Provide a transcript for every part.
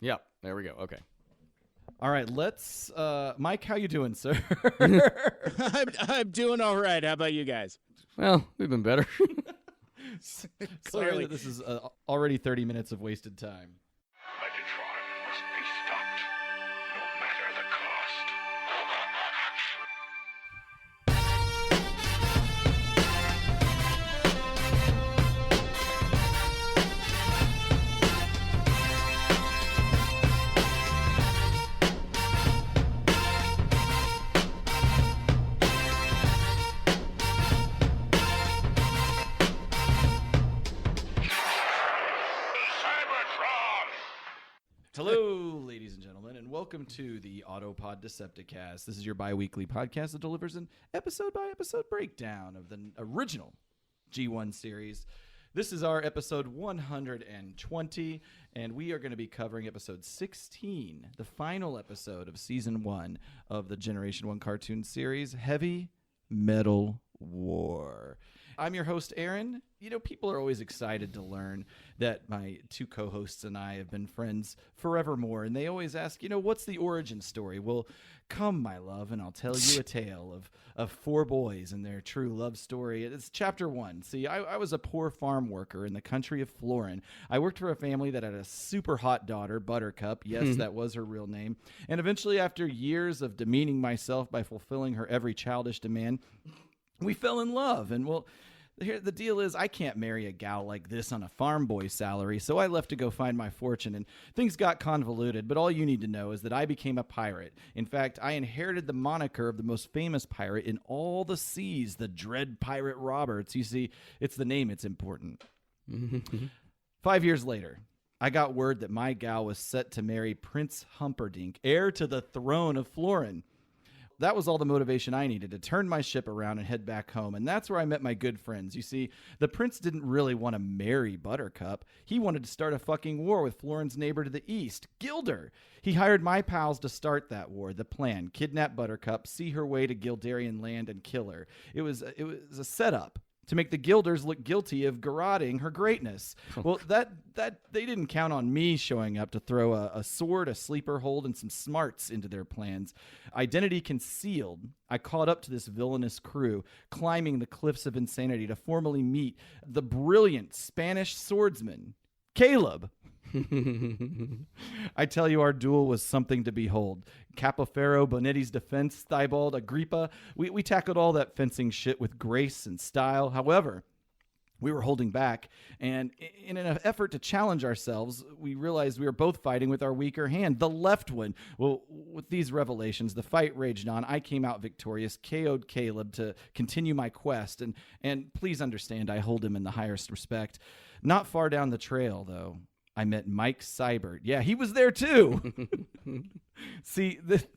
Yep. There we go. Okay. All right, let's Mike, how you doing, sir? I'm doing all right. How about you guys? Well, we've been better. Sorry Clearly. that this is already 30 minutes of wasted time. Megatron must be stopped, no matter the cost. Cybertron! Hello, ladies and gentlemen, and welcome to the Autopod Decepticast. This is your bi-weekly podcast that delivers an episode-by-episode breakdown of the original G1 series. This is our episode 120, and we are going to be covering episode 16, the final episode of Season 1 of the Generation 1 cartoon series, Heavy Metal War. I'm your host, Aaron. You know, people are always excited to learn that my two co-hosts and I have been friends forevermore, and they always ask, you know, what's the origin story? Well, come, my love, and I'll tell you a tale of four boys and their true love story. It's chapter 1. See, I was a poor farm worker in the country of Florin. I worked for a family that had a super hot daughter, Buttercup. Yes, that was her real name. And eventually, after years of demeaning myself by fulfilling her every childish demand, we fell in love. And, well, here, the deal is I can't marry a gal like this on a farm boy salary, so I left to go find my fortune, and things got convoluted, but all you need to know is that I became a pirate. In fact, I inherited the moniker of the most famous pirate in all the seas, the Dread Pirate Roberts. You see, it's the name it's important. 5 years later, I got word that my gal was set to marry Prince Humperdinck, heir to the throne of Florin. That was all the motivation I needed to turn my ship around and head back home. And that's where I met my good friends. You see, the prince didn't really want to marry Buttercup. He wanted to start a fucking war with Florin's neighbor to the east, Gilder. He hired my pals to start that war. The plan: kidnap Buttercup, see her way to Gildarian land, and kill her. It was a setup to make the Gilders look guilty of garroting her greatness. Well, that they didn't count on me showing up to throw a sword, a sleeper hold, and some smarts into their plans. Identity concealed, I caught up to this villainous crew, climbing the cliffs of insanity to formally meet the brilliant Spanish swordsman, Caleb. I tell you, our duel was something to behold. Capoferro, Bonetti's defense, Thibault, Agrippa. We tackled all that fencing shit with grace and style. However, we were holding back, and in an effort to challenge ourselves, we realized we were both fighting with our weaker hand, the left one. Well, with these revelations, the fight raged on. I came out victorious, KO'd Caleb to continue my quest, and please understand, I hold him in the highest respect. Not far down the trail, though, I met Mike Seibert. Yeah, he was there too. See, this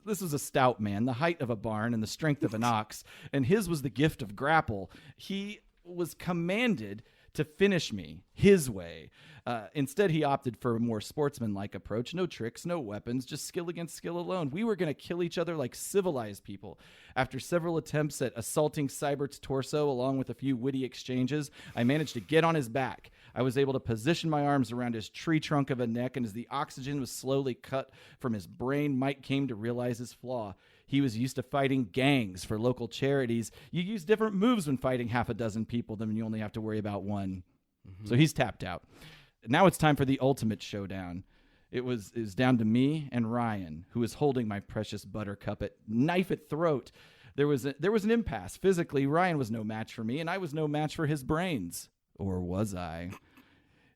was a stout man, the height of a barn and the strength of an ox, and his was the gift of grapple. He was commanded to finish me his way. Instead, he opted for a more sportsmanlike approach. No tricks, no weapons, just skill against skill alone. We were going to kill each other like civilized people. After several attempts at assaulting Seibert's torso, along with a few witty exchanges, I managed to get on his back. I was able to position my arms around his tree trunk of a neck, and as the oxygen was slowly cut from his brain, Mike came to realize his flaw. He was used to fighting gangs for local charities. You use different moves when fighting half a dozen people than when you only have to worry about one. So he's tapped out. Now it's time for the ultimate showdown. It was down to me and Ryan, who was holding my precious Buttercup at knife at throat. There was an impasse. Physically, Ryan was no match for me, and I was no match for his brains. Or was I?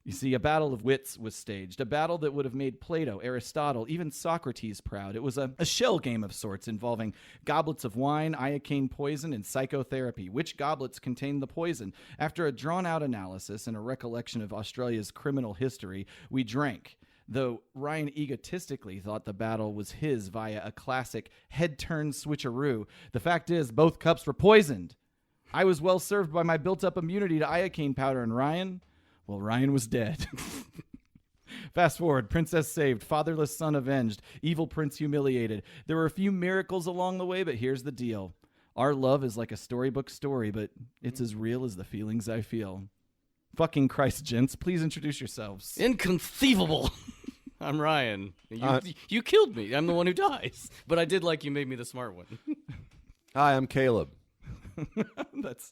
You see, a battle of wits was staged, a battle that would have made Plato, Aristotle, even Socrates proud. It was a shell game of sorts involving goblets of wine, iocane poison, and psychotherapy. Which goblets contained the poison? After a drawn-out analysis and a recollection of Australia's criminal history, we drank. Though Ryan egotistically thought the battle was his via a classic head-turn switcheroo, the fact is both cups were poisoned. I was well served by my built-up immunity to iocane powder, and Ryan was dead. Fast forward, princess saved, fatherless son avenged, evil prince humiliated. There were a few miracles along the way, but here's the deal. Our love is like a storybook story, but it's as real as the feelings I feel. Fucking Christ, gents, please introduce yourselves. Inconceivable. I'm Ryan. You killed me. I'm the one who dies. But I did like you made me the smart one. Hi, I'm Caleb. That's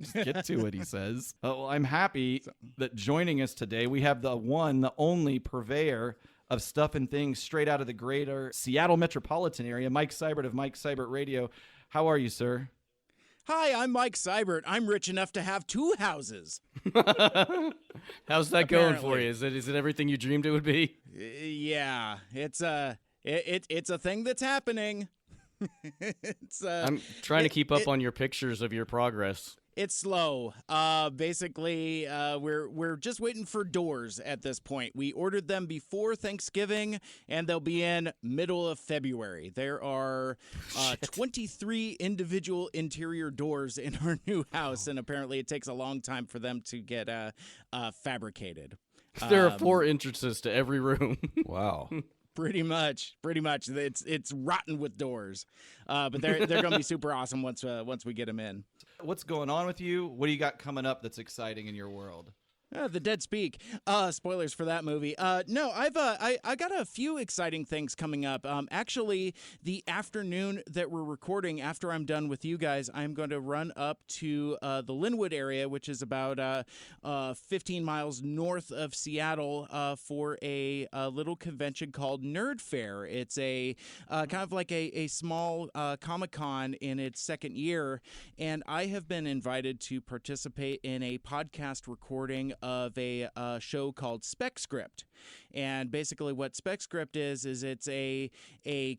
just get to it, he says. Oh, I'm happy that joining us today, we have the one, the only purveyor of stuff and things straight out of the greater Seattle metropolitan area, Mike Seibert of Mike Seibert Radio. How are you, sir? Hi, I'm Mike Seibert. I'm rich enough to have 2 houses. How's that going for Apparently. you? Is it everything you dreamed it would be? Yeah, it's a thing that's happening. I'm trying to keep up on your pictures of your progress. It's slow. Basically, we're just waiting for doors at this point. We ordered them before Thanksgiving, and they'll be in middle of February. There are 23 individual interior doors in our new house, and apparently it takes a long time for them to get fabricated. There are 4 entrances to every room. Wow. Pretty much. It's rotten with doors, but they're going to be super awesome once we get them in. What's going on with you? What do you got coming up that's exciting in your world? The Dead Speak. Spoilers for that movie. No, I got a few exciting things coming up. Actually, the afternoon that we're recording, after I'm done with you guys, I'm going to run up to the Linwood area, which is about 15 miles north of Seattle, for a little convention called Nerd Fair. It's a kind of like a small Comic-Con in its second year, and I have been invited to participate in a podcast recording of a show called Spec Script. And basically what Spec Script is it's a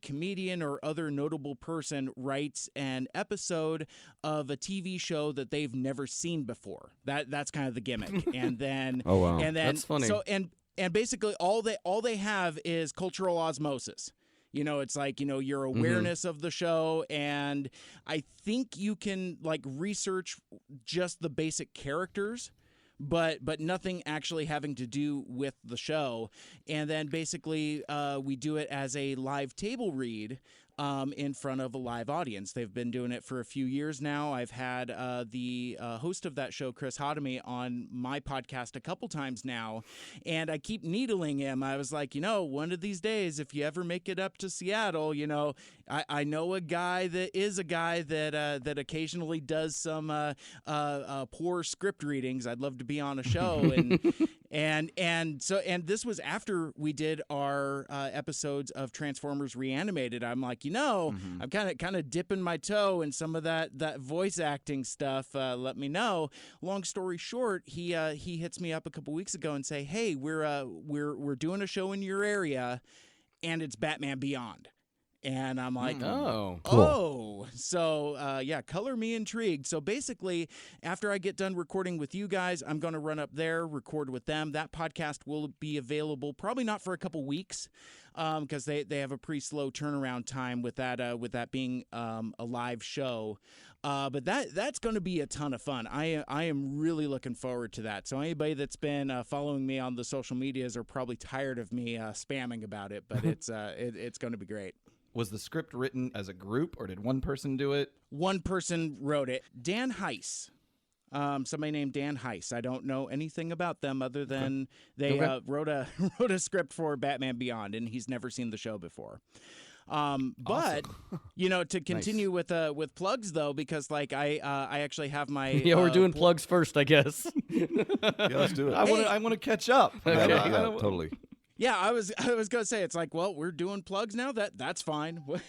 comedian or other notable person writes an episode of a TV show that they've never seen before. That's kind of the gimmick. And then Oh, wow. and then That's funny. So and basically all they have is cultural osmosis. You know, it's like, your awareness of the show, and I think you can research just the basic characters, but nothing actually having to do with the show. And then basically we do it as a live table read in front of a live audience. They've been doing it for a few years now. I've had the host of that show, Chris Hodemy, on my podcast a couple times now, and I keep needling him. I was like, one of these days, if you ever make it up to Seattle, I know a guy that occasionally does some poor script readings. I'd love to be on a show, and this was after we did our episodes of Transformers Reanimated. I'm like, I'm kind of dipping my toe in some of that voice acting stuff. Let me know. Long story short, he hits me up a couple weeks ago and say, hey, we're doing a show in your area, and it's Batman Beyond. And I'm like, Oh. Oh, so yeah, color me intrigued. So basically, after I get done recording with you guys, I'm going to run up there, record with them. That podcast will be available probably not for a couple weeks, because they have a pretty slow turnaround time with that being a live show. But that's going to be a ton of fun. I am really looking forward to that. So anybody that's been following me on the social medias are probably tired of me spamming about it, but it's going to be great. Was the script written as a group, or did one person do it? One person wrote it. Dan Heiss. Somebody named Dan Heiss. I don't know anything about them other than they wrote a script for Batman Beyond, and he's never seen the show before. But to continue with plugs though, because I actually have my Yeah, we're doing plugs first, I guess. Yeah, let's do it. I want to catch up. Okay. Yeah, totally. Yeah, I was gonna say, it's like, well, we're doing plugs now. That's fine. But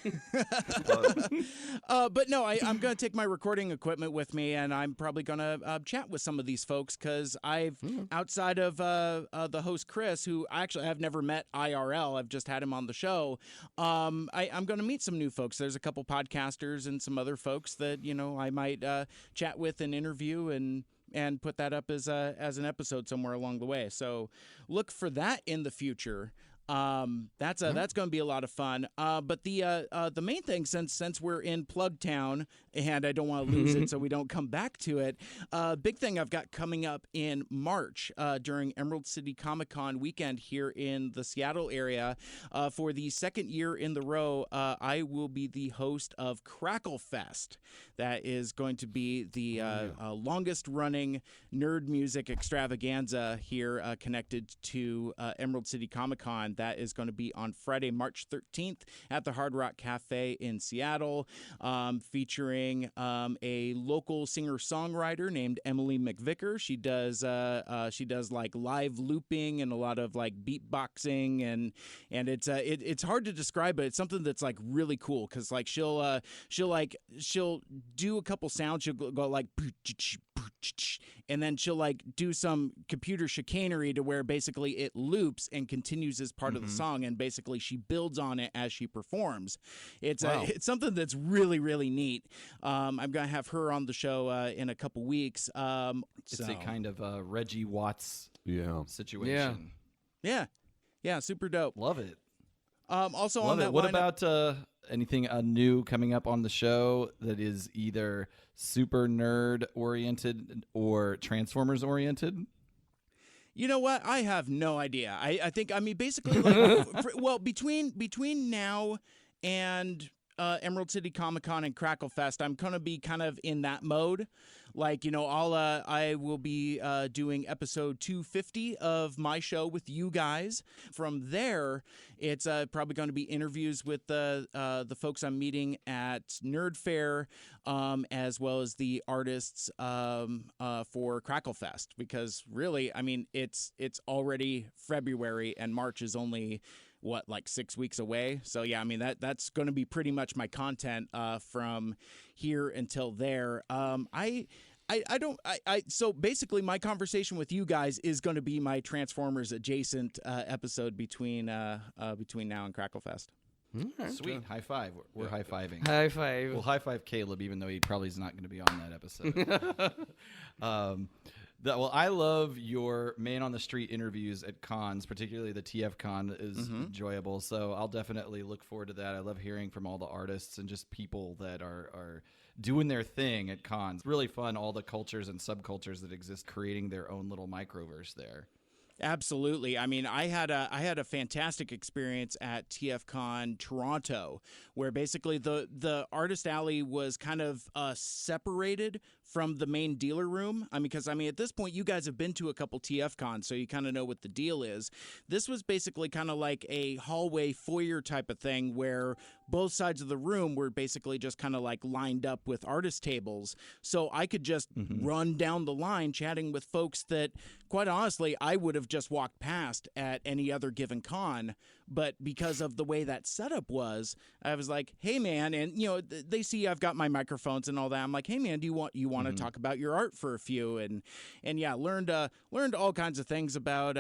no, I'm gonna take my recording equipment with me, and I'm probably gonna chat with some of these folks, because I've outside of the host Chris, who actually I've never met IRL. I've just had him on the show. I'm gonna meet some new folks. There's a couple podcasters and some other folks that I might chat with and interview and put that up as an episode somewhere along the way. So look for that in the future. That's going to be a lot of fun. But the main thing, since we're in Plug Town, and I don't want to lose it so we don't come back to it, big thing I've got coming up in March during Emerald City Comic-Con weekend here in the Seattle area. For the second year in the row, I will be the host of Crackle Fest. That is going to be the longest running nerd music extravaganza here, connected to Emerald City Comic-Con. that is going to be on Friday, March 13th at the Hard Rock Cafe in Seattle, featuring a local singer-songwriter named Emily McVicker. She does like live looping and a lot of like beatboxing, and it's hard to describe, but it's something that's like really cool because like she'll do a couple sounds. She'll go like, and then she'll like do some computer chicanery to where basically it loops and continues as part of the song, and basically she builds on it as she performs. It's something that's really, really neat. I'm gonna have her on the show in a couple weeks. It's a kind of Reggie Watts situation. Yeah, super dope. Love it. Also Love on it. that What lineup- about anything new coming up on the show that is either super nerd oriented or Transformers oriented? You know what? I have no idea. I think, I mean, basically, like, between now and Emerald City Comic Con and Crackle Fest, I'm gonna be kind of in that mode. Like, you know, I will be doing episode 250 of my show with you guys. From there, it's probably going to be interviews with the folks I'm meeting at Nerd Fair, as well as the artists for Crackle Fest. Because really, I mean, it's already February and March is only like 6 weeks away. So yeah, I mean that's going to be pretty much my content from here until there. So basically my conversation with you guys is going to be my Transformers adjacent episode between now and Crackle Fest. Sweet. High five. We're high fiving. High five. We'll high five Caleb, even though he probably is not going to be on that episode. Well, I love your man on the street interviews at cons, particularly the TF Con is enjoyable. So I'll definitely look forward to that. I love hearing from all the artists and just people that are doing their thing at cons. Really fun, all the cultures and subcultures that exist, creating their own little microverse there. Absolutely. I mean, I had a fantastic experience at TFCon Toronto, where basically the artist alley was kind of separated from the main dealer room. I mean, because at this point, you guys have been to a couple TFCons, so you kind of know what the deal is. This was basically kind of like a hallway foyer type of thing, where both sides of the room were basically just kind of like lined up with artist tables, so I could just run down the line chatting with folks that, quite honestly, I would have just walked past at any other given con. But because of the way that setup was, I was like, hey man, and you know, they see I've got my microphones and all that. I'm like, hey man, do you want to talk about your art for a few? And yeah, learned all kinds of things about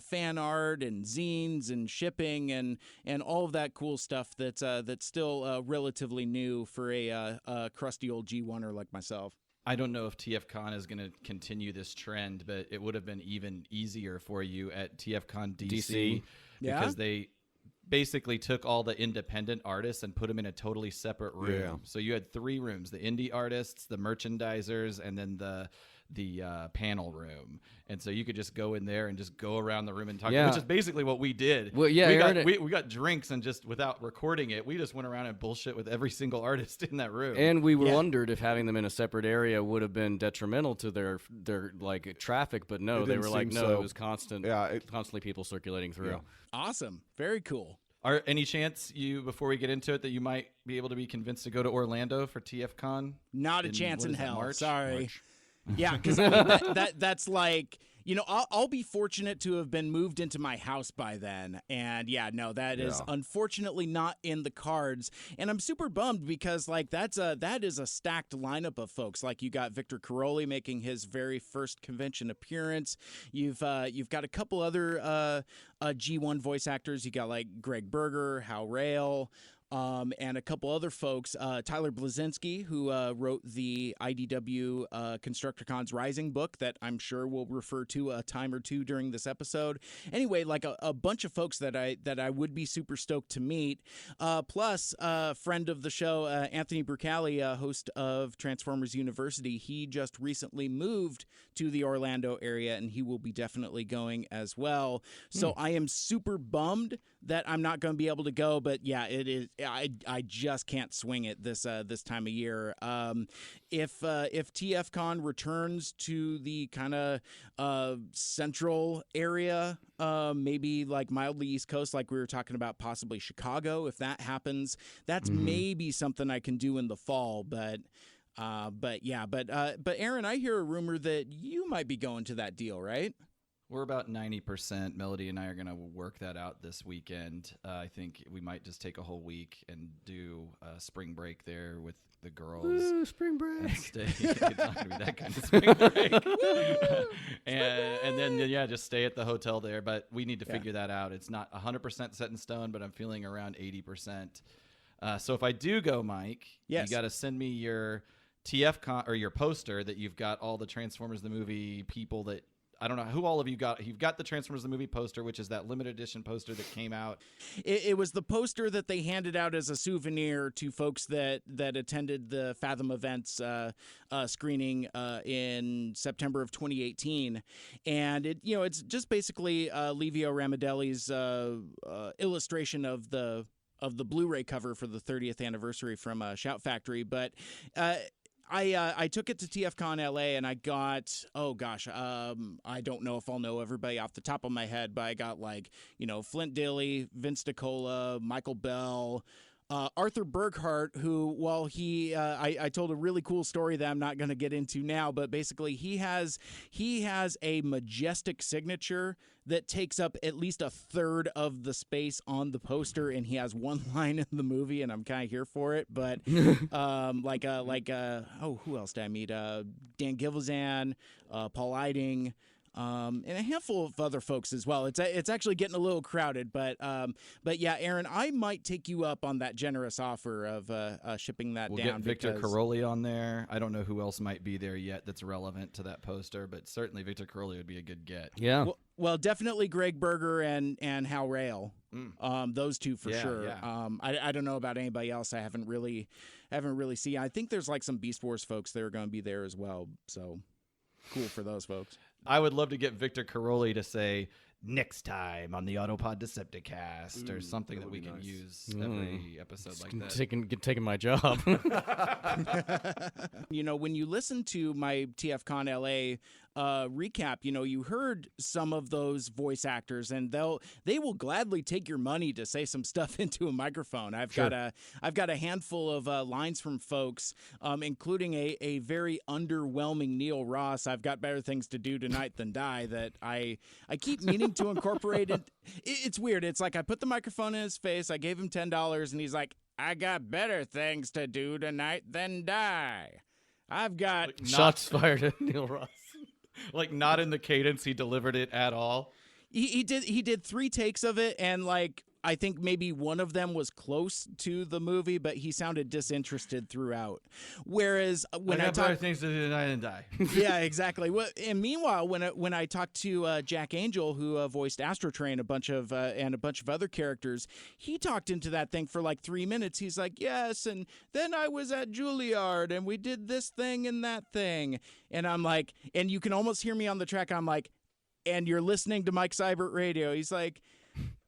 fan art and zines and shipping and all of that cool stuff that's still relatively new for a crusty old G1er like myself. I don't know if TFCon is going to continue this trend, but it would have been even easier for you at TFCon DC. Because they basically took all the independent artists and put them in a totally separate room. Yeah. So you had 3 rooms: the indie artists, the merchandisers, and then the panel room. And so you could just go in there and just go around the room and talk, which is basically what we did. Well, yeah, we got drinks, and just without recording it, we just went around and bullshit with every single artist in that room. And we wondered if having them in a separate area would have been detrimental to their like traffic, but no, they were like, no, so. it was constant. Yeah, constantly people circulating through. Yeah. Awesome. Very cool. Are any chance before we get into it, that you might be able to be convinced to go to Orlando for TFCon? Not a chance in hell. March? Sorry. March. Yeah, because that's like, you know, I'll be fortunate to have been moved into my house by then. And yeah, no, that is unfortunately not in the cards. And I'm super bummed because like that is a stacked lineup of folks. Like you got Victor Caroli making his very first convention appearance. You've got a couple other G1 voice actors. You got like Greg Berger, Hal Rail, and a couple other folks, Tyler Blazinski, who wrote the IDW Constructicons Rising book that I'm sure we'll refer to a time or two during this episode. Anyway, like a bunch of folks that I would be super stoked to meet. Plus, friend of the show, Anthony Brucali, host of Transformers University, he just recently moved to the Orlando area, and he will be definitely going as well. So I am super bummed that I'm not going to be able to go, but yeah, it I just can't swing it this time of year. If TFCon returns to the kind of central area, maybe like mildly East Coast, like we were talking about, possibly Chicago. If that happens, that's maybe something I can do in the fall. But Aaron, I hear a rumor that you might be going to that deal, right? We're about 90%. Melody and I are going to work that out this weekend. I think we might just take a whole week and do a spring break there with the girls. Woo, spring break. And stay. It's not going to be that kind of spring break. and then, just stay at the hotel there. But we need to figure that out. It's not 100% set in stone, but I'm feeling around 80%. So if I do go, Mike, you got to send me your TFCon or your poster that you've got all the Transformers the movie people that I don't know who all of you got. You've got the Transformers the movie poster, which is that limited edition poster that came out. It was the poster that they handed out as a souvenir to folks that attended the Fathom Events screening in September of 2018, and it's just basically Livio Ramadelli's illustration of the Blu-ray cover for the 30th anniversary from Shout Factory, but. I took it to TFCon LA and I got, I don't know if I'll know everybody off the top of my head, but I got Flint Dille, Vince DiCola, Michael Bell, Arthur Burghardt, who, I told a really cool story that I'm not going to get into now, but basically he has a majestic signature that takes up at least a third of the space on the poster, and he has one line in the movie, and I'm kind of here for it. But who else did I meet? Dan Gilvezan, Paul Eiding. And a handful of other folks as well. It's actually getting a little crowded, but yeah, Aaron, I might take you up on that generous offer of shipping that we'll down. Get Victor Caroli on there. I don't know who else might be there yet that's relevant to that poster, but certainly Victor Caroli would be a good get. Yeah. Well, definitely Greg Berger and Hal Rail. Those two for sure. Yeah. I don't know about anybody else. I haven't really seen. I think there's some Beast Wars folks that are going to be there as well. So cool for those folks. I would love to get Victor Caroli to say next time on the Autopod Decepticast or something that we can use every episode like that. Taking my job. When you listen to my TFCon LA recap, you heard some of those voice actors, and they will gladly take your money to say some stuff into a microphone. I've got a handful of lines from folks, including a very underwhelming Neil Ross. I've got better things to do tonight than die that I keep meaning to incorporate it. It's weird. It's like I put the microphone in his face. I gave him $10, and he's like, "I got better things to do tonight than die. I've got shots fired at Neil Ross." Not in the cadence he delivered it at all. He did 3 takes of it, and I think maybe one of them was close to the movie, but he sounded disinterested throughout. Whereas when I talk things to do tonight and die. Yeah, exactly. Well, and meanwhile, when I talked to Jack Angel, who voiced Astrotrain, and a bunch of other characters, he talked into that thing for 3 minutes. He's like, "Yes, and then I was at Juilliard, and we did this thing and that thing," and I'm like, and you can almost hear me on the track. I'm like, "And you're listening to Mike Seibert Radio." He's like,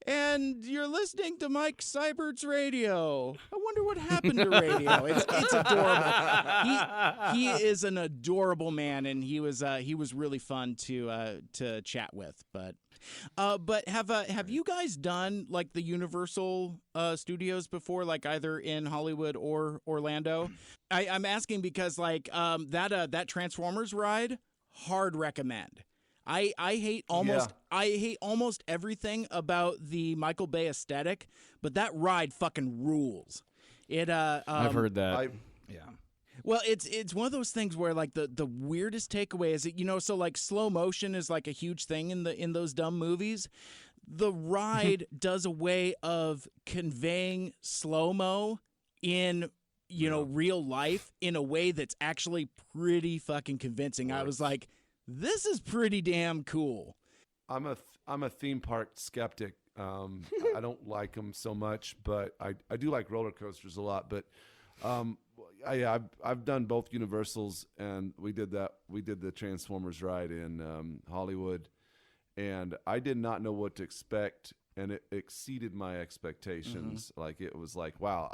"And you're listening to Mike Seibert's radio. I wonder what happened to radio." It's adorable. He is an adorable man, and he was really fun to chat with. But have you guys done the Universal Studios before, either in Hollywood or Orlando? I'm asking because that Transformers ride, hard recommend. I hate almost everything about the Michael Bay aesthetic, but that ride fucking rules. I've heard that. Well, it's one of those things where the weirdest takeaway is that, so slow motion is a huge thing in those dumb movies. The ride does a way of conveying slow-mo in real life in a way that's actually pretty fucking convincing. I was like, this is pretty damn cool. I'm a theme park skeptic. I don't like them so much, but I do like roller coasters a lot. But I've done both Universals, and we did the Transformers ride in Hollywood, and I did not know what to expect and it exceeded my expectations. Like it was like, wow,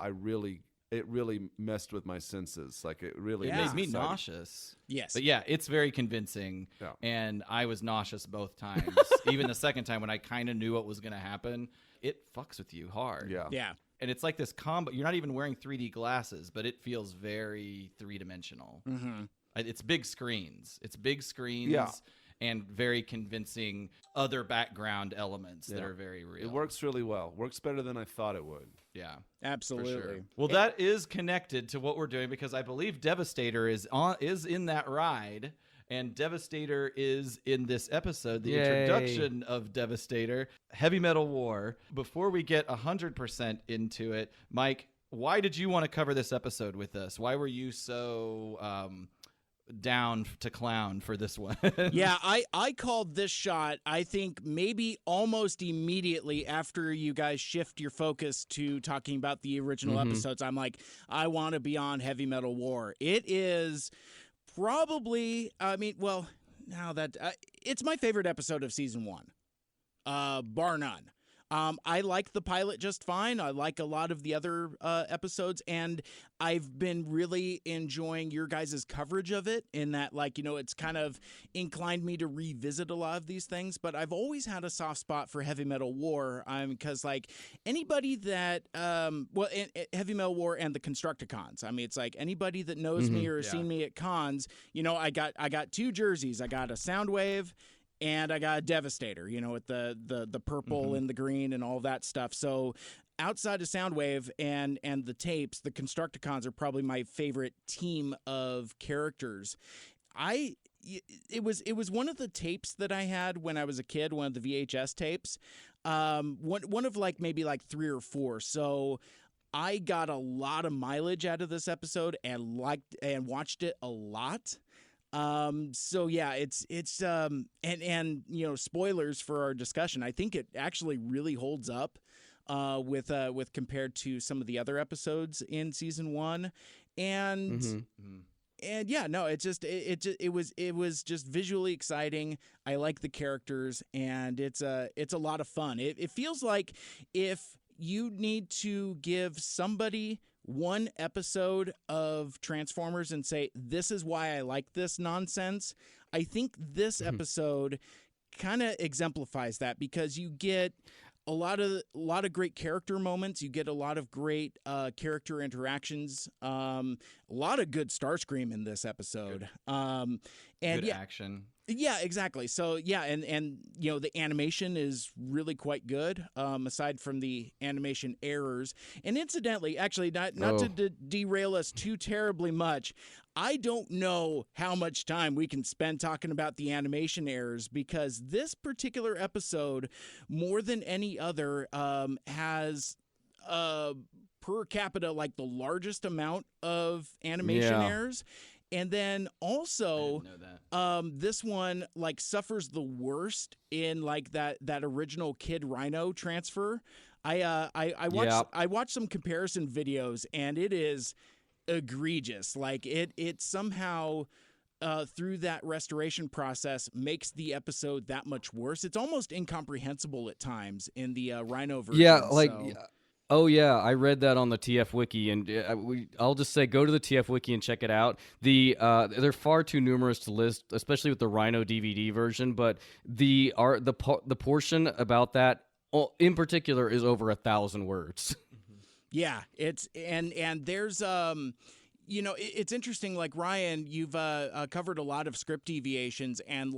it really messed with my senses. Like it really It Yeah. made me exciting. nauseous. Yes. But yeah, it's very convincing. Yeah. And I was nauseous both times. Even the second time when I kind of knew what was going to happen, it fucks with you hard. Yeah. Yeah. And it's like this combo. You're not even wearing 3D glasses, but it feels very three-dimensional. Mm-hmm. It's big screens. It's big screens Yeah. and very convincing other background elements that Yeah. are very real. It works really well. Works better than I thought it would. Yeah. Absolutely. Well, that is connected to what we're doing because I believe Devastator is in that ride, and Devastator is in this episode, the Yay. introduction of Devastator, Heavy Metal War. Before we get 100% into it, Mike, why did you want to cover this episode with us? Why were you so down to clown for this one? Yeah, I called this shot, I think maybe almost immediately after you guys shift your focus to talking about the original episodes. I'm like, I want to be on Heavy Metal War. It is probably, now that it's my favorite episode of season 1, bar none. I like the pilot just fine. I like a lot of the other episodes, and I've been really enjoying your guys' coverage of it in that, like, it's kind of inclined me to revisit a lot of these things, but I've always had a soft spot for Heavy Metal War because, like, anybody that, Heavy Metal War and the Constructicons, I mean, it's like anybody that knows me or has seen me at cons, I got 2 jerseys. I got a Soundwave and I got a Devastator, with the purple and the green and all that stuff. So outside of Soundwave and the tapes, the Constructicons are probably my favorite team of characters. It was one of the tapes that I had when I was a kid, one of the VHS tapes. One of maybe 3 or 4. So I got a lot of mileage out of this episode and liked and watched it a lot. So yeah, it's and spoilers for our discussion. I think it actually really holds up with compared to some of the other episodes in season 1, and yeah, no, it was just visually exciting. I like the characters, and it's a lot of fun. It feels like if you need to give somebody one episode of Transformers and say, this is why I like this nonsense, I think this episode kind of exemplifies that, because you get a lot of great character moments. You get a lot of great character interactions. A lot of good Starscream in this episode. And good action. Yeah, exactly. So yeah, and the animation is really quite good, aside from the animation errors. And incidentally, actually, not to derail us too terribly much, I don't know how much time we can spend talking about the animation errors, because this particular episode, more than any other, has per capita the largest amount of animation errors. And then also, this one suffers the worst in that original Kid Rhino transfer. I watched some comparison videos, and it is egregious. It somehow through that restoration process makes the episode that much worse. It's almost incomprehensible at times in the Rhino version. Yeah, oh yeah, I read that on the TF Wiki, and I'll just say go to the TF Wiki and check it out. They're far too numerous to list, especially with the Rhino DVD version. But the portion about that in particular is over 1,000 words. Yeah, it's and there's it's interesting. Like, Ryan, you've covered a lot of script deviations, and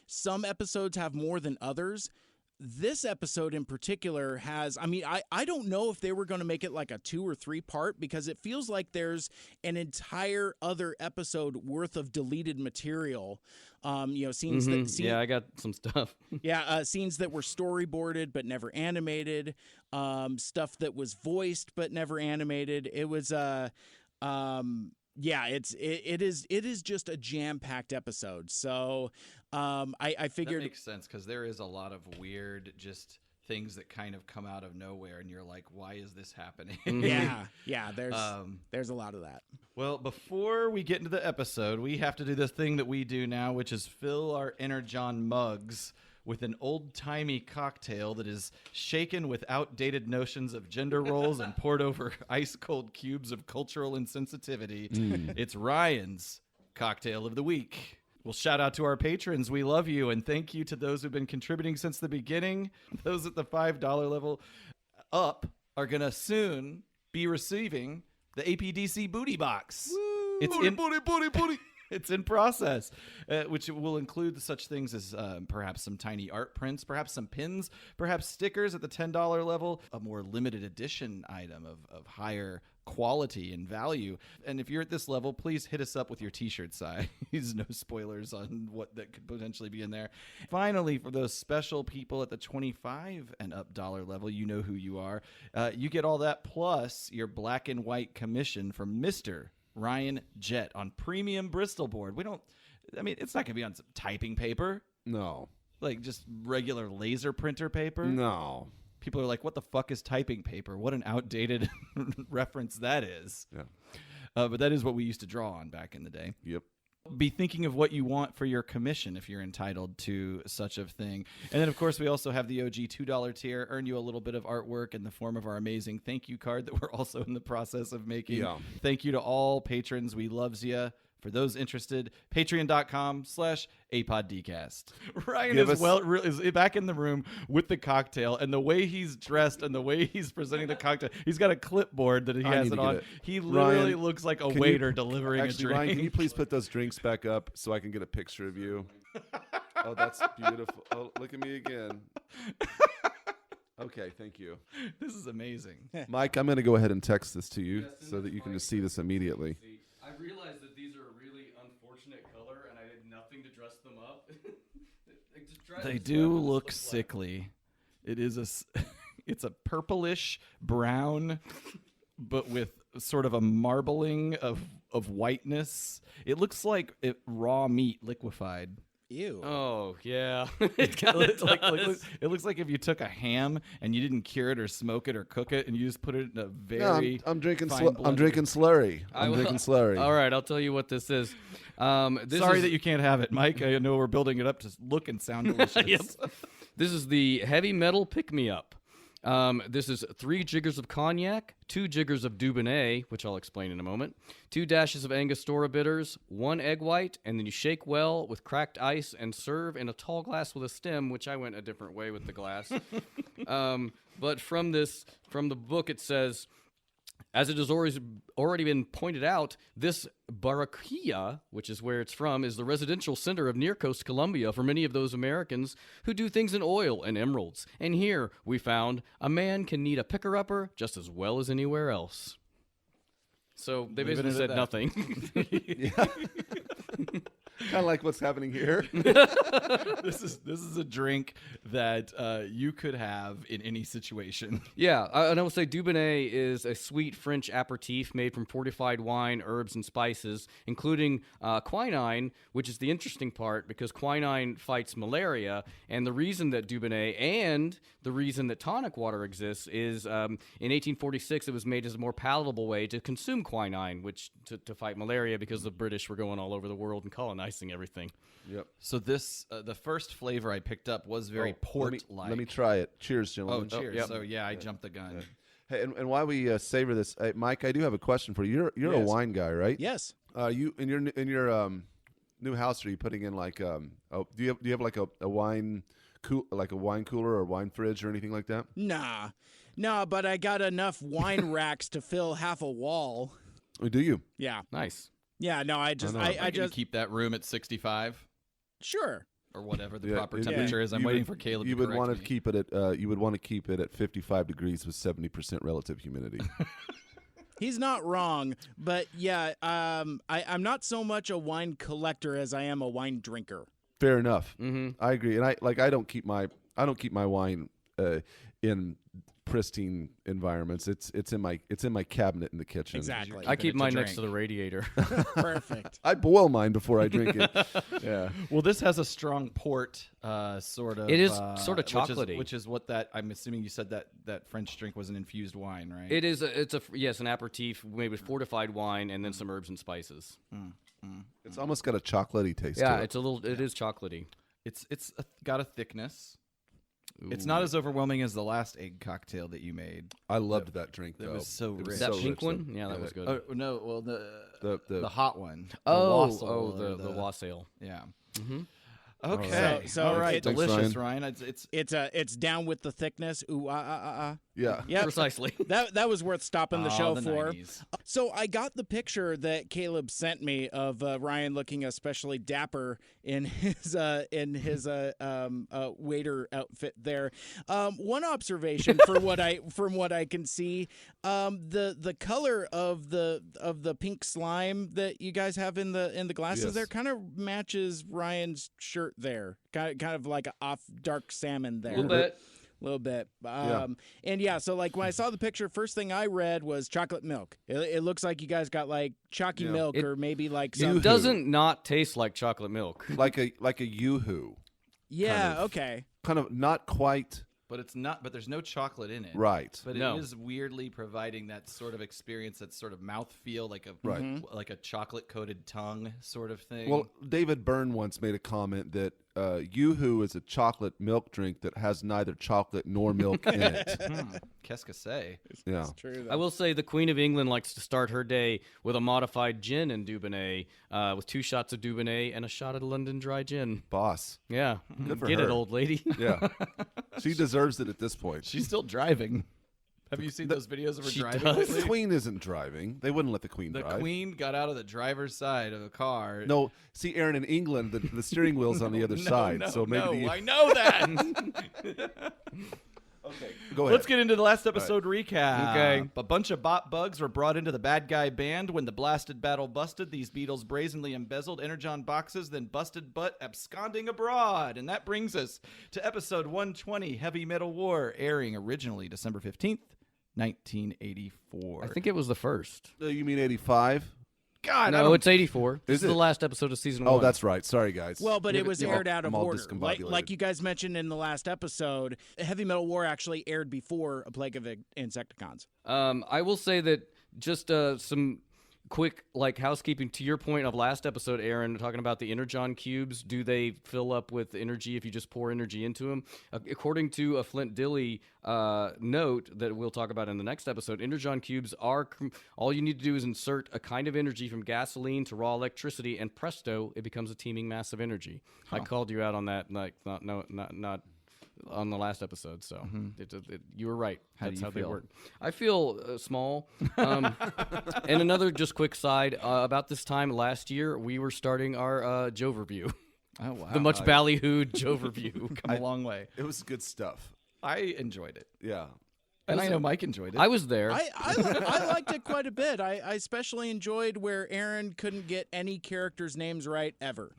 some episodes have more than others. This episode in particular has, I don't know if they were going to make it a 2 or 3 part, because it feels like there's an entire other episode worth of deleted material. Scenes that I got some stuff. Scenes that were storyboarded but never animated, stuff that was voiced but never animated. It was it is just a jam-packed episode. So I figured that makes sense, because there is a lot of weird just things that kind of come out of nowhere, and you're like, why is this happening? There's a lot of that. Well, before we get into the episode, we have to do this thing that we do now, which is fill our Energon mugs with an old-timey cocktail that is shaken with outdated notions of gender roles and poured over ice-cold cubes of cultural insensitivity. It's Ryan's Cocktail of the Week. Well, shout out to our patrons. We love you, and thank you to those who've been contributing since the beginning. Those at the $5 level up are going to soon be receiving the APDC booty box. Woo! It's Booty. It's in process, which will include such things as perhaps some tiny art prints, perhaps some pins, perhaps stickers at the $10 level, a more limited edition item of higher quality and value. And if you're at this level, please hit us up with your t-shirt size. No spoilers on what that could potentially be in there. Finally, for those special people at the $25 and up dollar level, you know who you are. You get all that plus your black and white commission from Mr. Ryan Jett on premium Bristol board. It's not going to be on some typing paper. No. Like just regular laser printer paper. No. People are like, what the fuck is typing paper? What an outdated reference that is. Yeah. But that is what we used to draw on back in the day. Yep. Be thinking of what you want for your commission if you're entitled to such a thing. And then, of course, we also have the OG $2 tier, earn you a little bit of artwork in the form of our amazing thank you card that we're also in the process of making. Yeah. Thank you to all patrons. We loves ya. For those interested, patreon.com/APODDcast. Ryan is back in the room with the cocktail, and the way he's dressed and the way he's presenting the cocktail, he's got a clipboard that he has it on. He literally looks like a waiter delivering a drink. Ryan, can you please put those drinks back up so I can get a picture of you? Oh, that's beautiful. Oh, look at me again. Okay, thank you. This is amazing. Mike, I'm going to go ahead and text this to you so that you can just see this immediately. I realized that these are a really unfortunate color, and I did nothing to dress them up. They do look sickly. It is it's a purplish brown, but with sort of a marbling of whiteness. It looks like raw meat liquefied. Ew. Oh, yeah. It looks like if you took a ham and you didn't cure it or smoke it or cook it, and you just put it in a very I'm drinking fine blender. I'm drinking slurry. I'm drinking slurry. All right, I'll tell you what this is. Sorry that you can't have it, Mike. I know we're building it up to look and sound delicious. Yep. This is the heavy metal pick-me-up. This is 3 jiggers of cognac, 2 jiggers of Dubonnet, which I'll explain in a moment, 2 dashes of Angostura bitters, 1 egg white, and then you shake well with cracked ice and serve in a tall glass with a stem, which I went a different way with the glass. But from the book, it says, as it has already been pointed out, this Barranquilla, which is where it's from, is the residential center of near-coast Colombia for many of those Americans who do things in oil and emeralds. And here, we found, a man can need a picker-upper just as well as anywhere else. So they basically said nothing. Kind of like what's happening here. This is a drink that you could have in any situation. Yeah, and I will say Dubonnet is a sweet French aperitif made from fortified wine, herbs, and spices, including quinine, which is the interesting part because quinine fights malaria. And the reason that Dubonnet and the reason that tonic water exists is in 1846 it was made as a more palatable way to consume quinine, which to fight malaria because the British were going all over the world and colonizing everything. Yep. So this the first flavor I picked up was very port-like. Let me try it. Cheers, gentlemen. Oh, cheers. Yep. So yeah, I jumped the gun. Hey, and while we savor this, Mike, I do have a question for you. You're a Yes. wine guy, right? Yes. You in your new house, are you putting in like do you have like a wine like a wine cooler or wine fridge or anything like that? Nah, but I got enough wine racks to fill half a wall. Oh, do you? Yeah. Nice. Yeah, no, I just, know. I Just just, keep that room at 65 sure. or whatever the Yeah, proper it- temperature is. I'm you waiting would- for Caleb You to would correct want me. to keep it at 55 degrees with 70% relative humidity. He's not wrong, but yeah, I'm not so much a wine collector as I am a wine drinker. Fair enough. Mm-hmm. I agree, and I don't keep my wine in pristine environments. It's in my cabinet in the kitchen. Exactly. I keep to mine drink. next to the radiator. Perfect. I boil mine before I drink it. Yeah. Well, this has a strong port, sort of. It is sort of which is- chocolatey. which is what that. I'm assuming you said that French drink was an infused wine, right? It is. It's an aperitif made with fortified wine and then some herbs and spices. It's almost got a chocolatey taste Yeah, to it. it's a little. It is chocolatey. It's got a thickness. It's not as overwhelming as the last egg cocktail that you made. I loved that drink. That though. was so It rich. that so pink rich, though. one? Yeah, that was good. Oh no! Well, the hot one. The Oh, wassail or the wassail. Yeah. Mm-hmm. Okay. So all right. Thanks, Delicious, Ryan. It's down with the thickness. Ooh, Yeah. Yep. Precisely. That was worth stopping the show the for. 90s. So I got the picture that Caleb sent me of Ryan looking especially dapper in his waiter outfit there. One observation from what I can see, the color of the pink slime that you guys have in the glasses Yes. there kind of matches Ryan's shirt there. Kind of like a off dark salmon there. A little bit. Little bit. Yeah. And yeah, so like when I saw the picture, first thing I read was chocolate milk. It looks like you guys got like chalky Yeah. milk It- or maybe like You- some. It doesn't not taste like chocolate milk. Like a yoo-hoo. Yeah, kind of. okay. Kind of not quite But it's not. But there's no chocolate in it. right. But No. it is weirdly providing that sort of experience, that sort of mouthfeel, like a Right. like a chocolate coated tongue sort of thing. Well, David Byrne once made a comment that yoo-hoo is a chocolate milk drink that has neither chocolate nor milk in it. Qu'est-ce que c'est? Yeah. It's true. I will say the Queen of England likes to start her day with a modified gin and Dubonnet, with 2 shots of Dubonnet and a shot of London Dry Gin. Boss. Yeah, Good for get it, her. old lady. Yeah. She deserves it at this point. She's still driving. Have you seen those videos of her She driving? does. The queen isn't driving. They wouldn't let the queen The drive. queen got out of the driver's side of the car. No, see, Aaron, in England, the steering wheel's on the other side. No, so maybe no, I know that. Okay, go ahead. Let's get into the last episode recap. Okay. A bunch of bot bugs were brought into the bad guy band. When the blasted battle busted, these beetles brazenly embezzled Energon boxes, then busted butt absconding abroad. And that brings us to episode 120, Heavy Metal War, airing originally December 15th, 1984. I think it was the first. You mean 85? God, I No, don't- it's 84. This Is is the it? last episode of season Oh, 1. that's right. Sorry, guys. Well, but it was aired out of I'm all order. discombobulated. Like you guys mentioned in the last episode, Heavy Metal War actually aired before A Plague of Insecticons. I will say that just some quick housekeeping to your point of last episode, Aaron, talking about the Energon cubes. Do they fill up with energy if you just pour energy into them? According to a Flint Dilly note that we'll talk about in the next episode, Energon cubes are all you need to do is insert a kind of energy from gasoline to raw electricity, and presto, it becomes a teeming mass of energy. I called you out on that, not on the last episode, so you were right. That's do you how they feel? work. I feel small. And another just quick side, about this time last year, we were starting our Jove review. Oh, wow. The much ballyhooed Jove review. Come a long way. it was good stuff. I enjoyed it. Yeah. And I know Mike enjoyed it. I was there. I liked it quite a bit. I especially enjoyed where Aaron couldn't get any characters' names right ever.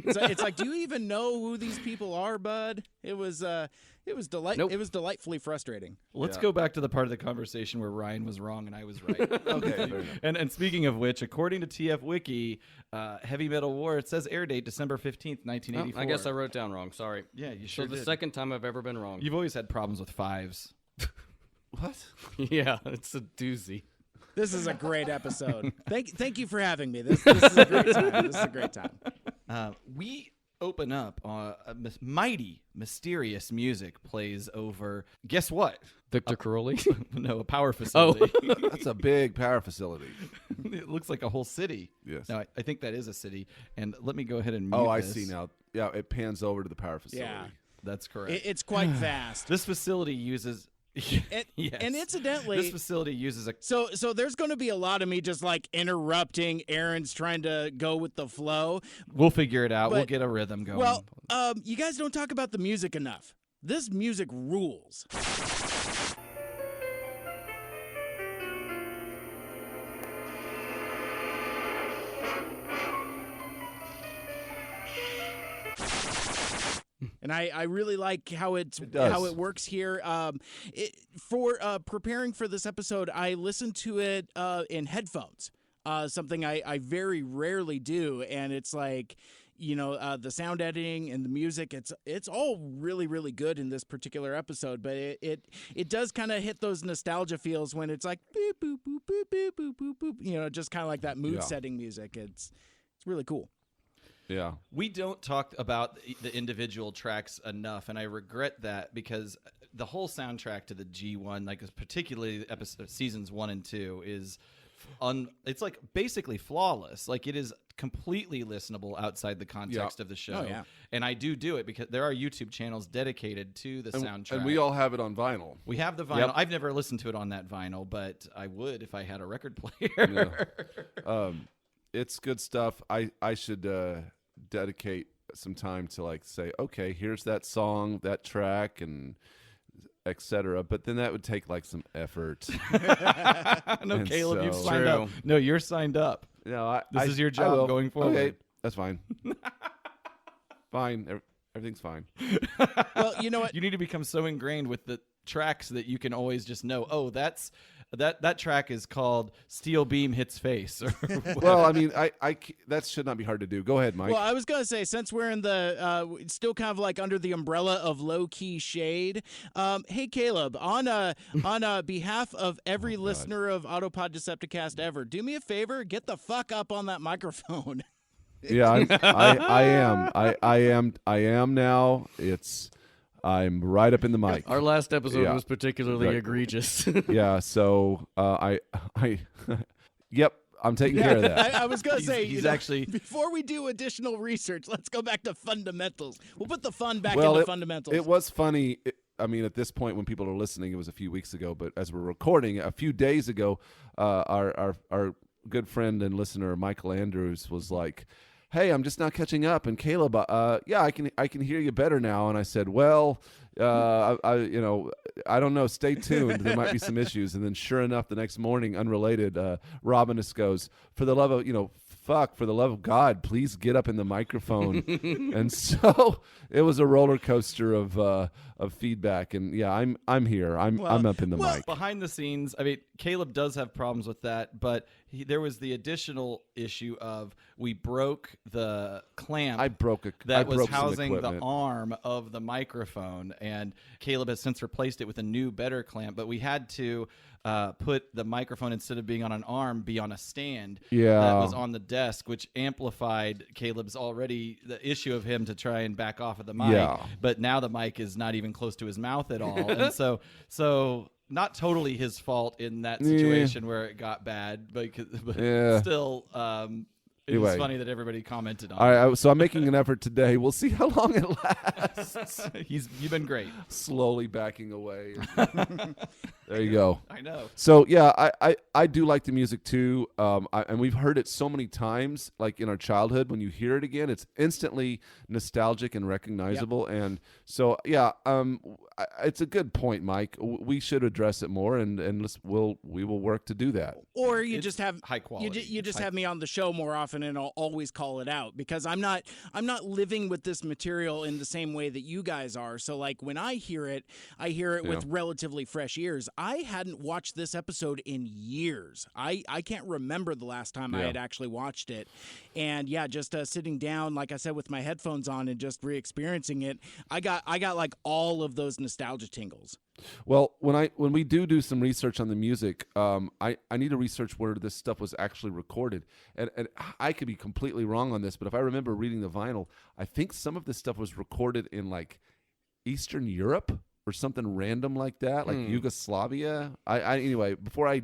It's like, do you even know who these people are, bud? It was Nope. It was delightfully frustrating. Let's Yeah. go back to the part of the conversation where Ryan was wrong and I was right. Okay. Fair enough. And speaking of which, according to TF Wiki, Heavy Metal War, it says air date December 15th, Oh, 1984. I guess I wrote down wrong. Sorry. Yeah, you So sure the did. second time I've ever been wrong. You've always had problems with fives. What? Yeah, it's a doozy. This is a great episode. Thank you for having me. This is a great time. This is a great time. We open up mighty, mysterious music plays over, guess what? Victor Caroli. No, a power facility. That's a big power facility. It looks like a whole city. Yes. Now, I think that is a city. And let me go ahead and mute Oh, I this. see now. Yeah, it pans over to the power facility. Yeah. That's correct. It's quite vast. This facility uses... And, Yes. and incidentally, This facility uses a... So there's going to be a lot of me just like interrupting. Aaron's trying to go with the flow. We'll figure it out. We'll But- get a rhythm going. Well, you guys don't talk about the music enough. This music rules. And I really like how does. how it works here. For preparing for this episode, I listened to it in headphones. Something I very rarely do, and it's like, the sound editing and the music. It's all really good in this particular episode, but it does kind of hit those nostalgia feels when it's like boop boop boop boop boop boop boop boop. Just kind of like that mood Yeah. setting music. It's really cool. Yeah. We don't talk about the individual tracks enough, and I regret that because the whole soundtrack to the G1, like particularly seasons 1 and 2, is it's like basically flawless. Like it is completely listenable outside the context of the show. Oh, yeah. And I do it because there are YouTube channels dedicated to the soundtrack. And we all have it on vinyl. We have the vinyl. Yep. I've never listened to it on that vinyl, but I would if I had a record player. It's good stuff. I should dedicate some time to like say, okay, here's that song, that track, and etc. But then that would take like some effort. No, And Caleb, you've so- signed True. up. No, you're signed up. No, This is your I job will. going forward. Okay, that's fine. Fine. Everything's fine. Well, you know what? You need to become so ingrained with the tracks that you can always just know, oh, that track is called Steel Beam Hits Face. Or Well, I mean, that should not be hard to do. Go ahead, Mike. Well, I was gonna say, since we're in the still kind of like under the umbrella of low key shade, hey Caleb, on behalf of every listener of Autopod Decepticast ever, do me a favor, get the fuck up on that microphone. Yeah, I am now. I'm right up in the mic. Our last episode Yeah. was particularly Right. egregious. Yeah, so yep, I'm taking care of that. I was gonna say, he's you know, actually- before we do additional research, let's go back to fundamentals. We'll put the fun back Well, into it fundamentals. was funny. I mean, at this point, when people are listening, it was a few weeks ago. But as we're recording, a few days ago, our good friend and listener Michael Andrews was like, "Hey, I'm just not catching up." And Caleb, yeah, I can hear you better now. And I said, "Well, I don't know. Stay tuned. There might be some issues." And then, sure enough, the next morning, unrelated, Robin just goes, "For the love of for the love of God, please get up in the microphone." And so it was a roller coaster of feedback. And yeah, I'm here. I'm up in the mic. Behind the scenes, I mean, Caleb does have problems with that, but there was the additional issue of we broke the clamp. I broke that was broke some housing the equipment. arm of the microphone, and Caleb has since replaced it with a new, better clamp. But we had to put the microphone, instead of being on an arm, be on a stand Yeah. that was on the desk, which amplified Caleb's already the issue of him to try and back off of the mic. Yeah. But now the mic is not even close to his mouth at all, and so not totally his fault in that situation where it got bad, but Yeah. still. It Anyway. was funny that everybody commented on All right, so I'm making an effort today. We'll see how long it lasts. it. You've been great. Slowly backing away. There you go. I know. So yeah, I do like the music too, and we've heard it so many times, like in our childhood. When you hear it again, it's instantly nostalgic and recognizable. And so yeah, it's a good point, Mike. We should address it more, and we will work to do that. Or you It's just have high quality. You just High- have me on the show more often, and I'll always call it out because I'm not living with this material in the same way that you guys are. So like when I hear it with relatively fresh ears. I hadn't watched this episode in years. I can't remember the last time I had actually watched it. And yeah, just sitting down, like I said, with my headphones on and just re-experiencing it, I got like all of those nostalgia tingles. Well, when we do some research on the music, I need to research where this stuff was actually recorded, and I could be completely wrong on this, but if I remember reading the vinyl, I think some of this stuff was recorded in like Eastern Europe or something random like that, like Yugoslavia. Anyway, before I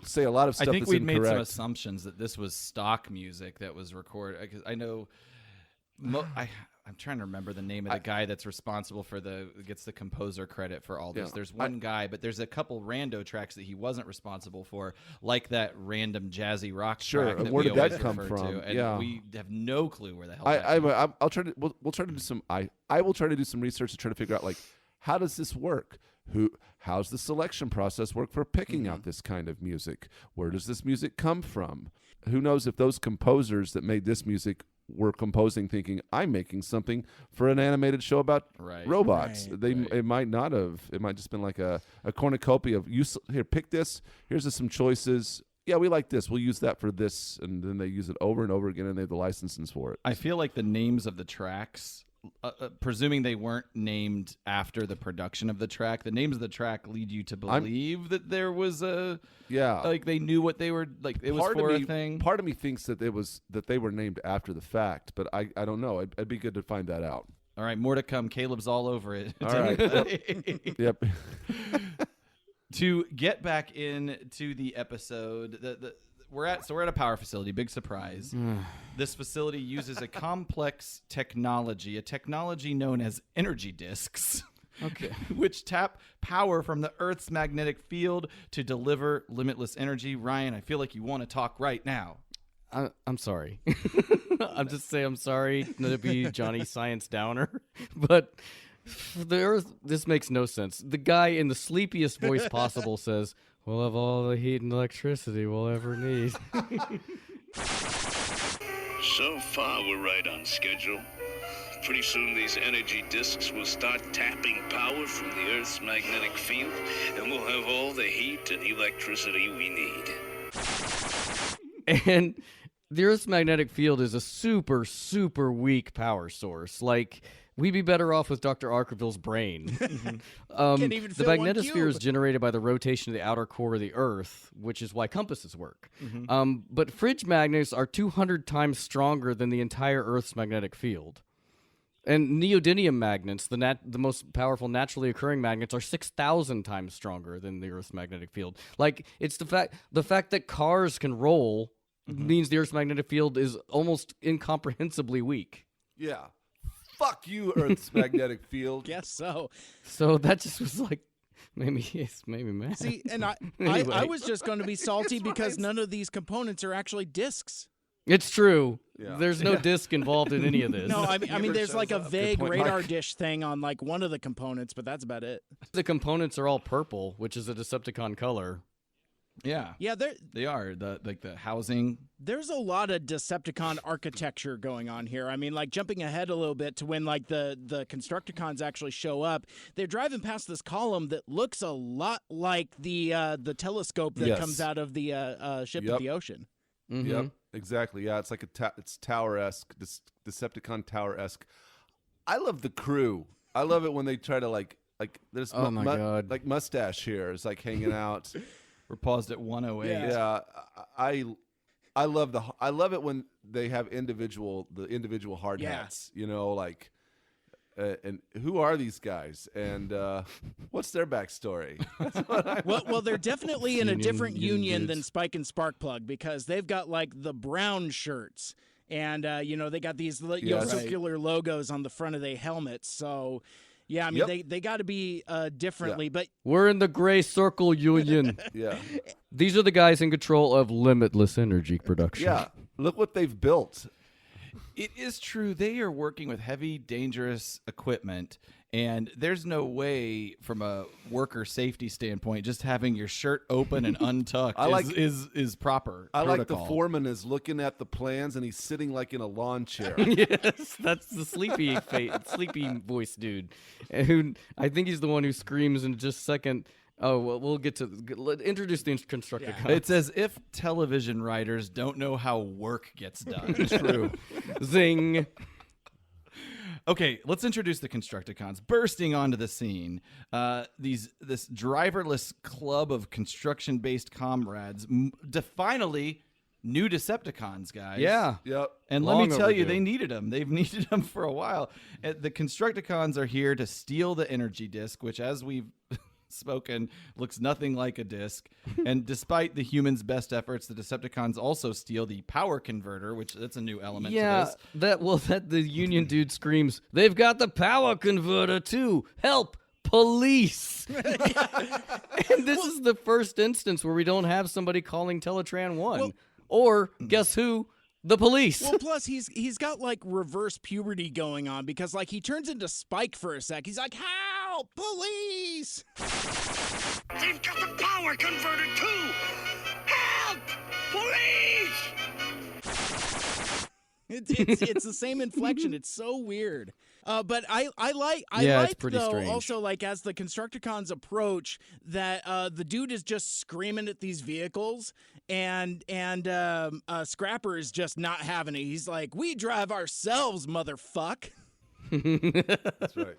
say a lot of stuff, I think that's we'd made some incorrect. assumptions that this was stock music that was recorded. Because I know, I'm trying to remember the name of the guy that's responsible for gets the composer credit for all this. Yeah. There's one guy, but there's a couple rando tracks that he wasn't responsible for, like that random jazzy rock Sure, track and that where we did that always come refer from? to, and Yeah. we have no clue where the hell. that came from. I'll try to. We'll try to do some. I will try to do some research to try to figure out like how does this work? How's the selection process work for picking out this kind of music? Where does this music come from? Who knows if those composers that made this music were composing thinking I'm making something for an animated show about robots. It might not have. It might just been like a cornucopia of here, pick this. Here's some choices. Yeah, we like this. We'll use that for this, and then they use it over and over again, and they have the licenses for it. I feel like the names of the tracks presuming they weren't named after the production of the track, the names of the track lead you to believe that there was like they knew what they were like. It was for a thing. Part of me thinks that they were named after the fact, but I don't know. It'd be good to find that out. All right, more to come. Caleb's all over it. All right. Yep. To get back into the episode, we're at a power facility. Big surprise. This facility uses a complex technology, a technology known as energy disks. Okay. Which tap power from the Earth's magnetic field to deliver limitless energy. Ryan, I feel like you want to talk right now. I'm sorry. I'm just saying I'm sorry not to be Johnny Science Downer, but the Earth, this makes no sense. The guy in the sleepiest voice possible says, "We'll have all the heat and electricity we'll ever need." So far, we're right on schedule. Pretty soon these energy disks will start tapping power from the Earth's magnetic field, and we'll have all the heat and electricity we need. And the Earth's magnetic field is a super, super weak power source. Like, we'd be better off with Dr. Arkerville's brain. Can't even The fit one magnetosphere cube. is generated by the rotation of the outer core of the Earth, which is why compasses work. But fridge magnets are 200 times stronger than the entire Earth's magnetic field. And neodymium magnets, the most powerful naturally occurring magnets, are 6,000 times stronger than the Earth's magnetic field. Like, it's the fact that cars can roll means the Earth's magnetic field is almost incomprehensibly weak. Yeah. Fuck you, Earth's magnetic field. Guess so. So that just was like, maybe mad. See, and I Anyway. was just going to be salty because none of these components are actually discs. It's true. Yeah. There's no disc involved in any of this. No, I mean, there's like a vague point, radar Mike. dish thing on like one of the components, but that's about it. The components are all purple, which is a Decepticon color. Yeah. Yeah, They are the housing. there's a lot of Decepticon architecture going on here. I mean, like jumping ahead a little bit to when like the Constructicons actually show up, they're driving past this column that looks a lot like the telescope that Yes. comes out of the ship Yep. of the ocean. Mhm. Yep, exactly. Yeah, it's like it's tower-esque, Decepticon tower-esque. I love the crew. I love it when they try to like there's Oh my God. like mustache here is like hanging out. We're paused at 108. Yeah, I love it when they have the individual hard Yeah. hats. You know, like. And who are these guys? And what's their backstory? Well, they're definitely in a different union dudes. than Spike and Sparkplug because they've got like the brown shirts, and they got these Yes. circular logos on the front of their helmets. So, yeah, I mean they got to be differently, but We're in the Gray Circle Union. Yeah, These are the guys in control of limitless energy production. yeah. Look what they've built. It is true. They are working with heavy, dangerous equipment, and there's no way, from a worker safety standpoint, just having your shirt open and untucked is proper. I like the protocol. foreman is looking at the plans and he's sitting like in a lawn chair. Yes, that's the sleepy voice dude, and who I think he's the one who screams in just a second. Oh, well, we'll get to introduce the Constructicons. It's as if television writers don't know how work gets done. true. Zing. Okay, let's introduce the Constructicons. Bursting onto the scene, this driverless club of construction-based comrades, finally new Decepticons, guys. Yeah. Yep. And let Long me tell you, overdue. they needed them. They've needed them for a while. The Constructicons are here to steal the energy disk, which, as we've spoken, looks nothing like a disc. And despite the humans' best efforts, the Decepticons also steal the power converter, which that's a new element to this. that the Union dude screams, "They've got the power converter too! Help! Police!" And this is the first instance where we don't have somebody calling Teletran 1. Well- or, guess who? The police. well, plus he's got like reverse puberty going on because like he turns into Spike for a sec. He's like, "Help! Police!" They've got the power converter too! Help! Police! It's the same inflection. It's so weird. But I Yeah, it's like pretty though strange. also like as the Constructicons approach that the dude is just screaming at these vehicles and Scrapper is just not having it. He's like, "We drive ourselves, motherfuck." That's right.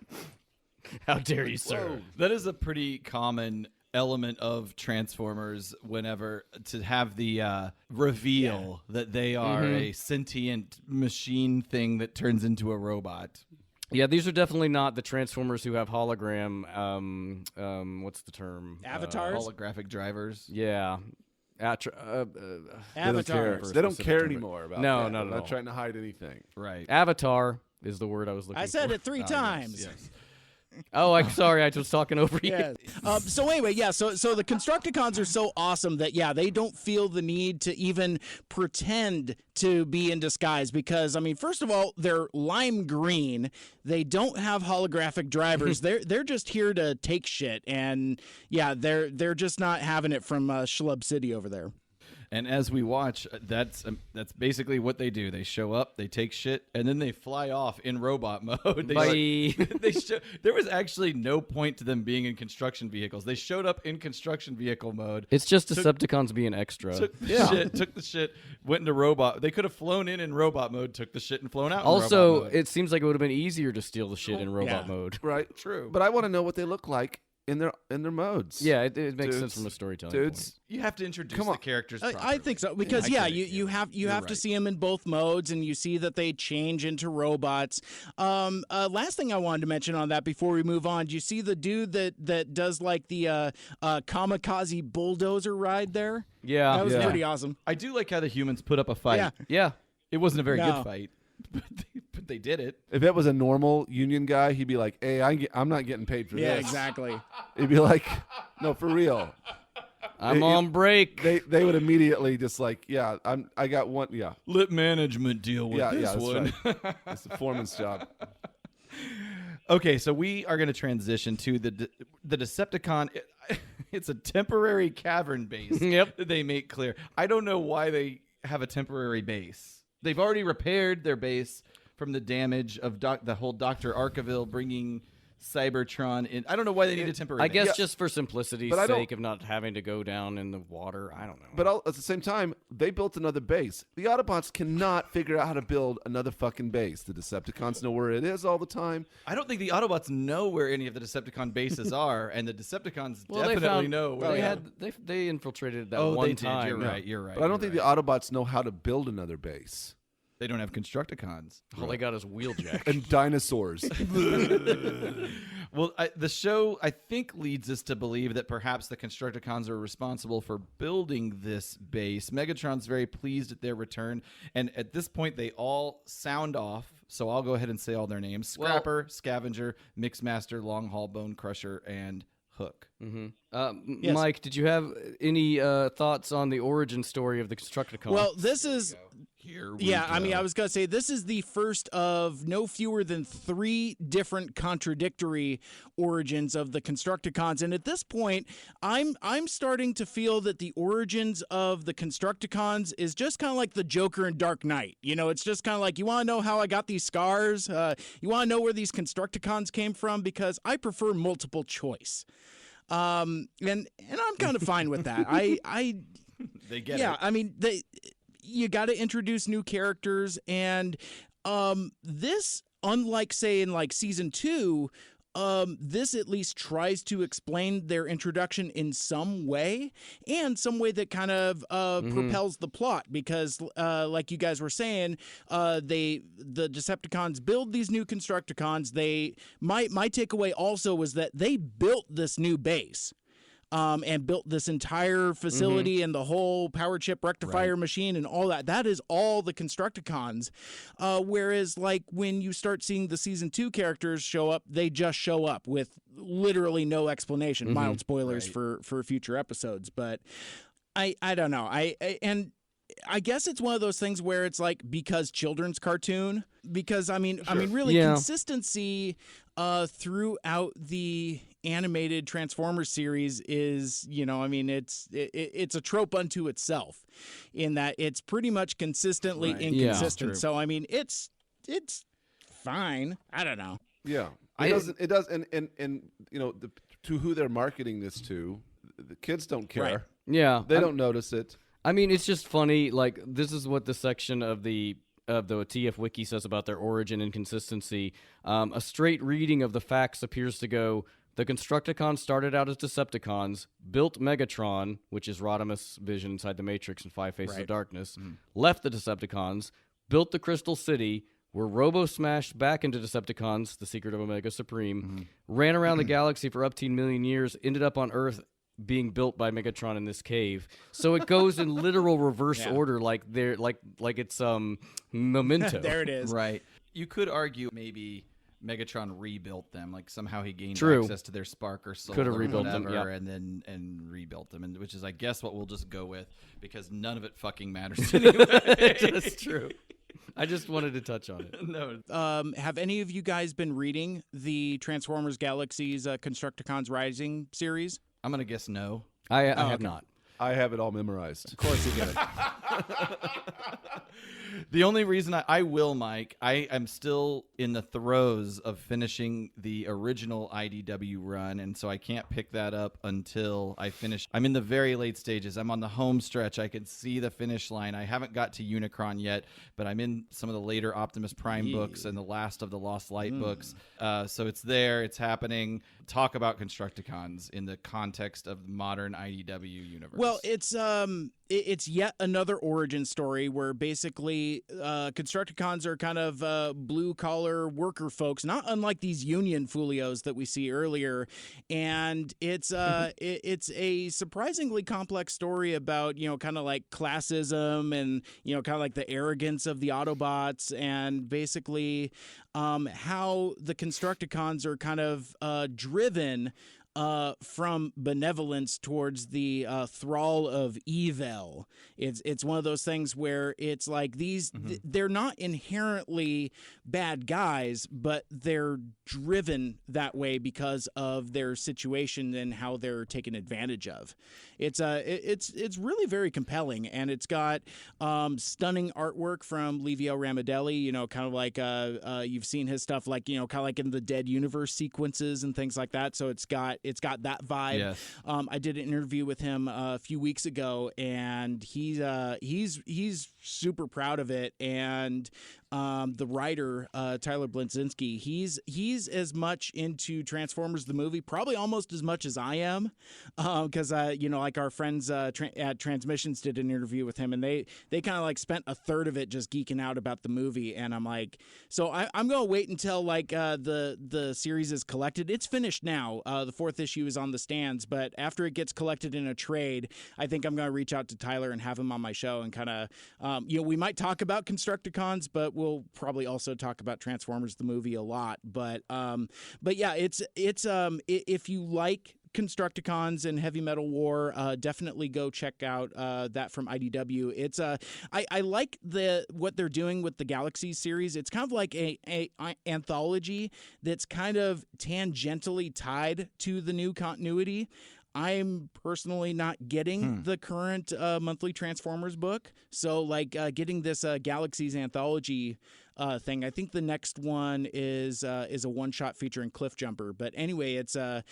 How dare you, sir? That is a pretty common element of Transformers whenever to have the reveal that they are a sentient machine thing that turns into a robot. Yeah, these are definitely not the Transformers who have hologram. What's the term? Avatars? Holographic drivers. Yeah. Avatars. They don't care anymore about No, that. not They're at not all. trying to hide anything. Right. Avatar is the word I was looking for. I said it 3 times. Yes. Oh, I'm sorry. I was talking over you. Yes. So anyway, so the Constructicons are so awesome that they don't feel the need to even pretend to be in disguise because I mean, first of all, they're lime green. They don't have holographic drivers. they're just here to take shit, and they're just not having it from Schlub City over there. And as we watch, that's basically what they do. They show up, they take shit, and then they fly off in robot mode. Bye. There was actually no point to them being in construction vehicles. They showed up in construction vehicle mode. It's just Decepticons being extra. Took the shit, went into robot. They could have flown in robot mode, took the shit, and flown out. in Also, robot mode. it seems like it would have been easier to steal the shit in robot mode. Right. True. But I want to know what they look like in their modes. Yeah, it makes sense Dudes. from a storytelling Dudes. You have to introduce Come the on. characters. I think so because you have to right. see them in both modes, and you see that they change into robots. Last thing I wanted to mention on that before we move on, do you see the dude that does like the kamikaze bulldozer ride there? Yeah. That was Yeah. pretty awesome. I do like how the humans put up a fight. Yeah. Yeah. It wasn't a very No. good fight, but they did it. If it was a normal union guy, he'd be like, "Hey, I'm not getting paid for Yeah, this." exactly. He'd be like, "No, for real." I'm on break. They would immediately just like, "Yeah, I got one." Yeah, Let management deal with yeah, this yeah. That's one. right. It's the foreman's job. Okay, so we are going to transition to the Decepticon. It's a temporary cavern base. Yep. that they make clear. I don't know why they have a temporary base. They've already repaired their base from the damage of the whole Dr. Arkeville bringing Cybertron in. I don't know why they need a temporary I base. guess just for simplicity's But I don't- sake of not having to go down in the water. I don't know. But at the same time, they built another base. The Autobots cannot figure out how to build another fucking base. The Decepticons know where it is all the time. I don't think the Autobots know where any of the Decepticon bases are, and the Decepticons well, definitely they found, know where they they are. had they infiltrated that Oh, one they did. time. You're right. You're right. But I don't you're think right. the Autobots know how to build another base. They don't have Constructicons. All they got is Wheeljack. And dinosaurs. Well, the show, I think, leads us to believe that perhaps the Constructicons are responsible for building this base. Megatron's very pleased at their return, and at this point, they all sound off. So I'll go ahead and say all their names: Scrapper, Scavenger, Mixmaster, Longhaul, Bone Crusher, and Hook. Yes. Mike, did you have any thoughts on the origin story of the Constructicons? Well, this is. Here we Yeah, go. I mean, I was going to say this is the first of no fewer than 3 different contradictory origins of the Constructicons, and at this point, I'm starting to feel that the origins of the Constructicons is just kind of like the Joker in Dark Knight. You know, it's just kind of like, you want to know how I got these scars? You want to know where these Constructicons came from? Because I prefer multiple choice. And I'm kind of fine with that. They get yeah, it. I mean, you got to introduce new characters, and this, unlike say in like season 2, this at least tries to explain their introduction in some way, and some way that kind of propels the plot, because like you guys were saying, the Decepticons build these new Constructicons. My takeaway also was that they built this new base. And built this entire facility and the whole power chip rectifier machine and all that. That is all the Constructicons. Whereas, like, when you start seeing the season 2 characters show up, they just show up with literally no explanation. Mild spoilers for future episodes. But I don't know. I guess it's one of those things where it's like, because children's cartoon, because I mean really consistency throughout the animated Transformers series is, you know, I mean, it's a trope unto itself in that it's pretty much consistently inconsistent. true. So I mean, it's fine. I don't know. Yeah. It does and you know, to who they're marketing this to, the kids don't care. Right. yeah. They don't notice it. I mean, it's just funny. Like, this is what the section of the the TF Wiki says about their origin and consistency. A straight reading of the facts appears to go, the Constructicons started out as Decepticons, built Megatron, which is Rodimus' vision inside the Matrix and Five Faces of Darkness, left the Decepticons, built the Crystal City, were robo-smashed back into Decepticons, the secret of Omega Supreme, ran around the galaxy for up to a million years, ended up on Earth being built by Megatron in this cave. So it goes in literal reverse order, like it's Memento. There it is. Right. You could argue maybe Megatron rebuilt them, like somehow he gained True. access to their spark or soul, Could have or rebuilt them, whatever, yeah. and rebuilt them, and which is, I guess, what we'll just go with because none of it fucking matters anyway. That's true. I just wanted to touch on it. No, Have any of you guys been reading the Transformers Galaxies Constructicons Rising series? I'm gonna guess no. I have not. I have it all memorized. Of course you did. The only reason I will, Mike, I am still in the throes of finishing the original IDW run, and so I can't pick that up until I finish. I'm in the very late stages. I'm on the home stretch. I can see the finish line. I haven't got to Unicron yet, but I'm in some of the later Optimus Prime books and the last of the Lost Light books. So it's there. It's happening. Talk about Constructicons in the context of modern IDW universe. Well, it's yet another origin story where basically Constructicons are kind of blue collar worker folks, not unlike these Union Folios that we see earlier, and it's it's a surprisingly complex story about kind of like classism and kind of like the arrogance of the Autobots and basically how the Constructicons are kind of driven from benevolence towards the thrall of evil. It's one of those things where it's like they're not inherently bad guys, but they're driven that way because of their situation and how they're taken advantage of. It's really very compelling, and it's got stunning artwork from Livio Ramadelli. Kind of like you've seen his stuff, like kind of like in the Dead Universe sequences and things like that. So it's got that vibe. Yes. I did an interview with him a few weeks ago, and he's super proud of it. And the writer Tyler Bleszinski, he's as much into Transformers the movie, probably almost as much as I am, because like our friends at Transmissions did an interview with him, and they kind of like spent a third of it just geeking out about the movie, and I'm like, so I'm gonna wait until like the series is collected. It's finished now. The 4th issue is on the stands, but after it gets collected in a trade, I think I'm gonna reach out to Tyler and have him on my show and kind of we might talk about Constructicons, but we'll probably also talk about Transformers the movie a lot. But yeah, it's if you like Constructicons and Heavy Metal War, definitely go check out that from IDW. It's I like what they're doing with the Galaxies series. It's kind of like a anthology that's kind of tangentially tied to the new continuity. I'm personally not getting the current monthly Transformers book, so like getting this Galaxies anthology thing. I think the next one is a one-shot featuring Cliffjumper. But anyway, it's they're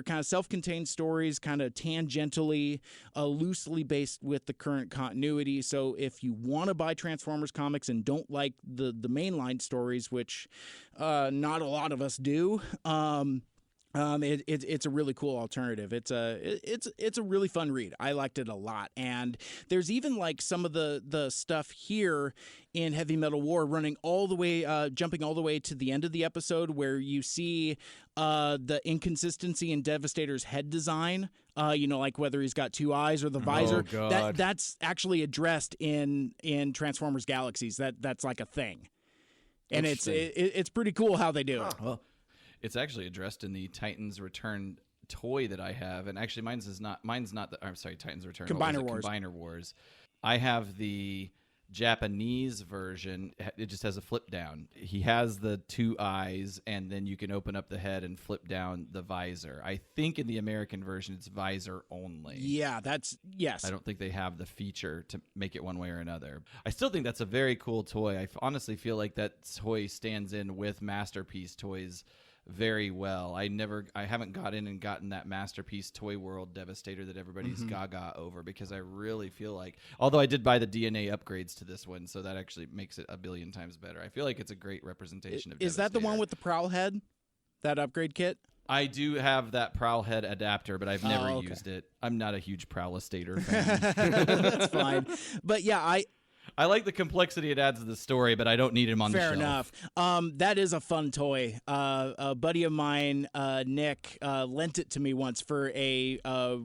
kind of self-contained stories, kind of tangentially, loosely based with the current continuity. So if you want to buy Transformers comics and don't like the mainline stories, which not a lot of us do, it's a really cool alternative. It's a really fun read. I liked it a lot. And there's even like some of the stuff here in Heavy Metal War running all the way, jumping all the way to the end of the episode where you see the inconsistency in Devastator's head design. Like whether he's got two eyes or the visor. Oh, God. That's actually addressed in Transformers Galaxies. That's like a thing. And it's pretty cool how they do it. Well, it's actually addressed in the Titans Return toy that I have, and actually mine's not the. I'm sorry, Titans Return. Combiner Wars. Combiner Wars. I have the Japanese version. It just has a flip down. He has the two eyes, and then you can open up the head and flip down the visor. I think in the American version, it's visor only. Yeah, yes. I don't think they have the feature to make it one way or another. I still think that's a very cool toy. I honestly feel like that toy stands in with Masterpiece toys very well. I haven't got in and gotten that masterpiece Toy World Devastator that everybody's gaga over, because I really feel like, although I did buy the DNA upgrades to this one, so that actually makes it a billion times better. I feel like it's a great representation of Is that the Devastator. one with the prowl head? That upgrade kit? I do have that prowl head adapter, but I've never okay. used it. I'm not a huge Prowlistator fan. That's fine. But yeah, I like the complexity it adds to the story, but I don't need him on the fair shelf. enough. That is a fun toy. A buddy of mine, Nick, lent it to me once for a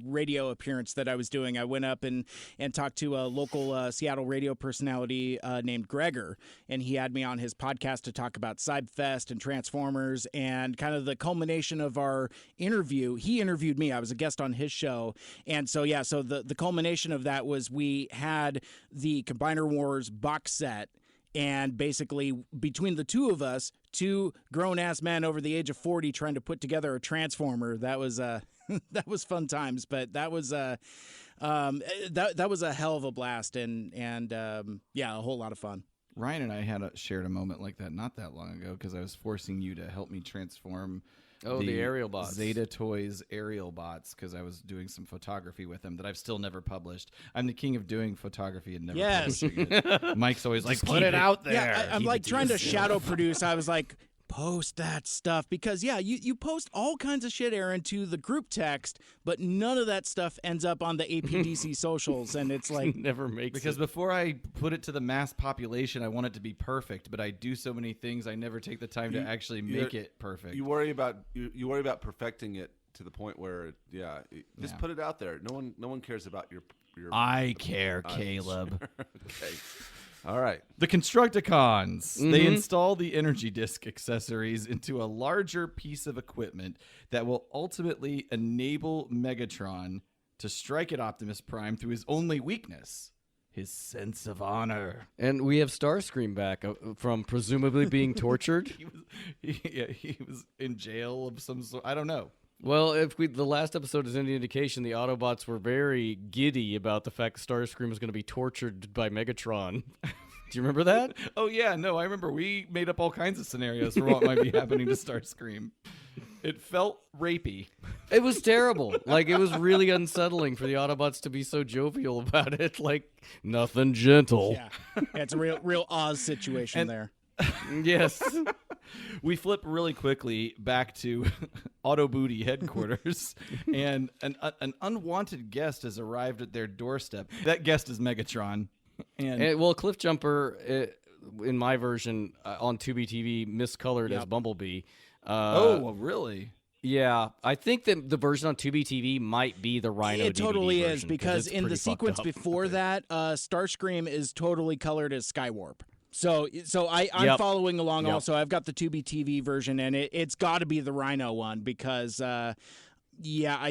radio appearance that I was doing. I went up and talked to a local Seattle radio personality named Gregor, and he had me on his podcast to talk about Cybfest and Transformers, and kind of the culmination of our interview. He interviewed me. I was a guest on his show, and so the culmination of that was we had the Combiner Wars box set, and basically between the two of us, two grown-ass men over the age of 40 trying to put together a Transformer. That was that was fun times, but that was that was a hell of a blast, and yeah, a whole lot of fun. Ryan and I shared a moment like that not that long ago, because I was forcing you to help me transform the aerial bots. Zeta Toys aerial bots, because I was doing some photography with them that I've still never published. I'm the king of doing photography and never publishing it. Mike's always like, put it out there. Yeah, I'm Keep like it to trying to yourself. shadow produce. I was like, post that stuff, because you post all kinds of shit, Aaron, to the group text, but none of that stuff ends up on the APDC socials, and it's like never makes Because it. before I put it to the mass population, I want it to be perfect, but I do so many things, I never take the time to actually make it perfect. You worry about you worry about perfecting it to the point where just put it out there. No one cares about your I care, Caleb. Okay. All right. The Constructicons. They install the energy disc accessories into a larger piece of equipment that will ultimately enable Megatron to strike at Optimus Prime through his only weakness, his sense of honor. And we have Starscream back from presumably being tortured. He was in jail of some sort. I don't know. Well, the last episode is any indication, the Autobots were very giddy about the fact Starscream was going to be tortured by Megatron. Do you remember that? Oh, yeah. No, I remember we made up all kinds of scenarios for what might be happening to Starscream. It felt rapey. It was terrible. Like, it was really unsettling for the Autobots to be so jovial about it. Like, nothing gentle. yeah, it's a real Oz situation there. Yes. We flip really quickly back to Auto Booty headquarters, and an unwanted guest has arrived at their doorstep. That guest is Megatron. Well, Cliff Jumper, in my version on Tubi TV, miscolored as Bumblebee. Really? Yeah, I think that the version on Tubi TV might be the Rhino It totally DVD is, version, because it's in the pretty fucked sequence up. before that, Starscream is totally colored as Skywarp. So I'm Yep. following along Yep. also. I've got the Tubi TV version, and it's got to be the Rhino one, because, I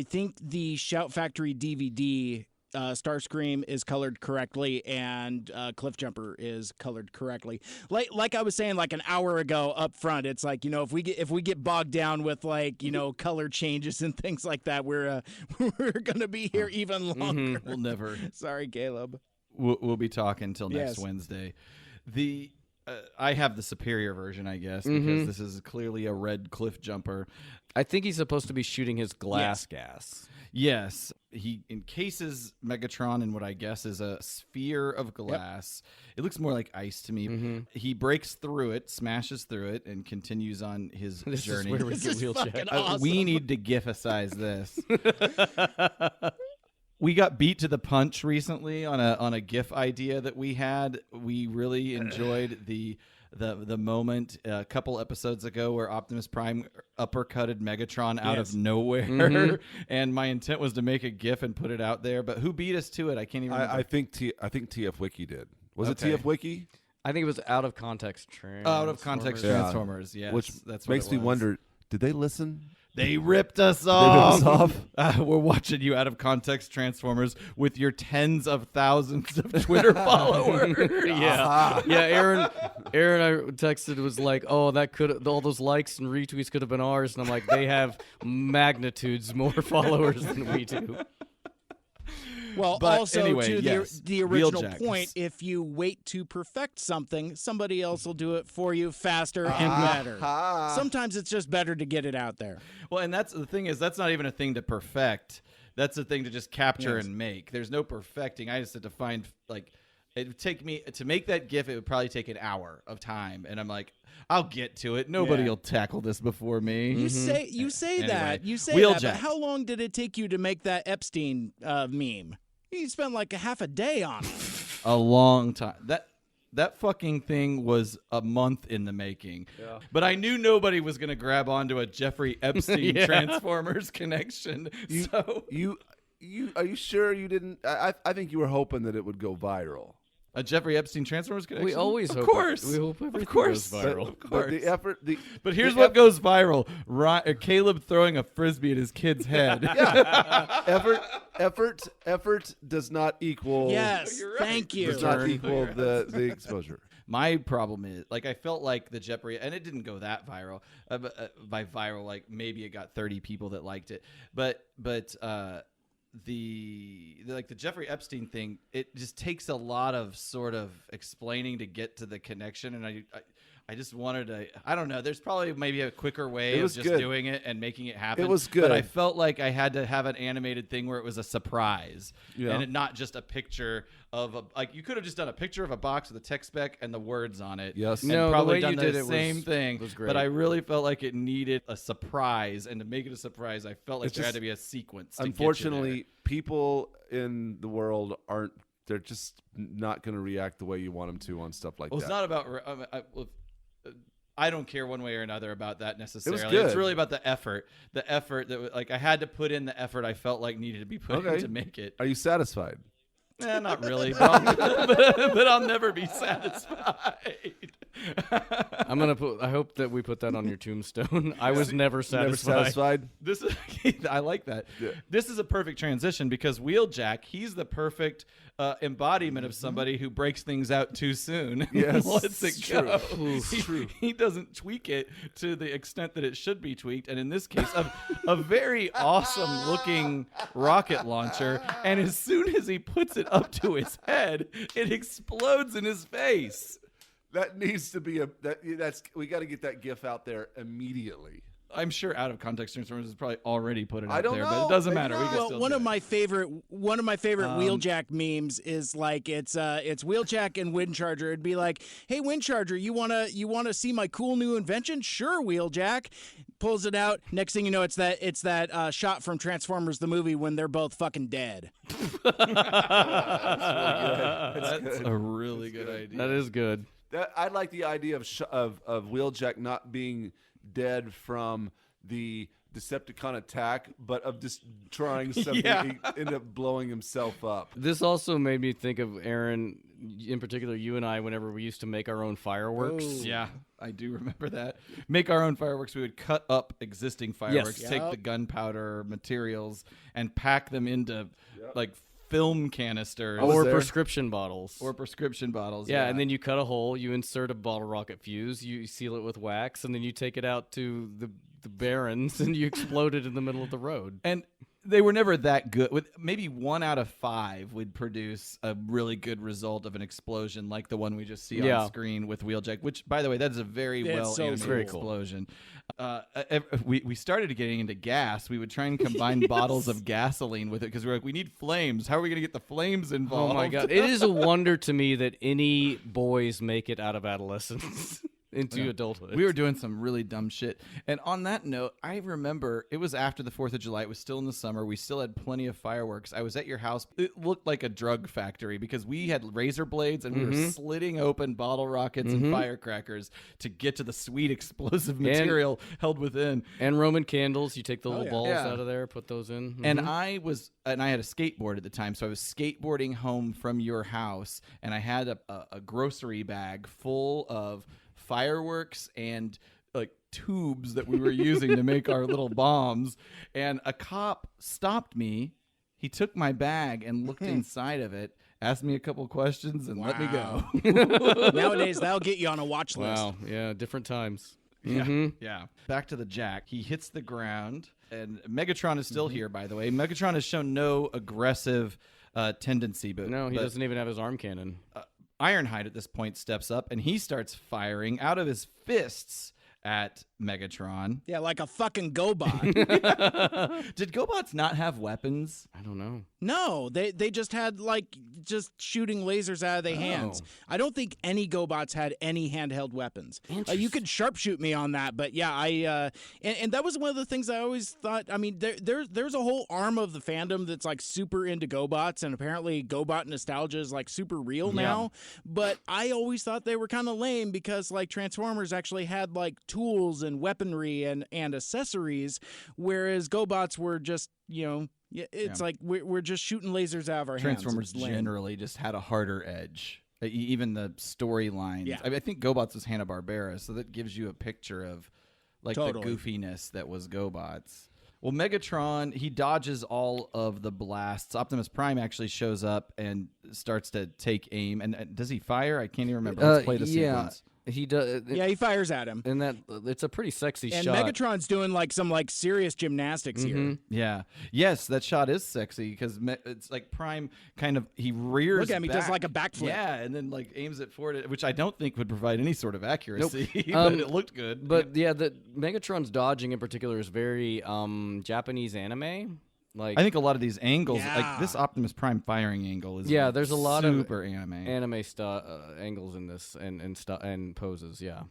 think the Shout Factory DVD, Starscream is colored correctly, and Cliff Jumper is colored correctly. Like I was saying like an hour ago up front, it's like, if we get bogged down with color changes and things like that, we're gonna be here even longer. We'll never. Sorry, Caleb. We'll be talking until next Yes. Wednesday. I have the superior version, I guess, because this is clearly a red Cliff Jumper. I think he's supposed to be shooting his glass gas. Yes, he encases Megatron in what I guess is a sphere of glass. It looks more like ice to me. He breaks through it, smashes through it, and continues on his This journey. is where we This get is wheelchair. fucking awesome. We need to gif-icize this. We got beat to the punch recently on a GIF idea that we had. We really enjoyed the moment a couple episodes ago where Optimus Prime uppercutted Megatron out of nowhere, and my intent was to make a GIF and put it out there. But who beat us to it? I can't even. remember. I think TF Wiki did. Was Okay. it TF Wiki? I think it was out of context. Out of context Yeah. Transformers. Yes, Which that's what makes it me was. wonder, did they listen? They ripped us They off. ripped us off? We're watching you out of context Transformers with your tens of thousands of Twitter followers. Yeah, Aaron, I texted, was like, "Oh, that could all those likes and retweets could have been ours," and I'm like, "They have magnitudes more followers than we do." Well, But also anyway, to yes, the original Wheeljack. point, if you wait to perfect something, somebody else will do it for you faster and better. Sometimes it's just better to get it out there. Well, and that's the thing is that's not even a thing to perfect. That's a thing to just capture and make. There's no perfecting. I just had to find like it would take me to make that GIF. It would probably take an hour of time, and I'm like, I'll get to it. Nobody will tackle this before me. You say Anyway, that. You say Wheeljack. that. But how long did it take you to make that Epstein meme? You spent like a half a day on it. A long time. That fucking thing was a month in the making. Yeah. But I knew nobody was going to grab onto a Jeffrey Epstein Transformers connection. So You are you sure you didn't? I think you were hoping that it would go viral. a Jeffrey Epstein Transformers connection? We always of hope course. we hope everything of course. goes viral. But the effort, But here's what goes viral: Caleb throwing a frisbee at his kid's head. effort does not equal. Yes, thank you. Does not equal the exposure. My problem is, like, I felt like the Jeffrey, and it didn't go that viral. By viral, like maybe it got 30 people that liked it. But the Jeffrey Epstein thing, it just takes a lot of sort of explaining to get to the connection, and I just wanted to. I don't know. There's probably maybe a quicker way of just doing it and making it happen. It was good, but I felt like I had to have an animated thing where it was a surprise, Yeah. and not just a picture of like you could have just done a picture of a box with a tech spec and the words on it. Yes. and No, the probably way done you the did it same thing. was great. But I really felt like it needed a surprise, and to make it a surprise, I felt like It's there had just- to be a sequence. To get you Unfortunately, people in the world aren't. They're just not going to react the way you want them to on stuff like there. Well, that. it's not about. I don't care one way or another about that necessarily. good. It's really about the effort. The effort that like I had to put in the effort I felt like needed to be put in to make it. Are you satisfied? Not really, but I'll never be satisfied. I hope that we put that on your tombstone. I was never satisfied. Never satisfied. This is I like that. Yeah. This is a perfect transition because Wheeljack, he's the perfect embodiment of somebody who breaks things out too soon. Yes, and lets it go. True. He doesn't tweak it to the extent that it should be tweaked. And in this case, a very awesome looking rocket launcher. And as soon as he puts it up to his head, it explodes in his face. That needs to be that's we got to get that GIF out there immediately. I'm sure Out of Context Transformers has probably already put it I out don't there, know. but it doesn't Maybe matter. We not. can Well, still one do of it. my favorite Wheeljack memes is like it's Wheeljack and Windcharger. It'd be like, "Hey Windcharger, you wanna see my cool new invention? Sure, Wheeljack." Pulls it out. Next thing you know, it's that shot from Transformers the movie when they're both fucking dead. That's a really good idea. That is good. I like the idea of Wheeljack not being dead from the Decepticon attack, but of just trying something. Yeah. He ended up blowing himself up. This also made me think of Aaron, in particular, you and I, whenever we used to make our own fireworks. Yeah, I do remember that. Make our own fireworks. We would cut up existing fireworks, Yes. take Yep. the gunpowder materials, and pack them into like film canisters Or there. prescription bottles. or prescription bottles. yeah, and then you cut a hole, you insert a bottle rocket fuse, you seal it with wax, and then you take it out to the barrens and you explode it in the middle of the road. And they were never that good. With maybe 1 out of 5 would produce a really good result of an explosion like the one we just see Yeah. on screen with Wheeljack, which, by the way, that is a very It's well so animated very cool. explosion. We started getting into gas. We would try and combine bottles of gasoline with it because we were like, we need flames. How are we going to get the flames Oh involved? my god. It is a wonder to me that any boys make it out of adolescence into adulthood. We were doing some really dumb shit. And on that note, I remember it was after the 4th of July. It was still in the summer. We still had plenty of fireworks. I was at your house. It looked like a drug factory because we had razor blades and we were slitting open bottle rockets and firecrackers to get to the sweet explosive material held within. And Roman candles, you take the little yeah. balls Yeah. out of there, put those in. And I had a skateboard at the time, so I was skateboarding home from your house, and I had a grocery bag full of fireworks and like tubes that we were using to make our little bombs. And a cop stopped me. He took my bag and looked inside of it, asked me a couple questions, and let me go. Nowadays, that'll get you on a watch list. Wow, yeah, different times. Yeah. Back to the Jack. He hits the ground, and Megatron is still here, by the way. Megatron has shown no aggressive tendency. But No, he doesn't even have his arm cannon. Ironhide at this point steps up, and he starts firing out of his fists at Megatron. Yeah, like a fucking GoBot. Did GoBots not have weapons? I don't know. No, they just had just shooting lasers out of their hands. I don't think any GoBots had any handheld weapons. You could sharpshoot me on that, but yeah, and that was one of the things I always thought. I mean, there's a whole arm of the fandom that's like super into GoBots, and apparently GoBot nostalgia is like super real now. But I always thought they were kind of lame because like Transformers actually had like tools and weaponry and accessories, whereas GoBots were just it's like we're just shooting lasers out of our Transformers hands. generally just had a harder edge. Even the storylines. Yeah. I think GoBots was Hanna-Barbera, so that gives you a picture of like the goofiness that was GoBots. Well, Megatron, he dodges all of the blasts. Optimus Prime actually shows up and starts to take aim. And does he fire? I can't even remember. Let's play the sequence. He does. Yeah, he fires at him. And it's a pretty sexy and shot. And Megatron's doing some serious gymnastics here. Yeah. Yes, that shot is sexy because it's like Prime kind of, he rears Look at him, back. he does like a backflip. Yeah, and then like aims it forward, which I don't think would provide any sort of accuracy, but it looked good. But yeah, the Megatron's dodging in particular is very Japanese anime. Like I think a lot of these angles, like this Optimus Prime firing angle, is there's a lot of super anime angles in this and poses. Yeah,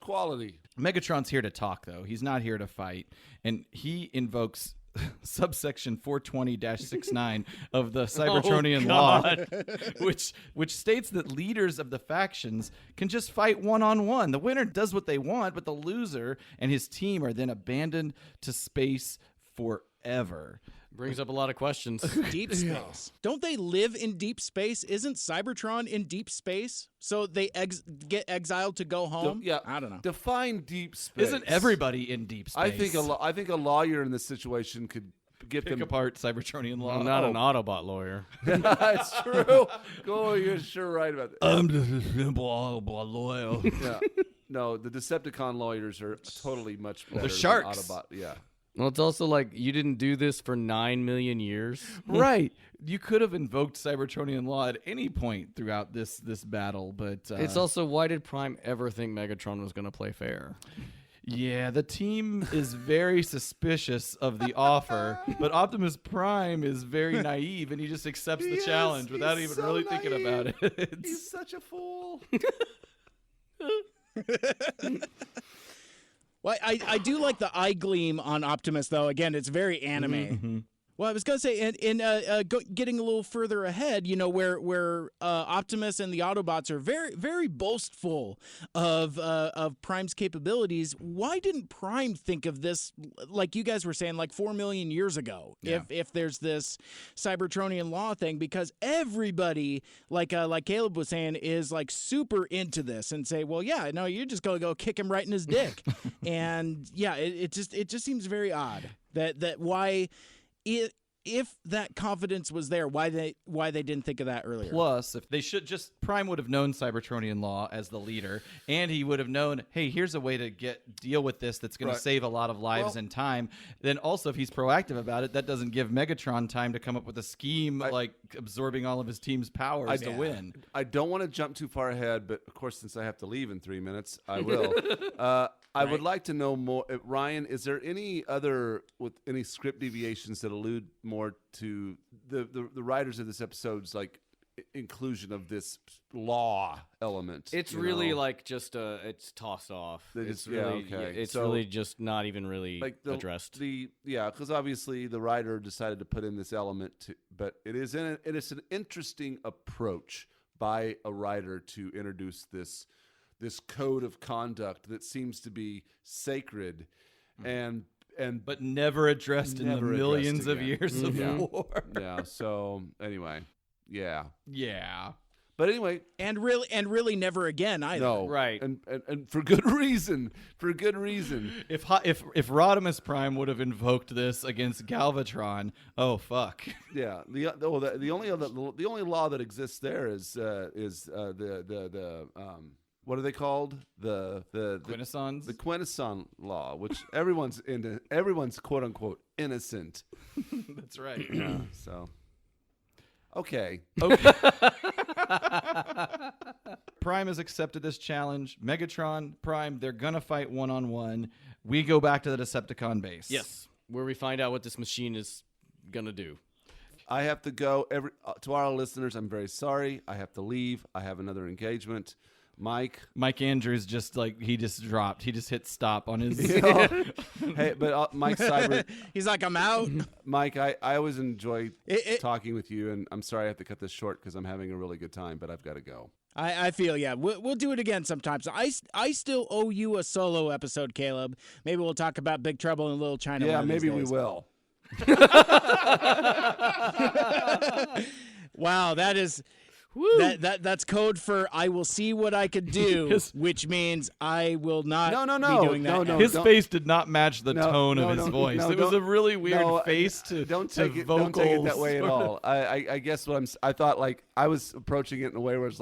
Quality. Megatron's here to talk though; he's not here to fight, and he invokes subsection 420-69 of the Cybertronian law, which states that leaders of the factions can just fight one-on-one. The winner does what they want, but the loser and his team are then abandoned to space forever. brings up a lot of questions. Deep space. Don't they live in deep space? Isn't Cybertron in deep space? So they get exiled to go home? I don't know. Define deep space. Isn't everybody in deep space? I think a lawyer in this situation could get pick them apart Cybertronian law. I'm not an Autobot lawyer. It's true. Oh, you're sure right about that. I'm just a simple Autobot lawyer. Yeah. No, the Decepticon lawyers are totally much better. They're sharks. Than Autobot. Yeah. Well, it's also like you didn't do this for 9 million years. Right. You could have invoked Cybertronian law at any point throughout this battle, but It's also, why did Prime ever think Megatron was going to play fair? yeah, the team is very suspicious of the offer, but Optimus Prime is very naive and he just accepts the challenge without even so really thinking about it. He's such a fool. Well, I do like the eye gleam on Optimus, though. Again, it's very anime. Mm-hmm. Well, I was going to say, getting a little further ahead, you know, where Optimus and the Autobots are very, very boastful of Prime's capabilities. Why didn't Prime think of this, like you guys were saying, like 4 million years ago? Yeah. If there's this Cybertronian law thing, because everybody, like Caleb was saying, is like super into this and say, well, yeah, no, you're just gonna go kick him right in his dick, and yeah, it just seems very odd that why. If that confidence was there, why they didn't think of that earlier? Plus, if they should just Prime would have known Cybertronian law as the leader, and he would have known, hey, here's a way to deal with this that's going to save a lot of lives and time. Then also, if he's proactive about it, that doesn't give Megatron time to come up with a scheme like absorbing all of his team's powers to win. I don't want to jump too far ahead, but of course, since I have to leave in 3 minutes, I will. I would like to know more. Ryan, is there any script deviations that allude more to the writers of this episode's like inclusion of this law element? It's really like just it's tossed off. It's really it's really just not even really addressed. Because obviously the writer decided to put in this element, but it's an interesting approach by a writer to introduce this code of conduct that seems to be sacred but never addressed in the millions of years of war. Yeah. So anyway, yeah. But anyway, and really never again either. No, right, and for good reason. For good reason. If Rodimus Prime would have invoked this against Galvatron, oh fuck. Yeah. The only law that exists there is the what are they called? The Quintessons? The Quintesson law, which everyone's quote unquote innocent. That's right. Yeah, so Okay. Prime has accepted this challenge. Megatron, Prime, they're going to fight one-on-one. We go back to the Decepticon base. Yes, where we find out what this machine is going to do. I have to go. To our listeners, I'm very sorry. I have to leave. I have another engagement. Mike Andrews just he just dropped. He just hit stop on his. Hey, but Mike Seibert. He's like, I'm out. Mike, I always enjoy talking with you, and I'm sorry I have to cut this short because I'm having a really good time, but I've got to go. I feel, yeah. We'll do it again sometimes. I still owe you a solo episode, Caleb. Maybe we'll talk about Big Trouble in Little China. Yeah, one of these maybe we days. will. Wow, that is... That's code for I will see what I could do, which means I will not be doing that. No, his face did not match the tone of his voice. No, it was a really weird face to don't take it that way at all. I guess I thought I was approaching it in a way where it's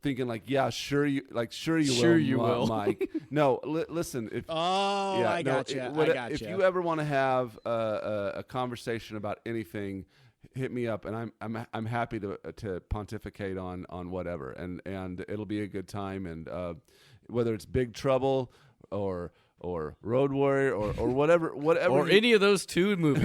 thinking yeah, sure you will, Mike. No, listen. I got you. If you ever want to have a conversation about anything, hit me up, and I'm happy to pontificate on whatever, and it'll be a good time. And whether it's Big Trouble or Road Warrior or whatever or any of those two movies.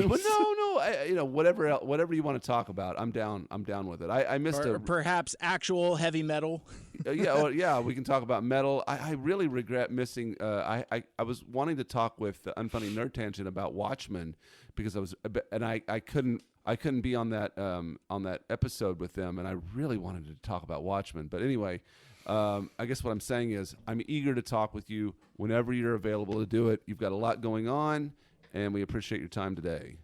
No, whatever you want to talk about, I'm down with it. I missed perhaps actual heavy metal. Yeah, we can talk about metal. I really regret missing. I was wanting to talk with the Unfunny Nerd Tangent about Watchmen because I couldn't be on that episode with them, and I really wanted to talk about Watchmen. But anyway, I guess what I'm saying is I'm eager to talk with you whenever you're available to do it. You've got a lot going on, and we appreciate your time today.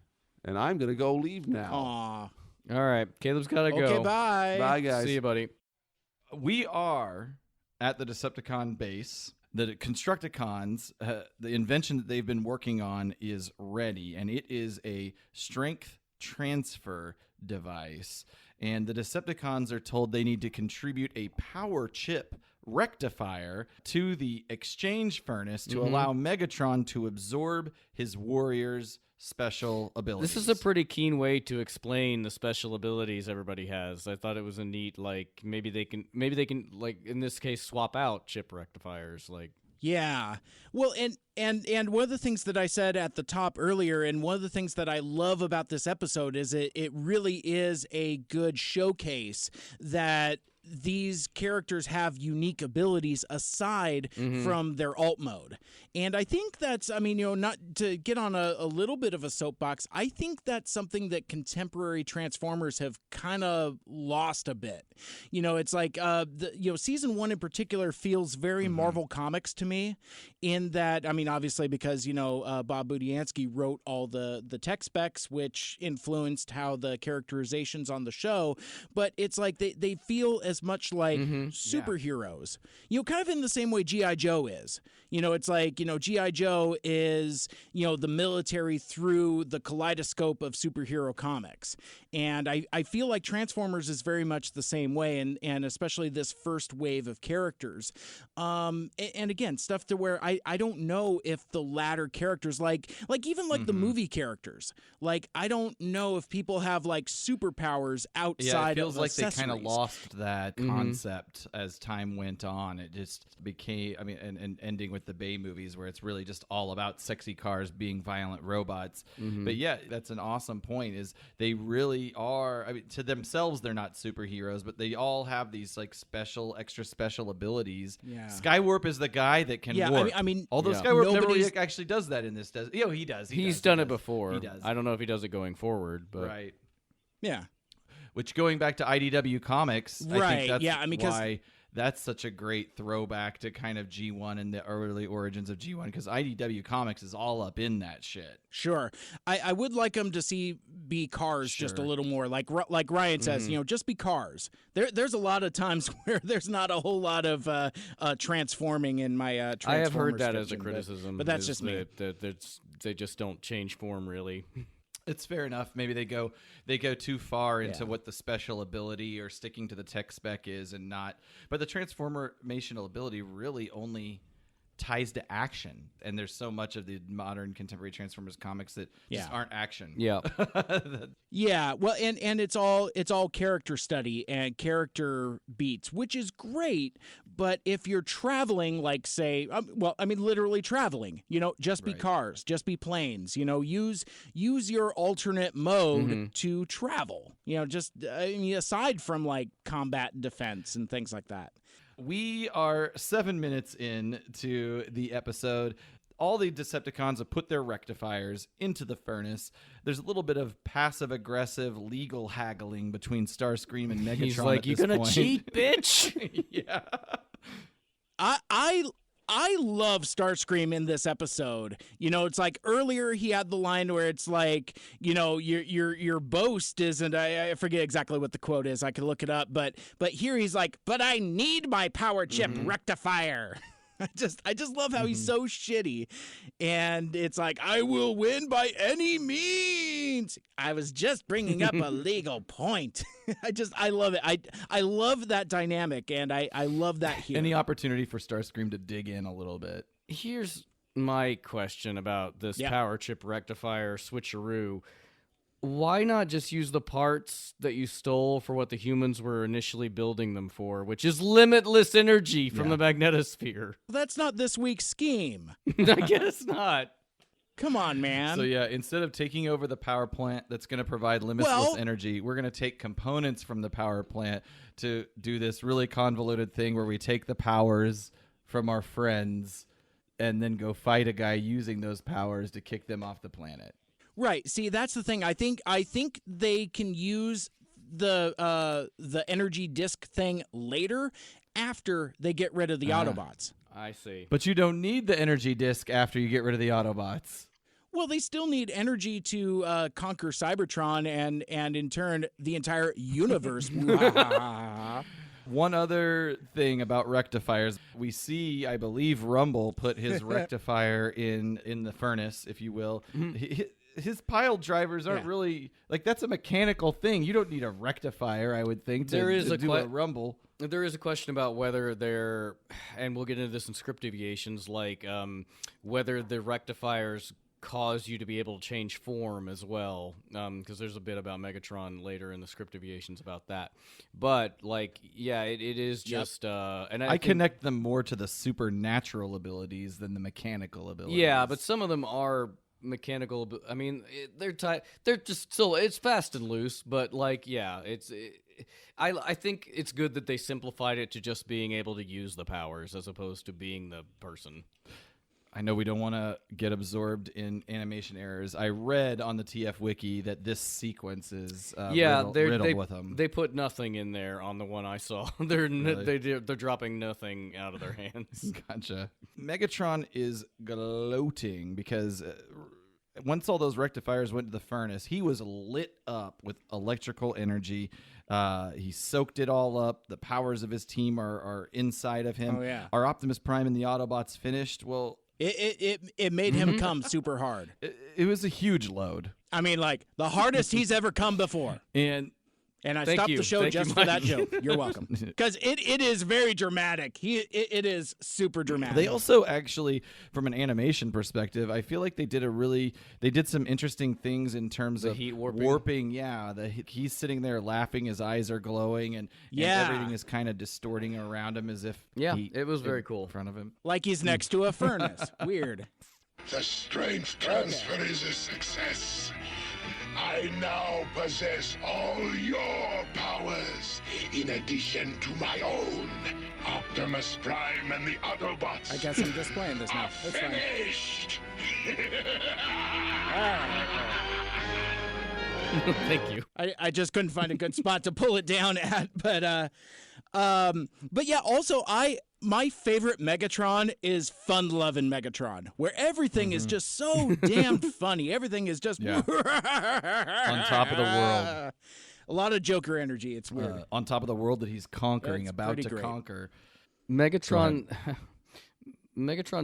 And I'm going to go leave now. Aw. All right, Caleb's got to go. Okay, bye. Bye, guys. See you, buddy. We are at the Decepticon base. The Constructicons, the invention that they've been working on is ready, and it is a strength transfer device. And the Decepticons are told they need to contribute a power chip rectifier to the exchange furnace to allow Megatron to absorb his warriors' special abilities. This is a pretty keen way to explain the special abilities everybody has. I thought it was a neat, maybe they can in this case swap out chip rectifiers. Yeah. Well, and one of the things that I said at the top earlier, and one of the things that I love about this episode is it really is a good showcase that these characters have unique abilities aside from their alt mode. And I think that's, not to get on a little bit of a soapbox, I think that's something that contemporary Transformers have kind of lost a bit. It's season 1 in particular feels very Marvel Comics to me in that, obviously because, Bob Budiansky wrote all the tech specs, which influenced how the characterizations on the show, but it's like they feel as much like superheroes, kind of in the same way G.I. Joe is. It's like, G.I. Joe is, the military through the kaleidoscope of superhero comics. And I feel like Transformers is very much the same way, and especially this first wave of characters. And again, stuff to where I don't know if the latter characters, even the movie characters, I don't know if people have superpowers outside of accessories. It feels like they kind of lost that concept as time went on. It just became, and ending with the Bay movies where it's really just all about sexy cars being violent robots. But yeah, that's an awesome point, is they really are, to themselves they're not superheroes, but they all have these extra special abilities. Yeah. Skywarp is the guy that can warp. Although Skywarp never really actually does that in this. He does. He's done it before. He does. I don't know if he does it going forward, but right. Yeah. Which, going back to IDW Comics, right. I think that's why that's such a great throwback to kind of G1 and the early origins of G1, because IDW Comics is all up in that shit. Sure. I would like them to be cars just a little more. Like Ryan says, just be cars. There's a lot of times where there's not a whole lot of transforming in my Transformers. I have heard that as a criticism. But that's just me. They just don't change form, really. It's fair enough. Maybe they go too far into what the special ability or sticking to the tech spec is, and not. But the transformational ability really only ties to action, and there's so much of the modern contemporary Transformers comics that just Yeah. aren't action. Yeah. Yeah, well, and it's all character study and character beats, which is great. But if you're traveling, like say, literally traveling, just be Right. cars, just be planes, use your alternate mode to travel. Aside from like combat and defense and things like that. We are 7 minutes into the episode. All the Decepticons have put their rectifiers into the furnace. There's a little bit of passive-aggressive legal haggling between Starscream and Megatron. He's like, at "You this gonna point." cheat, bitch?" Yeah. I love Starscream in this episode. It's like earlier he had the line where it's like, your boast isn't. I forget exactly what the quote is. I could look it up, but here he's like, but I need my power chip rectifier. I just love how he's so shitty, and it's like, I will win by any means. I was just bringing up a legal point. I love it. I love that dynamic, and I love that here. Any opportunity for Starscream to dig in a little bit. Here's my question about this power chip rectifier switcheroo. Why not just use the parts that you stole for what the humans were initially building them for, which is limitless energy from the magnetosphere? That's not this week's scheme. I guess not. Come on, man. So yeah, instead of taking over the power plant that's going to provide limitless energy, we're going to take components from the power plant to do this really convoluted thing where we take the powers from our friends and then go fight a guy using those powers to kick them off the planet. Right. See, that's the thing. I think they can use the energy disc thing later after they get rid of the Autobots. I see. But you don't need the energy disc after you get rid of the Autobots. Well, they still need energy to conquer Cybertron and in turn the entire universe. One other thing about rectifiers, we see, I believe, Rumble put his rectifier in the furnace, if you will. His pile drivers aren't really like, that's a mechanical thing. You don't need a rectifier, I would think, to do a rumble. There is a question about whether they're, and we'll get into this in script deviations, like whether the rectifiers cause you to be able to change form as well, because there's a bit about Megatron later in the script deviations about that. But like, yeah, it is just, and I connect them more to the supernatural abilities than the mechanical abilities. Yeah, but some of them are mechanical. I mean, they're just still, it's fast and loose, but like, yeah, I think it's good that they simplified it to just being able to use the powers as opposed to being the person. I know we don't want to get absorbed in animation errors. I read on the TF Wiki that this sequence is riddled with them. They put nothing in there on the one I saw. They're dropping nothing out of their hands. Gotcha. Megatron is gloating because once all those rectifiers went to the furnace, he was lit up with electrical energy. He soaked it all up. The powers of his team are inside of him. Oh, yeah. Are Optimus Prime and the Autobots finished? Well, it made him come super hard. it was a huge load. I mean, like the hardest he's ever come before. And I Thank stopped you. the show Thank just you, for that Mike. joke. You're welcome. Because it is very dramatic. It is super dramatic. they also actually, from an animation perspective, I feel like they did some interesting things in terms of heat warping. warping. Yeah, he's sitting there laughing, his eyes are glowing, and everything is kind of distorting around him as if heat it was very in cool. front of him. Like he's next to a furnace. Weird. The strength transfer is a success. I now possess all your powers, in addition to my own. Optimus Prime and the Autobots I guess I'm just playing this now. are That's fine. finished. Thank you. I just couldn't find a good spot to pull it down at, but yeah. Also, my favorite Megatron is fun-loving Megatron, where everything is just so damned funny. Everything is just On top of the world. A lot of Joker energy. It's weird. On top of the world that he's conquering, That's about pretty to great. conquer. Megatron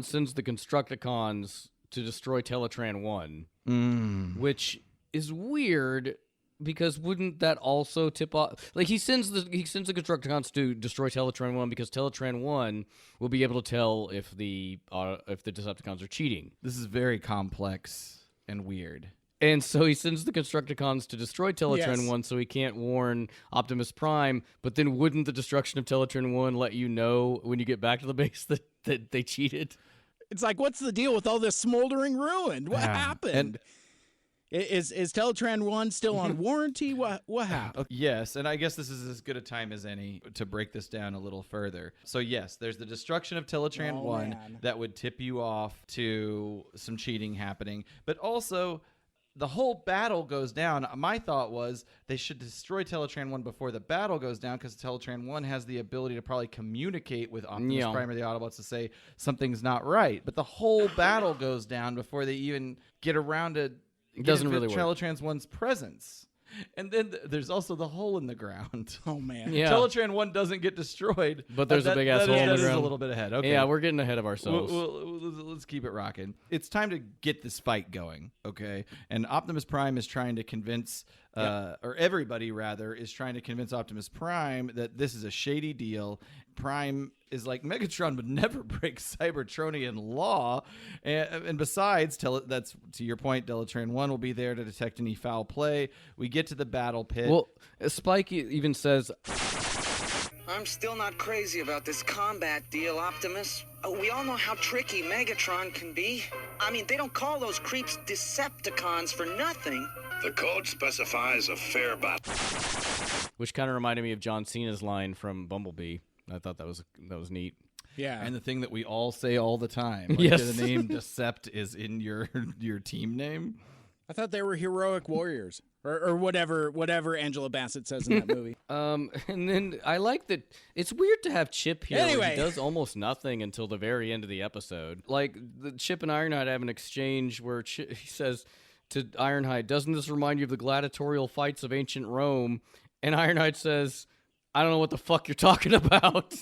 sends the Constructicons to destroy Teletran 1, which is weird Because wouldn't that also tip off? Like he sends the Constructicons to destroy Teletran 1 because Teletran 1 will be able to tell if the Decepticons are cheating. This is very complex and weird. And so he sends the Constructicons to destroy Teletran Yes. 1 so he can't warn Optimus Prime. But then wouldn't the destruction of Teletran 1 let you know when you get back to the base that they cheated? It's like, what's the deal with all this smoldering ruin? What Yeah. happened? Is Teletran 1 still on warranty? What happened? Yes, and I guess this is as good a time as any to break this down a little further. So yes, there's the destruction of Teletran 1 man. that would tip you off to some cheating happening, but also the whole battle goes down. My thought was they should destroy Teletran 1 before the battle goes down because Teletran 1 has the ability to probably communicate with Optimus Yeah. Prime or the Autobots to say something's not right. But the whole battle goes down before they even get around to It doesn't get really work. Teletran 1's presence. And then there's also the hole in the ground. Oh, man. Yeah. Teletran 1 doesn't get destroyed. But there's a big-ass hole in the That is a ground. little bit ahead. Okay. Yeah, we're getting ahead of ourselves. Let's keep it rocking. It's time to get this fight going, okay? And Optimus Prime is trying to convince, or everybody rather, is trying to convince Optimus Prime that this is a shady deal. Prime is like, Megatron would never break Cybertronian law. And besides, that's to your point, Teletran 1 will be there to detect any foul play. We get to the battle pit. Well, Spike even says, I'm still not crazy about this combat deal, Optimus. We all know how tricky Megatron can be. I mean, they don't call those creeps Decepticons for nothing. The code specifies a fair battle. which kind of reminded me of John Cena's line from Bumblebee. I thought that was neat. Yeah. And the thing that we all say all the time. Like Yes. The name Decept is in your team name. I thought they were heroic warriors. Or whatever Angela Bassett says in that movie. And then I like that it's weird to have Chip here. Where Anyway. he does almost nothing until the very end of the episode. Like the Chip and Ironhide have an exchange where he says to Ironhide, "Doesn't this remind you of the gladiatorial fights of ancient Rome?" And Ironhide says, "I don't know what the fuck you're talking about."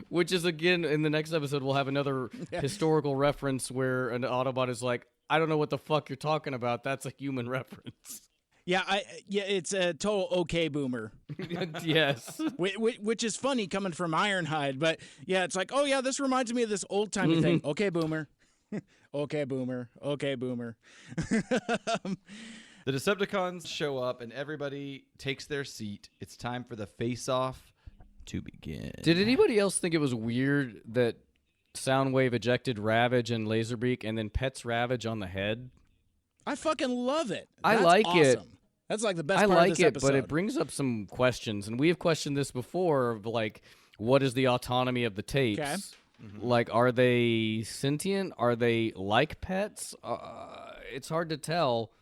Which is, again, in the next episode, we'll have another historical reference where an Autobot is like, "I don't know what the fuck you're talking about. That's a human reference." Yeah, it's a total okay boomer, Yes. which is funny coming from Ironhide. But yeah, it's like, oh yeah, this reminds me of this old timey thing. Okay, boomer. Okay, boomer. Okay, boomer. The Decepticons show up and everybody takes their seat. It's time for the face-off to begin. Did anybody else think it was weird that Soundwave ejected Ravage and Laserbeak and then pets Ravage on the head? I fucking love it. I That's like it. awesome. That's like the best I part like of this it, episode. but it brings up some questions, and we have questioned this before of like, what is the autonomy of the tapes? Okay. Like, are they sentient? Are they like pets? It's hard to tell.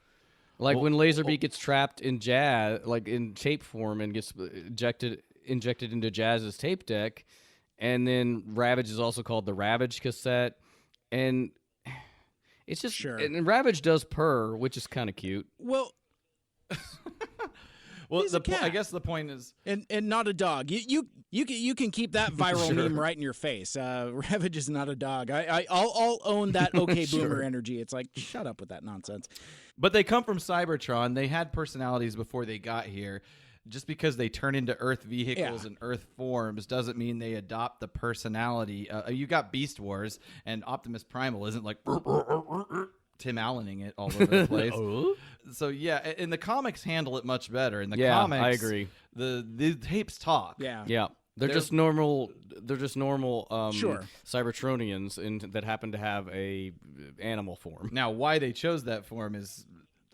Like when Laserbeak gets trapped in Jazz, like in tape form, and gets injected into Jazz's tape deck, and then Ravage is also called the Ravage cassette, and it's just Sure. And Ravage does purr, which is kind of cute. Well, Well, He's a cat. I guess the point is, and not a dog. You can keep that viral meme right in your face. Ravage is not a dog. I'll own that okay boomer energy. It's like, shut up with that nonsense. but they come from Cybertron. They had personalities before they got here. Just because they turn into Earth vehicles Yeah. and Earth forms doesn't mean they adopt the personality. You got Beast Wars, and Optimus Primal isn't like Tim Allening it all over the place. So yeah, and the comics handle it much better. In the Yeah, comics, I agree. The tapes talk. Yeah. Yeah, they're just normal. They're just normal. Sure. Cybertronians that happen to have a animal form. Now, why they chose that form is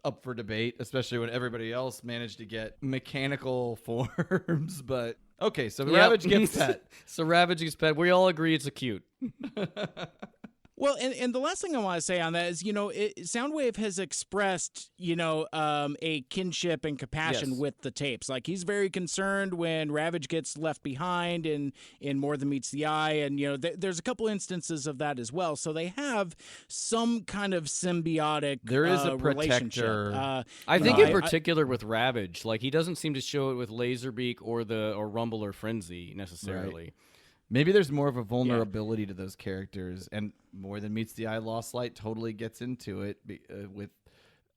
up for debate, especially when everybody else managed to get mechanical forms. But okay, so Ravage gets pet. So Ravage gets pet. We all agree it's a cute. Well, and the last thing I want to say on that is, Soundwave has expressed, a kinship and compassion Yes. with the tapes. Like, he's very concerned when Ravage gets left behind in More Than Meets the Eye. And, there's a couple instances of that as well. So they have some kind of symbiotic There is a relationship. protector. I think No, in particular with Ravage, like he doesn't seem to show it with Laserbeak or Rumble or Frenzy necessarily. Maybe there's more of a vulnerability to those characters, and More Than Meets the Eye Lost Light totally gets into it with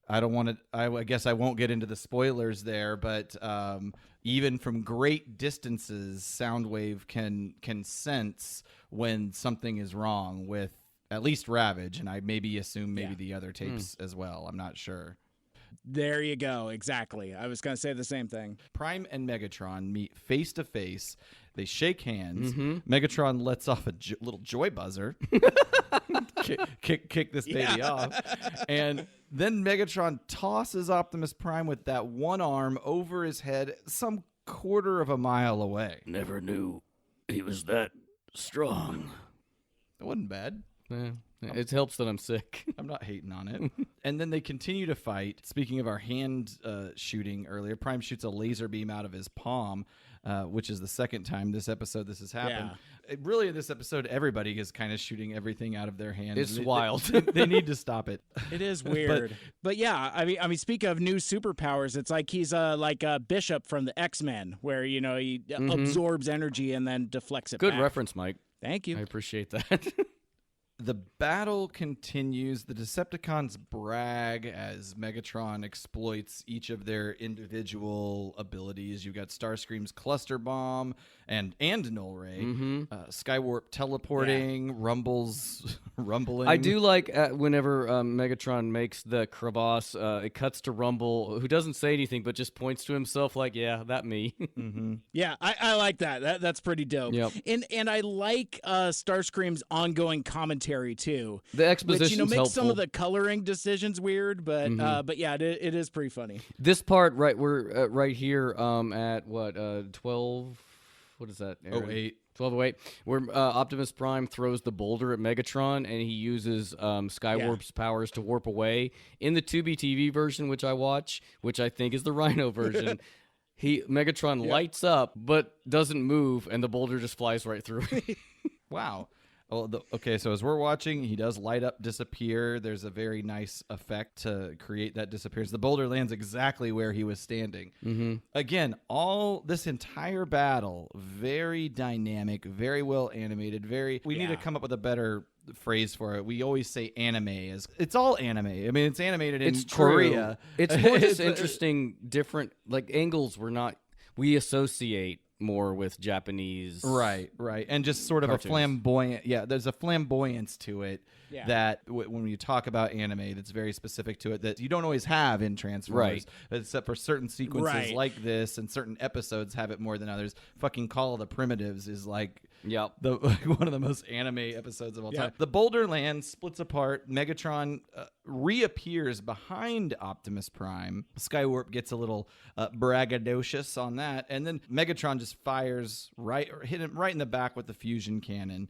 I don't want to. I guess I won't get into the spoilers there, but even from great distances, Soundwave can sense when something is wrong with at least Ravage, and I maybe assume the other tapes as well. I'm not sure. There you go. Exactly. I was going to say the same thing. Prime and Megatron meet face to face. They shake hands. Megatron lets off a little joy buzzer. kick this baby off. And then Megatron tosses Optimus Prime with that one arm over his head some quarter of a mile away. Never knew he was that strong. It wasn't bad. Yeah. It helps that I'm sick. I'm not hating on it. And then they continue to fight. Speaking of our hand shooting earlier, Prime shoots a laser beam out of his palm, which is the second time this episode this has happened. Really, in this episode, everybody is kind of shooting everything out of their hands. It's wild. They need to stop it. It is weird. But yeah, I mean, speak of new superpowers, it's like he's like a Bishop from the X-Men, where, you know, he absorbs energy and then deflects it Good back. reference, Mike. Thank you. I appreciate that. The battle continues. The Decepticons brag as Megatron exploits each of their individual abilities. You've got Starscream's Cluster Bomb and Null Ray. Skywarp teleporting, Rumble's rumbling. I do like whenever Megatron makes the crevasse, it cuts to Rumble, who doesn't say anything but just points to himself like, yeah, that me. Yeah, I like that. That's pretty dope. Yep. And I like Starscream's ongoing commentary too. The exposition's which, makes helpful. some of the coloring decisions weird, but yeah, it is pretty funny. This part, we're right here at what 12. What is that? Aaron? 08. 1208, where Optimus Prime throws the boulder at Megatron, and he uses Skywarp's powers to warp away. In the Tubi TV version, which I watch, which I think is the Rhino version, Megatron lights up but doesn't move, and the boulder just flies right through. Wow. Well, okay, so as we're watching, he does light up, disappear. There's a very nice effect to create that disappearance. The boulder lands exactly where he was standing. Again, this entire battle, very dynamic, very well animated, we need to come up with a better phrase for it. We always say anime. It's all anime. I mean, it's animated in Korea. It's more just interesting, different, like angles we associate more with Japanese. Right. And just sort of cartoons. a flamboyant, there's a flamboyance to it that when you talk about anime, that's very specific to it that you don't always have in Transformers. Right. Except for certain sequences like this, and certain episodes have it more than others. Fucking Call of the Primitives is like one of the most anime episodes of all time. The boulder lands, splits apart. Megatron reappears behind Optimus Prime. Skywarp gets a little braggadocious on that, and then Megatron just hit him right in the back with the fusion cannon,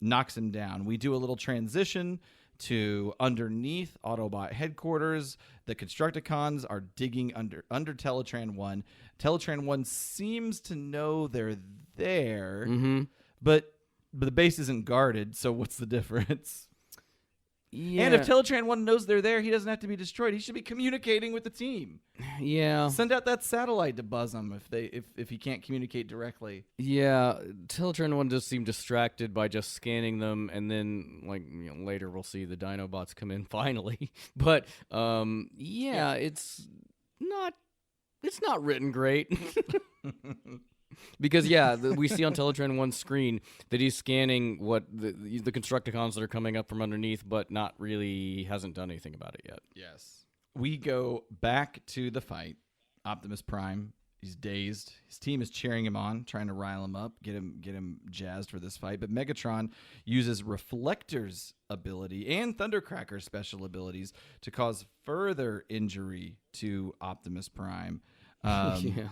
knocks him down. We do a little transition to underneath Autobot headquarters. The Constructicons are digging under Teletran 1. Teletran 1 seems to know they're there, but the base isn't guarded, so what's the difference? Yeah. And if Teletran 1 knows they're there, he doesn't have to be destroyed. He should be communicating with the team. Yeah. Send out that satellite to buzz him if he can't communicate directly. Yeah. Teletran 1 does seem distracted by just scanning them, and then later we'll see the Dinobots come in finally. But it's not written great. Because we see on Teletran 1's screen that he's scanning what the Constructicons that are coming up from underneath, but not really hasn't done anything about it yet. Yes. We go back to the fight. Optimus Prime, he's dazed. His team is cheering him on, trying to rile him up, get him jazzed for this fight. But Megatron uses Reflector's ability and Thundercracker's special abilities to cause further injury to Optimus Prime.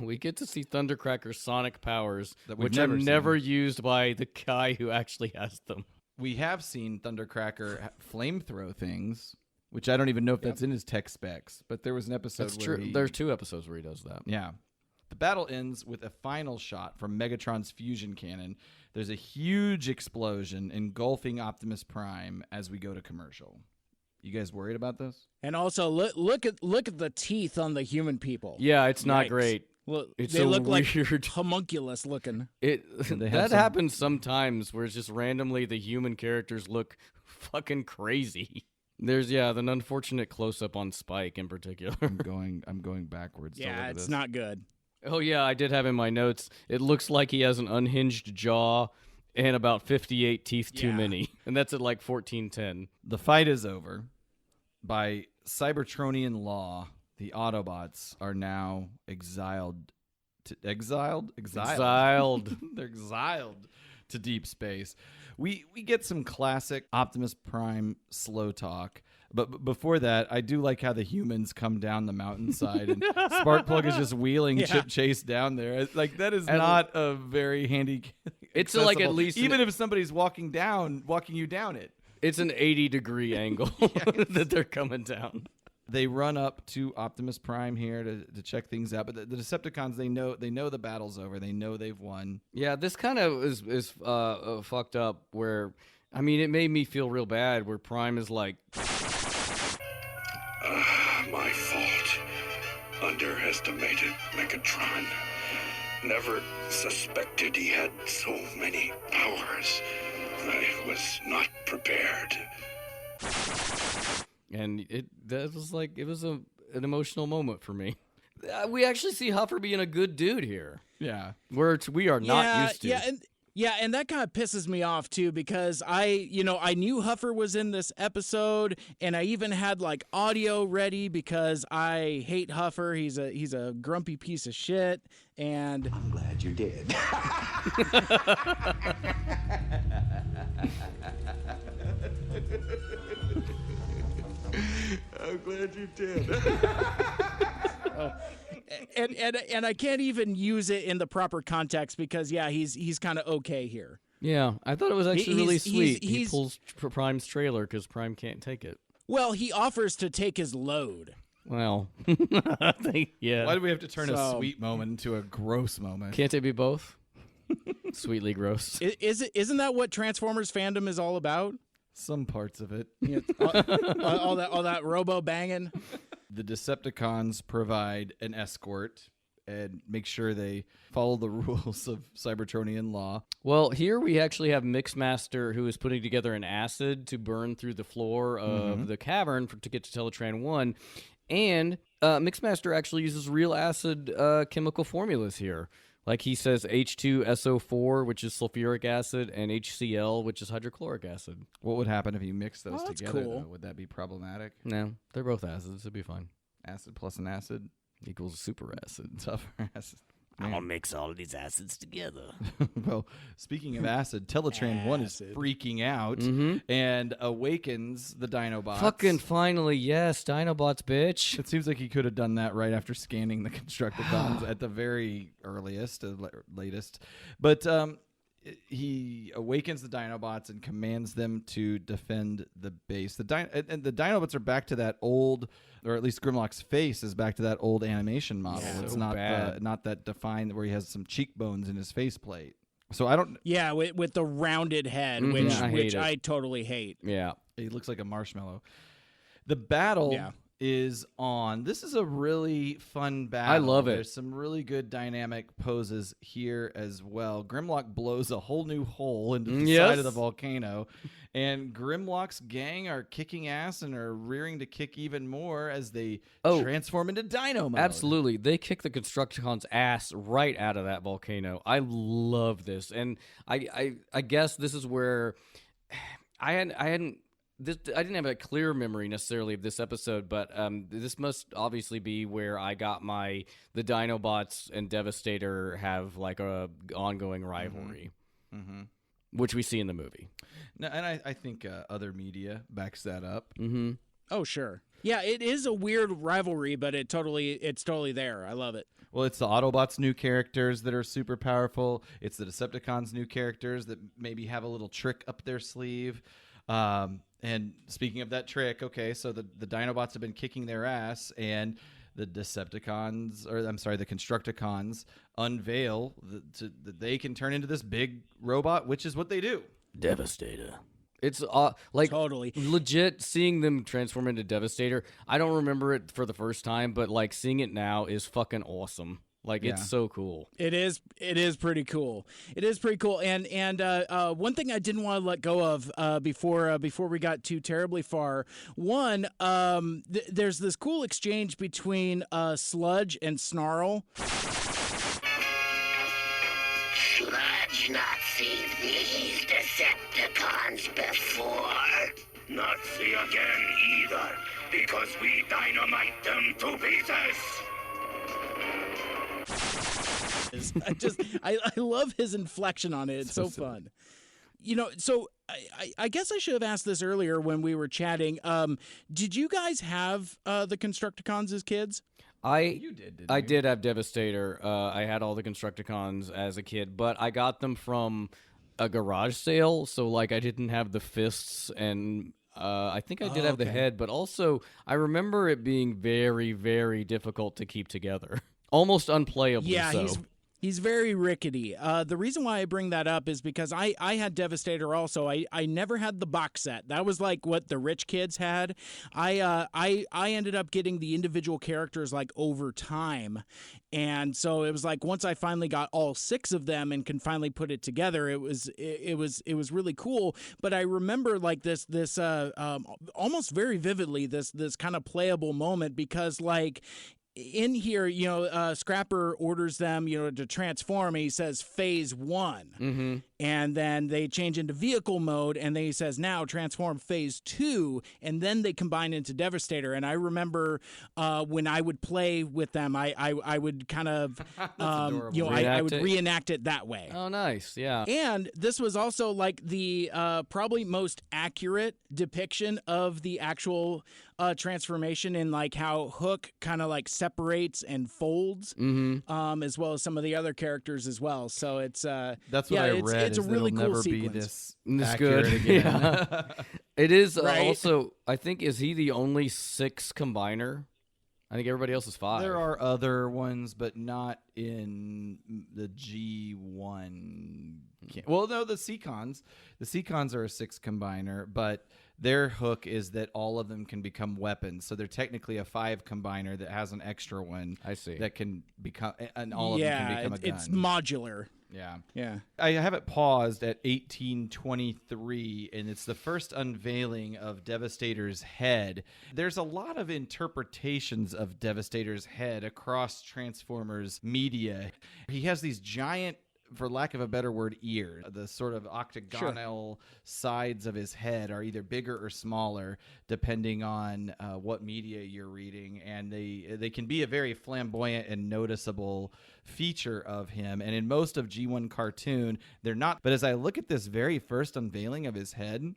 We get to see Thundercracker's sonic powers, which are never used by the guy who actually has them. We have seen Thundercracker flamethrow things, which I don't even know if that's in his tech specs, but there was an episode There's 2 episodes where he does that. Yeah. The battle ends with a final shot from Megatron's fusion cannon. There's a huge explosion engulfing Optimus Prime as we go to commercial. You guys worried about this? And also look at the teeth on the human people. Yeah, it's not Yikes. great. Look, It's they so look like weird. homunculus looking. That happens sometimes where it's just randomly the human characters look fucking crazy. There's an unfortunate close up on Spike in particular. I'm going backwards. to look Yeah, at it's this. not good. Oh yeah, I did have in my notes. It looks like he has an unhinged jaw and about 58 teeth too Yeah. many, and that's at like 1410. The fight is over. By Cybertronian law, the Autobots are now exiled. Exiled. They're exiled to deep space. We get some classic Optimus Prime slow talk. But before that, I do like how the humans come down the mountainside and Sparkplug is just wheeling Chip Chase down there. Like, that is not a very handy. It's like at accessible- least even if somebody's walking you down it. it's an 80-degree angle that they're coming down. They run up to Optimus Prime here to check things out, but the Decepticons, they know the battle's over. They know they've won. Yeah, this kind of is fucked up. Where I mean, it made me feel real bad. Where Prime is like, My fault. Underestimated Megatron. Never suspected he had so many powers. I was not prepared. and it was an emotional moment for me. We actually see Huffer being a good dude here, Yeah. where we are not used to. And that kind of pisses me off too, because I knew Huffer was in this episode, and I even had like audio ready because I hate Huffer. He's a grumpy piece of shit, and I'm glad you did. I'm glad you did. and I can't even use it in the proper context because he's kind of okay here. Yeah, I thought it was actually really sweet. He he's- pulls Prime's trailer because Prime can't take it. Well, he offers to take his load. Well, yeah. Why do we have to turn a So- sweet moment into a gross moment? Can't it be both? Sweetly gross. Isn't that what Transformers fandom is all about? Some parts of it. all that robo banging. The Decepticons provide an escort and make sure they follow the rules of Cybertronian law. Well, here we actually have Mixmaster, who is putting together an acid to burn through the floor of the cavern to get to Teletran 1. And Mixmaster actually uses real acid chemical formulas here. Like he says H2SO4, which is sulfuric acid, and HCl, which is hydrochloric acid. What would happen if you mix those Oh, that's together? cool. Though? Would that be problematic? No, they're both acids. It'd be fine. Acid plus an acid? Equals super acid. Tougher acid. I'm going to mix all of these acids together. Well, speaking of acid, Teletran 1 is Acid. freaking out and awakens the Dinobots. Fucking finally, yes, Dinobots, bitch. It seems like he could have done that right after scanning the Constructicons at the very earliest, latest. But he awakens the Dinobots and commands them to defend the base. And the Dinobots are back to that old, or at least Grimlock's face is back to that old animation model. Yeah, it's so not bad. not that defined where he has some cheekbones in his faceplate. So I don't. Yeah, with the rounded head, Mhm, which I hate which it. I totally hate. Yeah. He looks like a marshmallow. The battle Yeah. is on. This is a really fun battle. I love it. There's some really good dynamic poses here as well. Grimlock blows a whole new hole into the Yes. side of the volcano, and Grimlock's gang are kicking ass and are rearing to kick even more as they transform into Dino mode. Absolutely. They kick the Constructicons' ass right out of that volcano. I love this. And I guess this is where I didn't have a clear memory necessarily of this episode, but this must obviously be where I got the Dinobots and Devastator have like a ongoing rivalry, which we see in the movie. No, and I think other media backs that up. Mm-hmm. Oh, sure. Yeah, it is a weird rivalry, but it's totally there. I love it. Well, it's the Autobots' new characters that are super powerful. It's the Decepticons' new characters that maybe have a little trick up their sleeve. And speaking of that trick, okay, so the Dinobots have been kicking their ass, and the Decepticons, or I'm sorry, the Constructicons unveil that they can turn into this big robot, which is what they do. Devastator. It's like Totally. legit seeing them transform into Devastator. I don't remember it for the first time, but like seeing it now is fucking awesome. Like, Yeah. it's so cool. It is pretty cool. It is pretty cool. And one thing I didn't want to let go of before we got too terribly far. One, there's this cool exchange between Sludge and Snarl. Sludge not seen these Decepticons before? Not see again either, because we dynamite them to pieces. I love his inflection on it. It's so fun. You know, so I guess I should have asked this earlier when we were chatting. Did you guys have the Constructicons as kids? You did, didn't I you? did have Devastator. I had all the Constructicons as a kid, but I got them from a garage sale, so like I didn't have the fists, and I think I did have the head, but also I remember it being very, very difficult to keep together. Almost unplayable. Yeah, so. he's very rickety. The reason why I bring that up is because I had Devastator also. I never had the box set. That was like what the rich kids had. I ended up getting the individual characters like over time. And so it was like once I finally got all 6 of them and can finally put it together, it was really cool. But I remember like this almost very vividly this kind of playable moment, because like in here, you know, Scrapper orders them, you know, to transform, and he says phase 1. Mm-hmm. And then they change into vehicle mode, and then he says, now transform phase 2, and then they combine into Devastator. And I remember when I would play with them, I would kind of, you know, I would reenact it that way. Oh, nice. Yeah. And this was also like the probably most accurate depiction of the actual transformation, in like how Hook kind of like separates and folds, as well as some of the other characters as well. So it's that's what I read. It's a really it'll cool never sequence. be this good. accurate again. Yeah. It is Right? also, I think, is he the only 6 combiner? I think everybody else is 5. There are other ones, but not in the G1. Well, no, the Seacons. The Seacons are a 6 combiner, but their hook is that all of them can become weapons. So they're technically a 5 combiner that has an extra one. I see. That can become, and all of them can become a gun. It's modular. Yeah. I have it paused at 1823, and it's the first unveiling of Devastator's head. There's a lot of interpretations of Devastator's head across Transformers media. He has these giant, for lack of a better word, ears. The sort of octagonal sides of his head are either bigger or smaller, depending on what media you're reading, and they can be a very flamboyant and noticeable feature of him. And in most of G1 cartoon, they're not. But as I look at this very first unveiling of his head,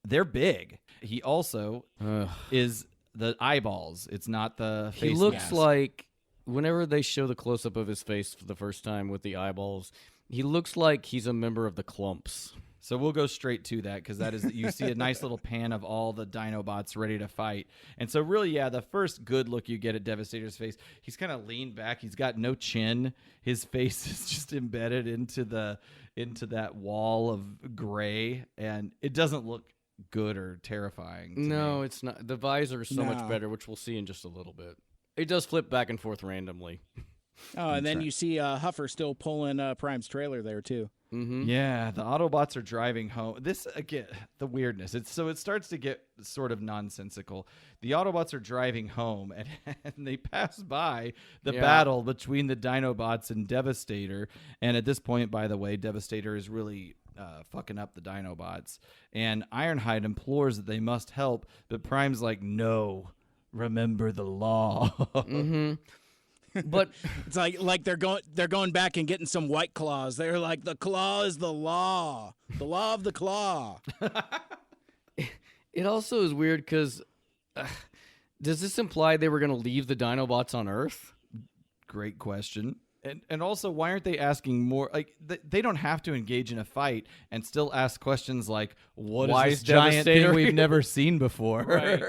they're big. He also is the eyeballs. It's not the face He looks mask. like, whenever they show the close-up of his face for the first time with the eyeballs, he looks like he's a member of the Clumps. So we'll go straight to that, because that is, you see a nice little pan of all the Dinobots ready to fight. And so really, yeah, the first good look you get at Devastator's face, he's kind of leaned back. He's got no chin. His face is just embedded into that wall of gray, and it doesn't look good or terrifying to No, me. it's not. The visor is so much better, which we'll see in just a little bit. It does flip back and forth randomly. Oh, and then you see Huffer still pulling Prime's trailer there too. Mm-hmm. Yeah, the Autobots are driving home. This, again, the weirdness. It starts to get sort of nonsensical. The Autobots are driving home, and they pass by the battle between the Dinobots and Devastator. And at this point, by the way, Devastator is really fucking up the Dinobots. And Ironhide implores that they must help, but Prime's like, no, remember the law. Mm-hmm. But it's like they're going back and getting some White Claws. They're like, the claw is the law of the claw. it also is weird because does this imply they were going to leave the Dinobots on Earth? Great question. And also, why aren't they asking more? Like, they don't have to engage in a fight and still ask questions like, why is this giant thing we've never seen before? Right.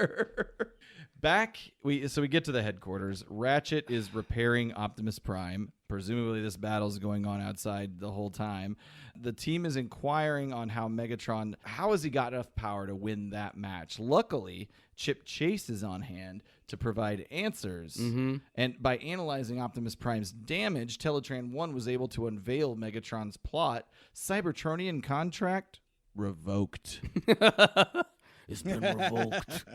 We get to the headquarters. Ratchet is repairing Optimus Prime. Presumably this battle is going on outside the whole time. The team is inquiring on how has he got enough power to win that match? Luckily, Chip Chase is on hand to provide answers. Mm-hmm. And by analyzing Optimus Prime's damage, Teletran 1 was able to unveil Megatron's plot. Cybertronian contract revoked. It's been revoked.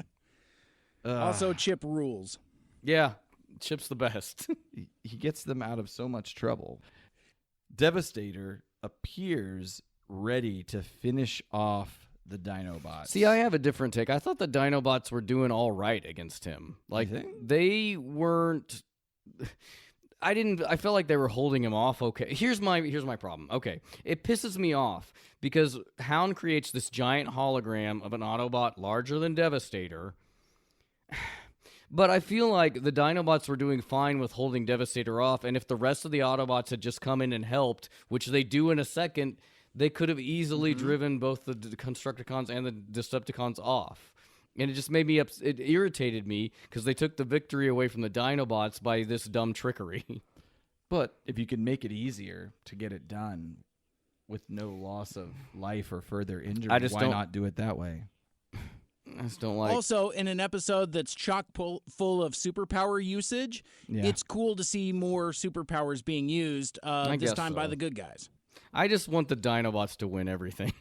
Also, Chip rules. Yeah, Chip's the best. He gets them out of so much trouble. Devastator appears ready to finish off the Dinobots. See, I have a different take. I thought the Dinobots were doing all right against him. Like, they weren't... I felt like they were holding him off okay. Here's my problem. Okay, it pisses me off because Hound creates this giant hologram of an Autobot larger than Devastator. But I feel like the Dinobots were doing fine with holding Devastator off, and if the rest of the Autobots had just come in and helped, which they do in a second, they could have easily driven both the Constructicons and the Decepticons off. And it just made me it irritated me because they took the victory away from the Dinobots by this dumb trickery. But if you can make it easier to get it done with no loss of life or further injury, why not do it that way? I just don't like... Also, in an episode that's chock full of superpower usage, it's cool to see more superpowers being used, this time by the good guys. I just want the Dinobots to win everything.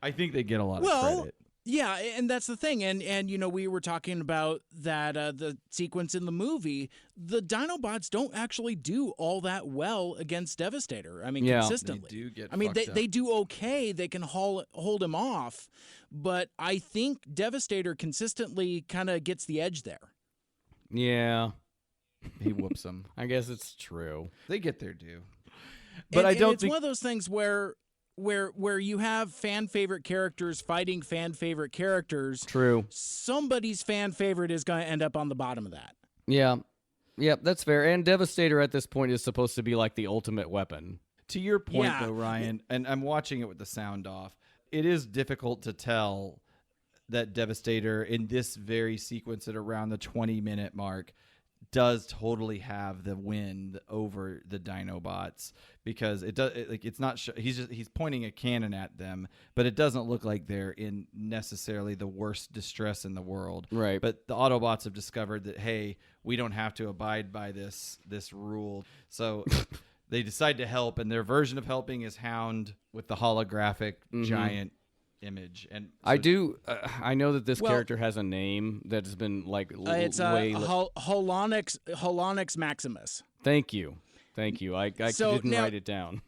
I think they get a lot of credit. Yeah, and that's the thing. And you know, we were talking about that the sequence in the movie. The Dinobots don't actually do all that well against Devastator. I mean, consistently. They do get they do okay. They can hold him off, but I think Devastator consistently kind of gets the edge there. Yeah. He whoops them. I guess it's true. They get their due. But I don't think it's one of those things where you have fan favorite characters fighting fan favorite characters. True. Somebody's fan favorite is going to end up on the bottom of that. Yeah. Yeah, that's fair. And Devastator at this point is supposed to be like the ultimate weapon. To your point, though, Ryan, and I'm watching it with the sound off, it is difficult to tell that Devastator in this very sequence at around the 20-minute mark does totally have the win over the Dinobots, because it's not he's pointing a cannon at them, but it doesn't look like they're in necessarily the worst distress in the world. Right. But the Autobots have discovered that, hey, we don't have to abide by this rule. So they decide to help, and their version of helping is Hound with the holographic giant image. And so I know that this character has a name that has been like it's Holonix Maximus. Thank you I didn't write it down.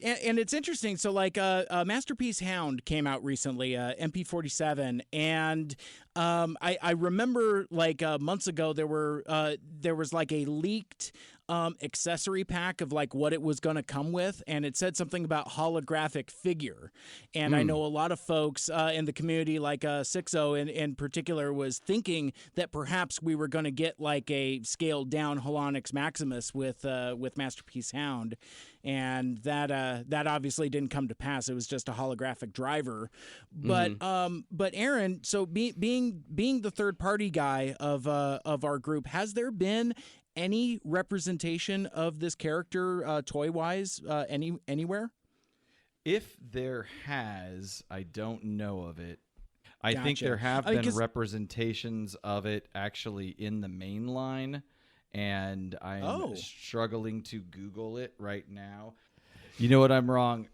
And it's interesting. So, like, Masterpiece Hound came out recently, MP47, and I remember, like, months ago there was like a leaked accessory pack of like what it was going to come with, and it said something about holographic figure. And I know a lot of folks in the community, like Sixo in particular, was thinking that perhaps we were going to get like a scaled down Holonix Maximus with Masterpiece Hound. And that obviously didn't come to pass. It was just a holographic driver. But Aaron, so being the third party guy of our group, has there been any representation of this character toy wise anywhere? If there has, I don't know of it. I think Gotcha. there have been representations of it actually in the main line. And I'm struggling to Google it right now. You know what? I'm wrong.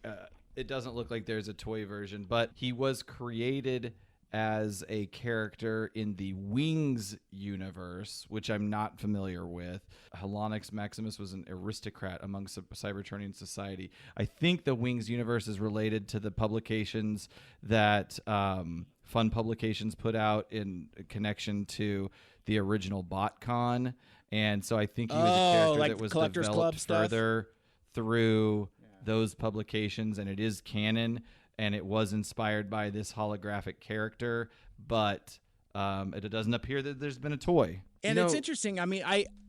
It doesn't look like there's a toy version, but he was created as a character in the Wings universe, which I'm not familiar with. Holonix Maximus was an aristocrat amongst the Cybertronian society. I think the Wings universe is related to the publications that Fun Publications put out in connection to the original BotCon. And so I think he was a character like that was Collectors developed Club further through those publications, and it is canon, and it was inspired by this holographic character, but it doesn't appear that there's been a toy. And it's interesting. I mean,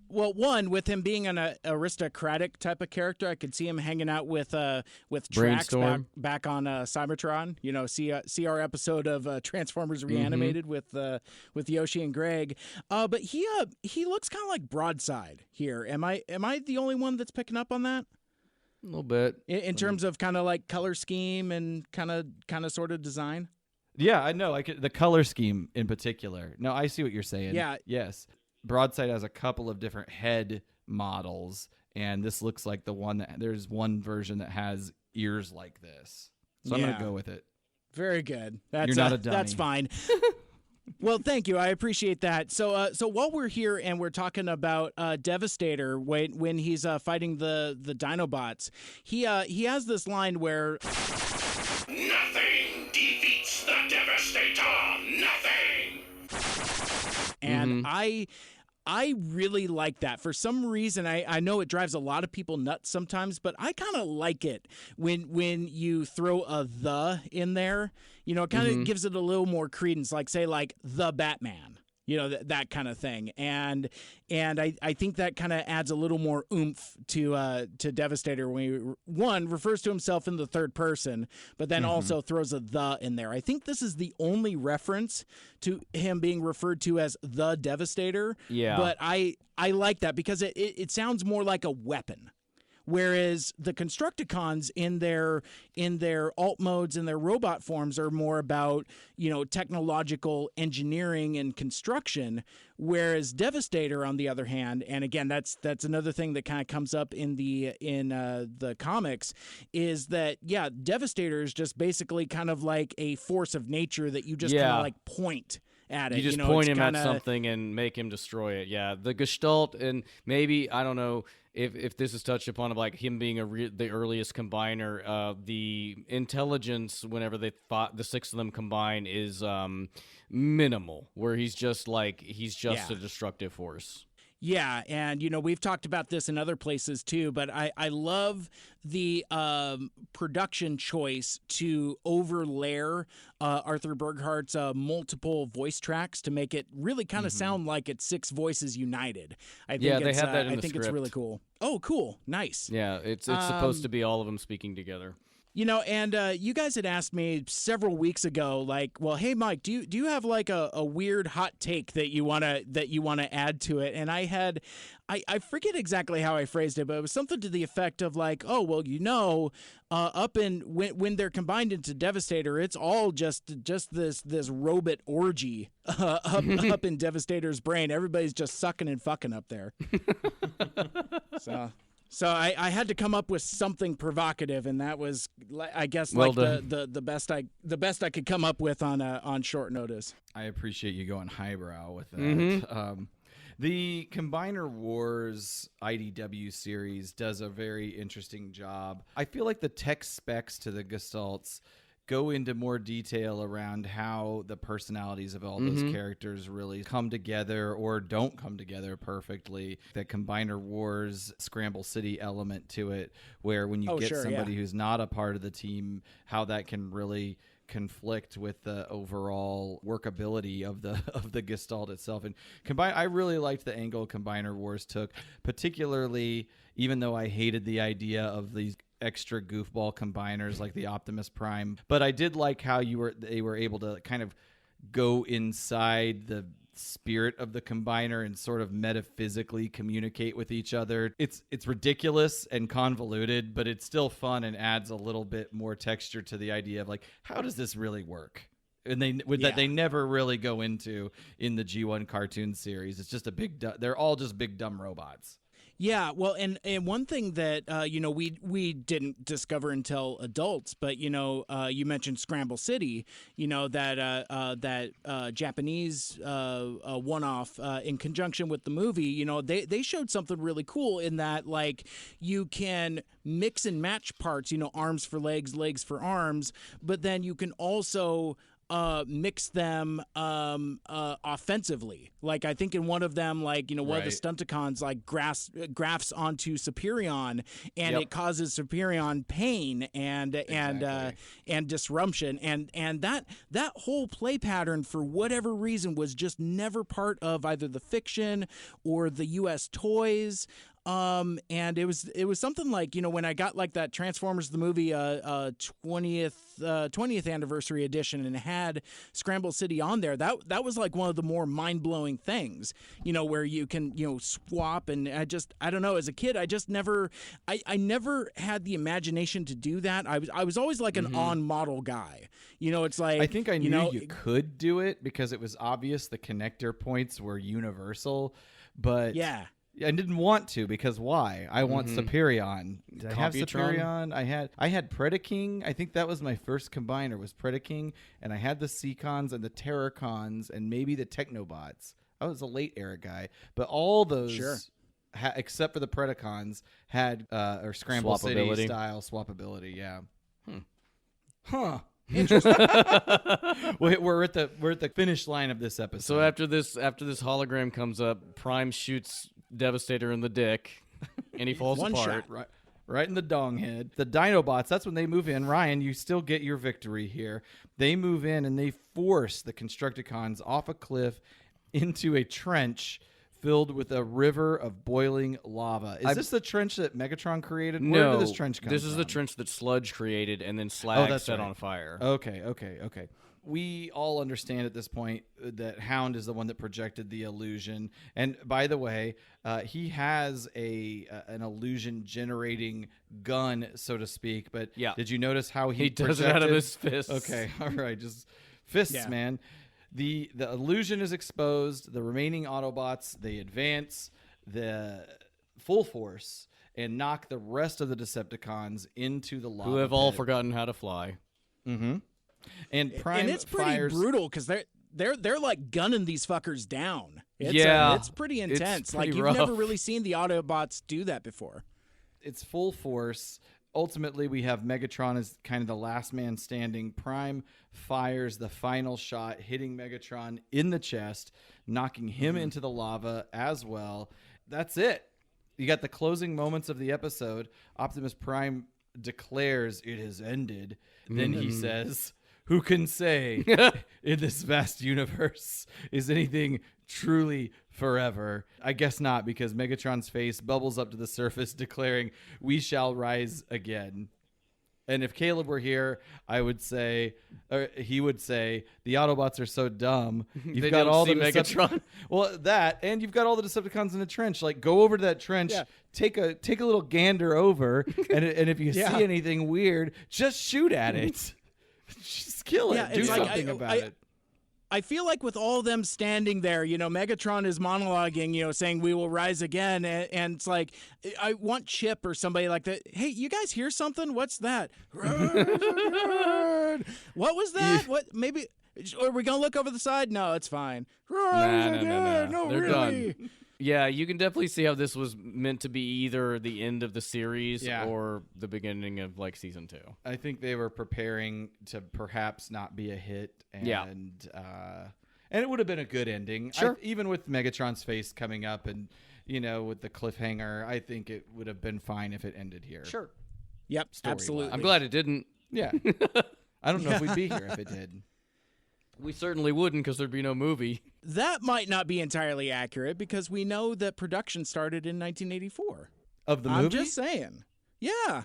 one, with him being an aristocratic type of character, I could see him hanging out with Trax back on Cybertron. You know, see our episode of Transformers Reanimated with Yoshi and Greg. But he looks kind of like Broadside here. Am I the only one that's picking up on that? A little bit In terms of kind of like color scheme and kind of sort of design. Yeah, I know. The color scheme in particular. No, I see what you're saying. Yeah. Yes. Broadside has a couple of different head models, and this looks like the one that there's one version that has ears like this. So I'm going to go with it. Very good. That's, You're not a dummy. That's fine. Well, thank you. I appreciate that. So, so while we're here and we're talking about Devastator, when he's fighting the Dinobots, he has this line where Nothing defeats the Devastator. Nothing. and I really like that. For some reason, I know it drives a lot of people nuts sometimes, but I kind of like it when you throw a "the" in there. You know, it kind of gives it a little more credence, like say like the Batman. You know, that kind of thing. And I think that kind of adds a little more oomph to Devastator when he, one, refers to himself in the third person, but then also throws a "the" in there. I think this is the only reference to him being referred to as the Devastator. Yeah. But I like that because it sounds more like a weapon. Whereas the Constructicons in their alt modes and their robot forms are more about, you know, technological engineering and construction. Whereas Devastator, on the other hand, and again, that's another thing that kind of comes up in the comics, is that Devastator is just basically kind of like a force of nature that you just kind of like point at it. You just point him at something and make him destroy it. Yeah, the Gestalt, and maybe, I don't know if this is touched upon, of like him being the earliest combiner. The intelligence, whenever they fought, the six of them combine, is minimal, where he's just a destructive force. Yeah, and, you know, we've talked about this in other places too, but I love the production choice to overlayer Arthur Burghardt's multiple voice tracks to make it really kind of sound like it's six voices united. I think they have that in the I think script. it's really cool. Oh, cool. Nice. Yeah, it's supposed to be all of them speaking together. You know, and you guys had asked me several weeks ago, like, well, hey, Mike, do you have like a weird hot take that you wanna add to it? And I forget exactly how I phrased it, but it was something to the effect of like, oh, well, you know, when they're combined into Devastator, it's all just this robot orgy up in Devastator's brain. Everybody's just sucking and fucking up there. So I had to come up with something provocative, and that was, I guess, like the best I could come up with on short notice. I appreciate you going highbrow with that. The Combiner Wars IDW series does a very interesting job. I feel like the tech specs to the Gestalts go into more detail around how the personalities of all those characters really come together or don't come together perfectly. That Combiner Wars Scramble City element to it, where when you get somebody who's not a part of the team, how that can really conflict with the overall workability of the Gestalt itself. And I really liked the angle Combiner Wars took, particularly even though I hated the idea of these extra goofball combiners like the Optimus Prime, but I did like how they were able to kind of go inside the spirit of the combiner and sort of metaphysically communicate with each other. It's ridiculous and convoluted, but it's still fun and adds a little bit more texture to the idea of like, how does this really work? And that they never really go into in the G1 cartoon series. It's just they're all just big dumb robots. Yeah, well, and one thing that we didn't discover until adults, but you mentioned Scramble City, that Japanese one-off in conjunction with the movie. They showed something really cool in that, like, you can mix and match parts, arms for legs, legs for arms, but then you can also mix them offensively. Like, I think in one of them, like, one of the Stunticons like grafts onto Superion, and it causes Superion pain and disruption, and that whole play pattern, for whatever reason, was just never part of either the fiction or the U.S. toys. And it was something like, when I got like that Transformers the movie 20th anniversary edition and had Scramble City on there, that was like one of the more mind-blowing things, where you can swap. And I don't know, as a kid I just never had the imagination to do that. I was always like an on model guy. It's like, I think I knew you could do it because it was obvious the connector points were universal, but yeah, I didn't want to because why? I want Superion. Did I have Computron? Superion? I had Predaking. I think that was my first combiner was Predaking, and I had the Seacons and the Terracons and maybe the Technobots. I was a late era guy, but all those, Sure. Except for the Predacons, had or Scramble City Swappability. style swappability. Yeah. Huh. We're at the finish line of this episode. So after this hologram comes up, Prime shoots Devastator in the dick, and he falls One apart. shot. Right in the dong head. The Dinobots, that's when they move in. Ryan, you still get your victory here. They move in and they force the Constructicons off a cliff into a trench filled with a river of boiling lava. Is this the trench that Megatron created? Where No, did this trench come this is the from? trench that Sludge created, and then Slag that's set right. on fire. Okay. We all understand at this point that Hound is the one that projected the illusion. And by the way, he has an illusion generating gun, so to speak. But Yeah. did you notice how He does it out of projected- his fists. Okay, all right, just fists, Yeah. man. The illusion is exposed. The remaining Autobots, they advance the full force and knock the rest of the Decepticons into the lava. Who have all pit. forgotten how to fly. Mm-hmm. And Prime And it's pretty fires. brutal because they're like gunning these fuckers down. It's pretty intense. pretty Like you've rough. never really seen the Autobots do that before. It's full force. Ultimately, we have Megatron as kind of the last man standing. Prime fires the final shot, hitting Megatron in the chest, knocking him into the lava as well. That's it. You got the closing moments of the episode. Optimus Prime declares it has ended. Then he says, "Who can say in this vast universe is anything truly forever?" I guess not, because Megatron's face bubbles up to the surface, declaring, "We shall rise again." And if Caleb were here, I would say, or he would say, the Autobots are so dumb. You've They got don't all see the Megatron. Well, that, and you've got all the Decepticons in the trench. Like, go over to that trench, Yeah. take a little gander over, and if you Yeah. see anything weird, just shoot at it. Just kill it. Yeah, Do it's like, something about it. I feel like with all them standing there, Megatron is monologuing, saying we will rise again. And it's like, I want Chip or somebody like that. Hey, you guys hear something? What's that? What was that? What? Maybe, are we going to look over the side? No, it's fine. Rise again. No, They're really. done. Yeah, you can definitely see how this was meant to be either the end of the series Yeah. or the beginning of like season 2. I think they were preparing to perhaps not be a hit, and Yeah. and it would have been a good ending. Sure. Even with Megatron's face coming up, and with the cliffhanger, I think it would have been fine if it ended here. Sure. Yep, Story-wise. absolutely. I'm glad it didn't. Yeah. I don't know if we'd be here if it did. We certainly wouldn't, because there'd be no movie. That might not be entirely accurate because we know that production started in 1984. Of the I'm movie? just saying. Yeah.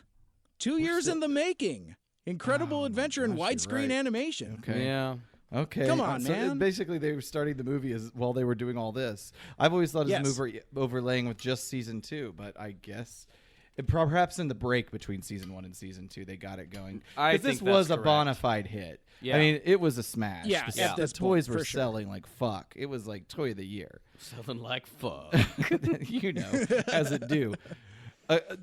2 years in the making. Incredible adventure in gosh, you're widescreen right. animation. Okay. Yeah. Okay. Come on, So man. basically, they were starting the movie while they were doing all this. I've always thought it was Yes. overlaying with just season 2, but I guess perhaps in the break between season 1 and season 2, they got it going. I 'Cause this think was that's a correct. bona fide hit. Yeah. I mean, it was a smash. Yeah, the, at the this toys point, were for sure. selling like fuck. It was like toy of the year. Selling like fuck. As it do.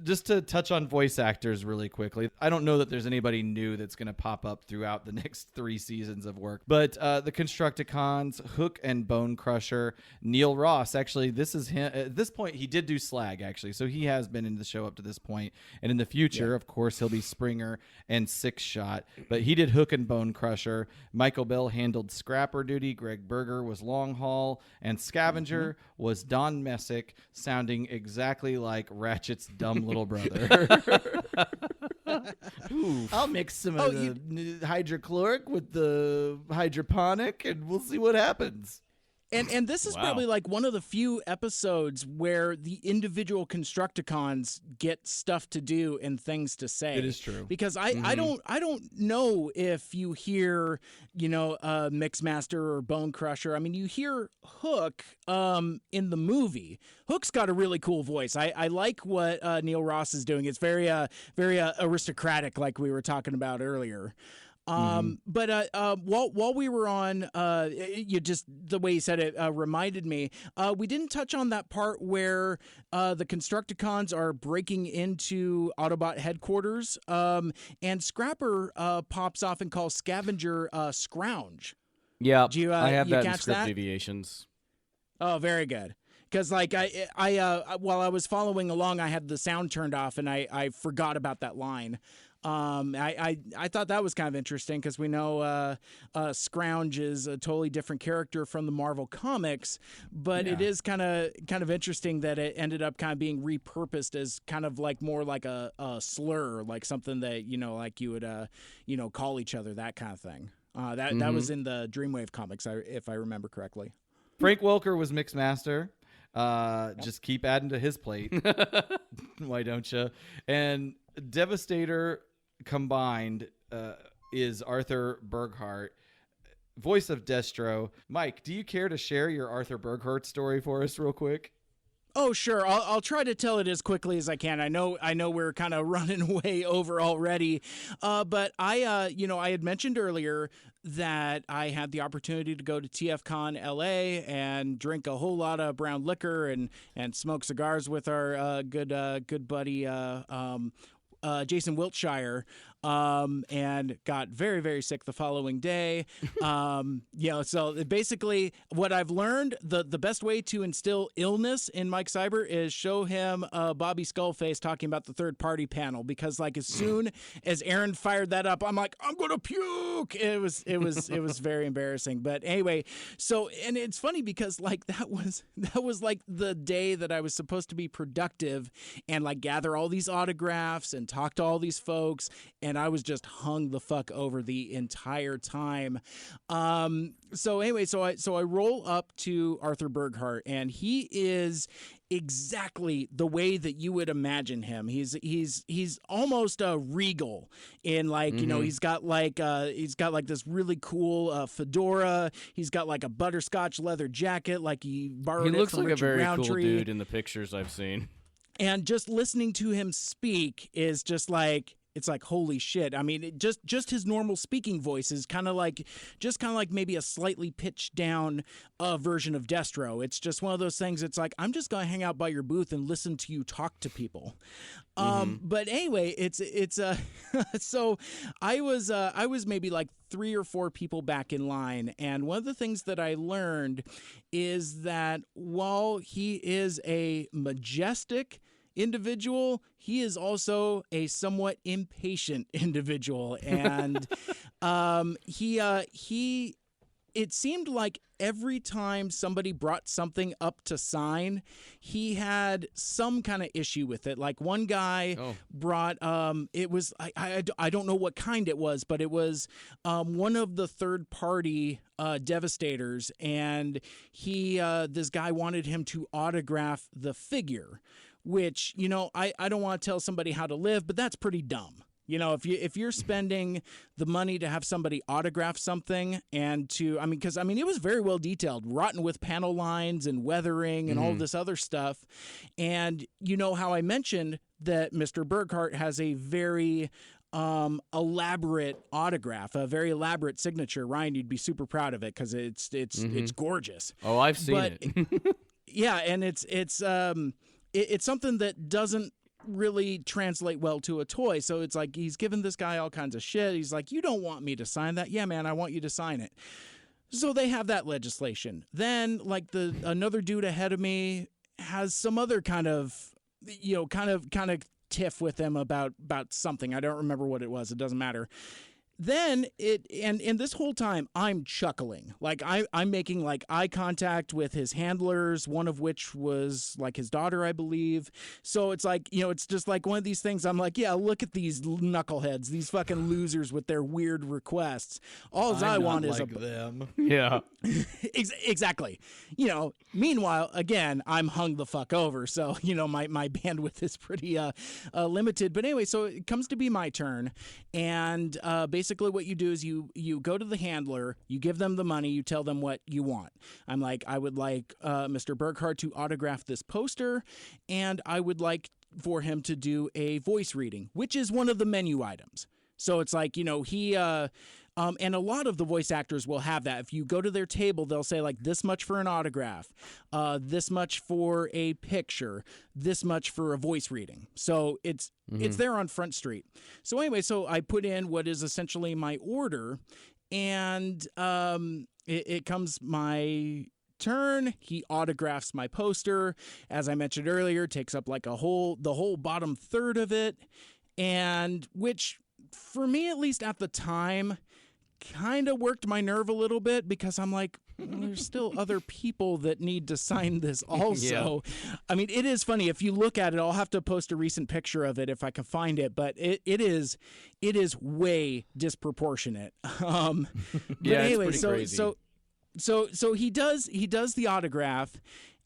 Just to touch on voice actors really quickly, I don't know that there's anybody new that's going to pop up throughout the next 3 seasons of work, but the Constructicons, Hook and Bone Crusher, Neil Ross, actually, this is him. At this point, he did do Slag, actually, so he has been in the show up to this point, and in the future, of course, he'll be Springer and Six Shot, but he did Hook and Bone Crusher. Michael Bell handled Scrapper duty, Greg Berger was Long Haul, and Scavenger was Don Messick, sounding exactly like Ratchet's dumb little brother. I'll mix some of the hydrochloric with the hydroponic, and we'll see what happens. And this is probably like one of the few episodes where the individual Constructicons get stuff to do and things to say. It is true. Because I don't know if you hear, Mixmaster or Bone Crusher. I mean, you hear Hook in the movie. Hook's got a really cool voice. I like what Neil Ross is doing. It's very aristocratic, like we were talking about earlier. But while we were on, you just the way you said it reminded me. We didn't touch on that part where the Constructicons are breaking into Autobot headquarters, and Scrapper pops off and calls Scavenger Scrounge. Yeah, I have that in catch script that? deviations. Oh, very good. Because like I while I was following along, I had the sound turned off and I forgot about that line. I thought that was kind of interesting because we know Scrounge is a totally different character from the Marvel comics, but it is kind of interesting that it ended up kind of being repurposed as kind of like more like a slur, like something that like you would call each other, that kind of thing. That was in the Dreamwave comics, if I remember correctly. Frank Welker was Mixmaster. Just keep adding to his plate. Why don't you? And Devastator combined is Arthur Burghardt, voice of Destro. Mike, do you care to share your Arthur Burghardt story for us real quick? Oh, sure. I'll try to tell it as quickly as I can. I know we're kind of running way over already. But I had mentioned earlier that I had the opportunity to go to TFCon LA and drink a whole lot of brown liquor and smoke cigars with our good buddy Jason Wiltshire, and got very, very sick the following day. So basically what I've learned, the best way to instill illness in Mike Seibert is show him Bobby Skullface talking about the third party panel, because like as soon as Aaron fired that up, I'm like, I'm going to puke. It was very embarrassing. But anyway, so, and it's funny because like that was like the day that I was supposed to be productive and like gather all these autographs and talk to all these folks, and I was just hung the fuck over the entire time. So anyway, so I roll up to Arthur Burghardt, and he is exactly the way that you would imagine him. He's almost a regal in like, he's got like this really cool fedora. He's got like a butterscotch leather jacket, like he borrowed He it looks from like a Richard very Roundtree. cool dude in the pictures I've seen. And just listening to him speak is just like, it's like, holy shit. I mean, just his normal speaking voice is kind of like maybe a slightly pitched down version of Destro. It's just one of those things. It's like, I'm just going to hang out by your booth and listen to you talk to people. But anyway, it's so I was maybe like 3 or 4 people back in line. And one of the things that I learned is that while he is a majestic individual, he is also a somewhat impatient individual, and he it seemed like every time somebody brought something up to sign, he had some kind of issue with it. Like one guy brought it was I don't know what kind it was, but it was one of the third party Devastators, and he this guy wanted him to autograph the figure, which, I don't want to tell somebody how to live, but that's pretty dumb. If you're spending the money to have somebody autograph something and because it was very well detailed, rotten with panel lines and weathering and all this other stuff. And how I mentioned that Mr. Burghardt has a very elaborate autograph, a very elaborate signature. Ryan, you'd be super proud of it because it's gorgeous. Oh, I've seen it. Yeah, and it's something that doesn't really translate well to a toy. So it's like he's giving this guy all kinds of shit. He's like, you don't want me to sign that? Yeah, man, I want you to sign it. So they have that legislation. Then like another dude ahead of me has some other kind of tiff with him about something. I don't remember what it was. It doesn't matter. then and this whole time I'm chuckling, like I'm making like eye contact with his handlers, one of which was like his daughter, I believe. So it's like, it's just like one of these things. I'm like, yeah, look at these knuckleheads, these fucking losers with their weird requests. All I want is them. Yeah. Exactly. Meanwhile, again, I'm hung the fuck over. So, my bandwidth is pretty limited. But anyway, so it comes to be my turn. And basically what you do is you go to the handler, you give them the money, you tell them what you want. I'm like, I would like Mr. Burghardt to autograph this poster, and I would like for him to do a voice reading, which is one of the menu items. So it's like, he... and a lot of the voice actors will have that. If you go to their table, they'll say like this much for an autograph, this much for a picture, this much for a voice reading. So it's there on Front Street. So anyway, so I put in what is essentially my order, and it comes my turn. He autographs my poster. As I mentioned earlier, takes up like the whole bottom third of it, and which for me, at least at the time, kind of worked my nerve a little bit, because I'm like, there's still other people that need to sign this also. Yeah. I mean, it is funny. If you look at it, I'll have to post a recent picture of it if I can find it, but it is way disproportionate. But yeah, anyway, it's pretty crazy. So he does the autograph,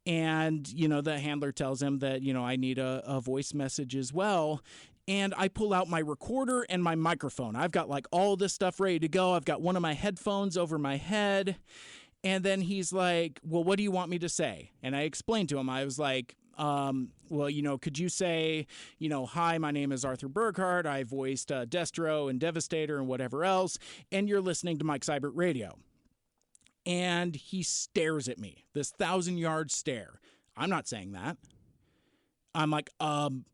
and the handler tells him that I need a voice message as well. And I pull out my recorder and my microphone. I've got like all this stuff ready to go. I've got one of my headphones over my head. And then he's like, well, what do you want me to say? And I explained to him, I was like, well, could you say, hi, my name is Arthur Burghardt. I voiced Destro and Devastator and whatever else. And you're listening to Mike Seibert Radio. And he stares at me, this 1,000-yard stare. I'm not saying that. I'm like, and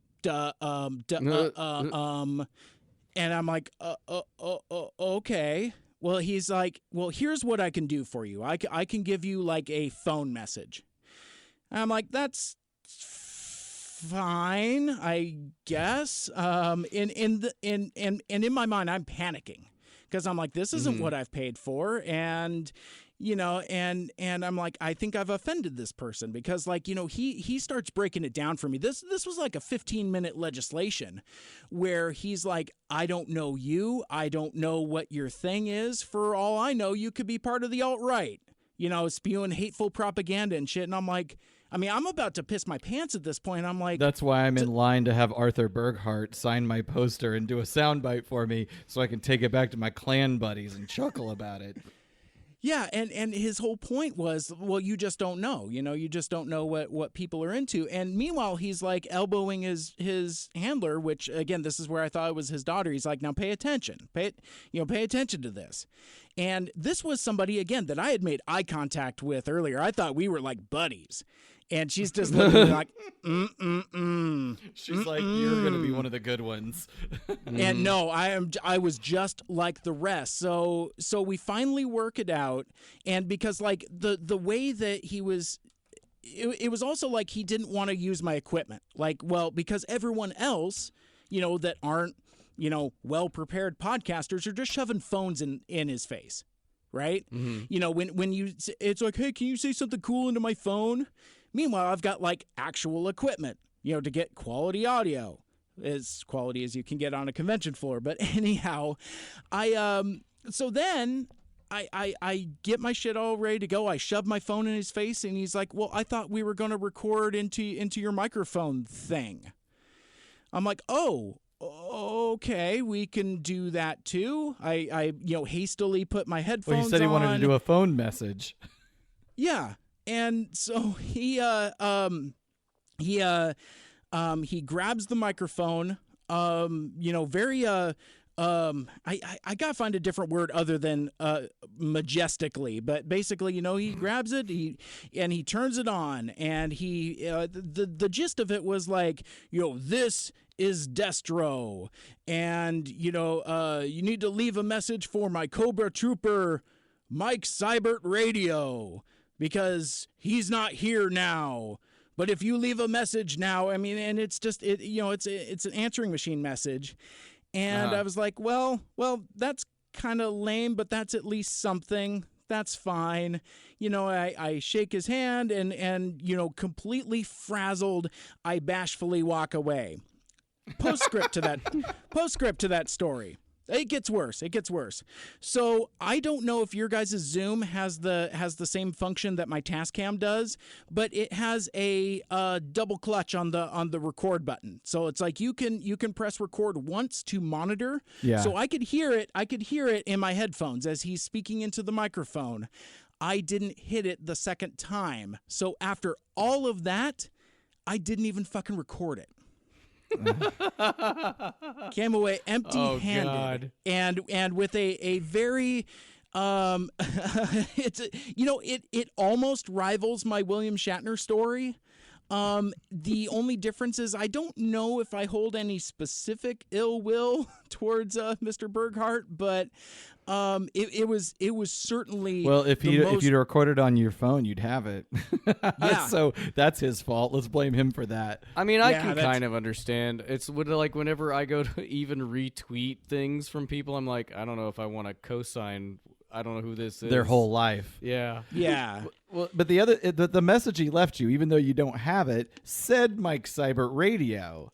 I'm like, okay. Well, he's like, well, here's what I can do for you. I can give you like a phone message. And I'm like, that's fine, I guess. And in my mind, I'm panicking, because I'm like, this isn't what I've paid for. And and I'm like, I think I've offended this person, because like, he starts breaking it down for me. This was like a 15-minute legislation where he's like, I don't know you. I don't know what your thing is. For all I know, you could be part of the alt-right, spewing hateful propaganda and shit. And I'm like, I'm about to piss my pants at this point. I'm like, that's why I'm in line to have Arthur Burghardt sign my poster and do a soundbite for me so I can take it back to my clan buddies and chuckle about it. Yeah, and his whole point was, well, you just don't know. You just don't know what people are into. And meanwhile, he's like elbowing his handler, which, again, this is where I thought it was his daughter. He's like, now pay attention. Pay attention to this. And this was somebody, again, that I had made eye contact with earlier. I thought we were like buddies. And she's just looking at me like, She's like, you're going to be one of the good ones. And no, I was just like the rest. So we finally work it out. And because like the way that he was, it was also like he didn't want to use my equipment. Like, well, because everyone else, that aren't, well-prepared podcasters are just shoving phones in his face. Right? Mm-hmm. When it's like, hey, can you say something cool into my phone? Meanwhile, I've got like actual equipment, to get quality audio, as quality as you can get on a convention floor. But anyhow, so then I get my shit all ready to go. I shove my phone in his face, and he's like, well, I thought we were going to record into your microphone thing. I'm like, oh, okay, we can do that too. I hastily put my headphones on. Well, he said he wanted to do a phone message. Yeah. And so he grabs the microphone, very I gotta find a different word other than majestically, but basically, he grabs it, he turns it on, and the gist of it was like, this is Destro, and you need to leave a message for my Cobra Trooper Mike Seibert Radio, because he's not here now. But if you leave a message now, and it's just it's an answering machine message. And I was like, well, that's kind of lame, but that's at least something. That's fine. You know, I shake his hand and, you know, completely frazzled, I bashfully walk away. Postscript to that story. It gets worse. So I don't know if your guys' Zoom has the same function that my Tascam does, but it has a double clutch on the record button. So it's like you can press record once to monitor. Yeah. So I could hear it in my headphones as he's speaking into the microphone. I didn't hit it the second time. So after all of that, I didn't even fucking record it. Came away empty-handed, and with a very it's you know, it almost rivals my William Shatner story. The only difference is I don't know if I hold any specific ill will towards Mr. Burghardt, but it was certainly if you'd recorded on your phone, you'd have it. Yeah. So that's his fault. Let's blame him for that. I mean, I can kind of understand. It's like whenever I go to even retweet things from people, I'm like, I don't know if I want to co-sign. I don't know who this is. Their whole life. Yeah. Yeah. Well, but the message he left you, even though you don't have it, said Mike Seibert radio.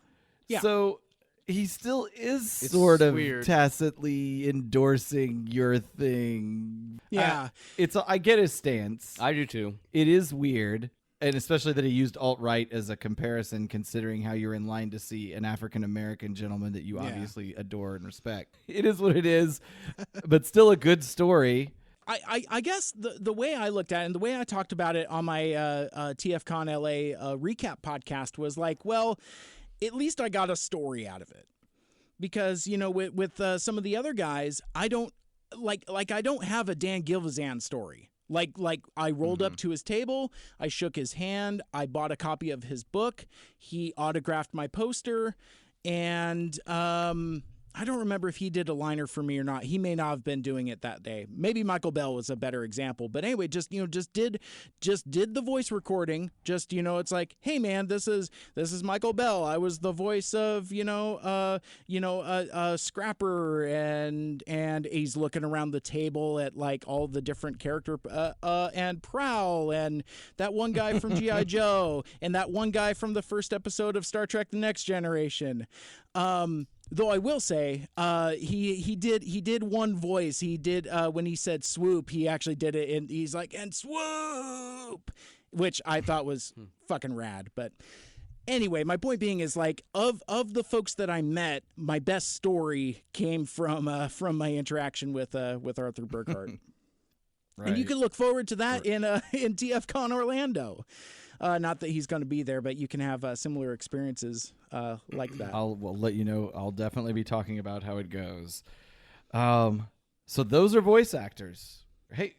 Yeah. So he still is sort of weird. Tacitly endorsing your thing. Yeah. I get his stance. I do too. It is weird. And especially that he used alt-right as a comparison, considering how you're in line to see an African-American gentleman that you obviously adore and respect. It is what it is, but still a good story. I guess the way I looked at it and the way I talked about it on my TFCon LA recap podcast was like, well, at least I got a story out of it. Because, you know, with some of the other guys, I don't I don't have a Dan Gilvezan story. Like I rolled up to his table, I shook his hand, I bought a copy of his book, he autographed my poster, and I don't remember if he did a liner for me or not. He may not have been doing it that day. Maybe Michael Bell was a better example. But anyway, just did the voice recording. Just, you know, it's like, hey man, this is Michael Bell. I was the voice of, Scrapper, and he's looking around the table at like all the different character and Prowl and that one guy from G.I. Joe and that one guy from the first episode of Star Trek: The Next Generation. Though I will say, he did one voice. He did when he said swoop, he actually did it, and he's like, and swoop, which I thought was fucking rad. But anyway, my point being is like of the folks that I met, my best story came from my interaction with Arthur Burghardt. Right. And you can look forward to that in TFCon Orlando. Not that he's going to be there, but you can have similar experiences like that. I'll let you know. I'll definitely be talking about how it goes. So those are voice actors. Hey,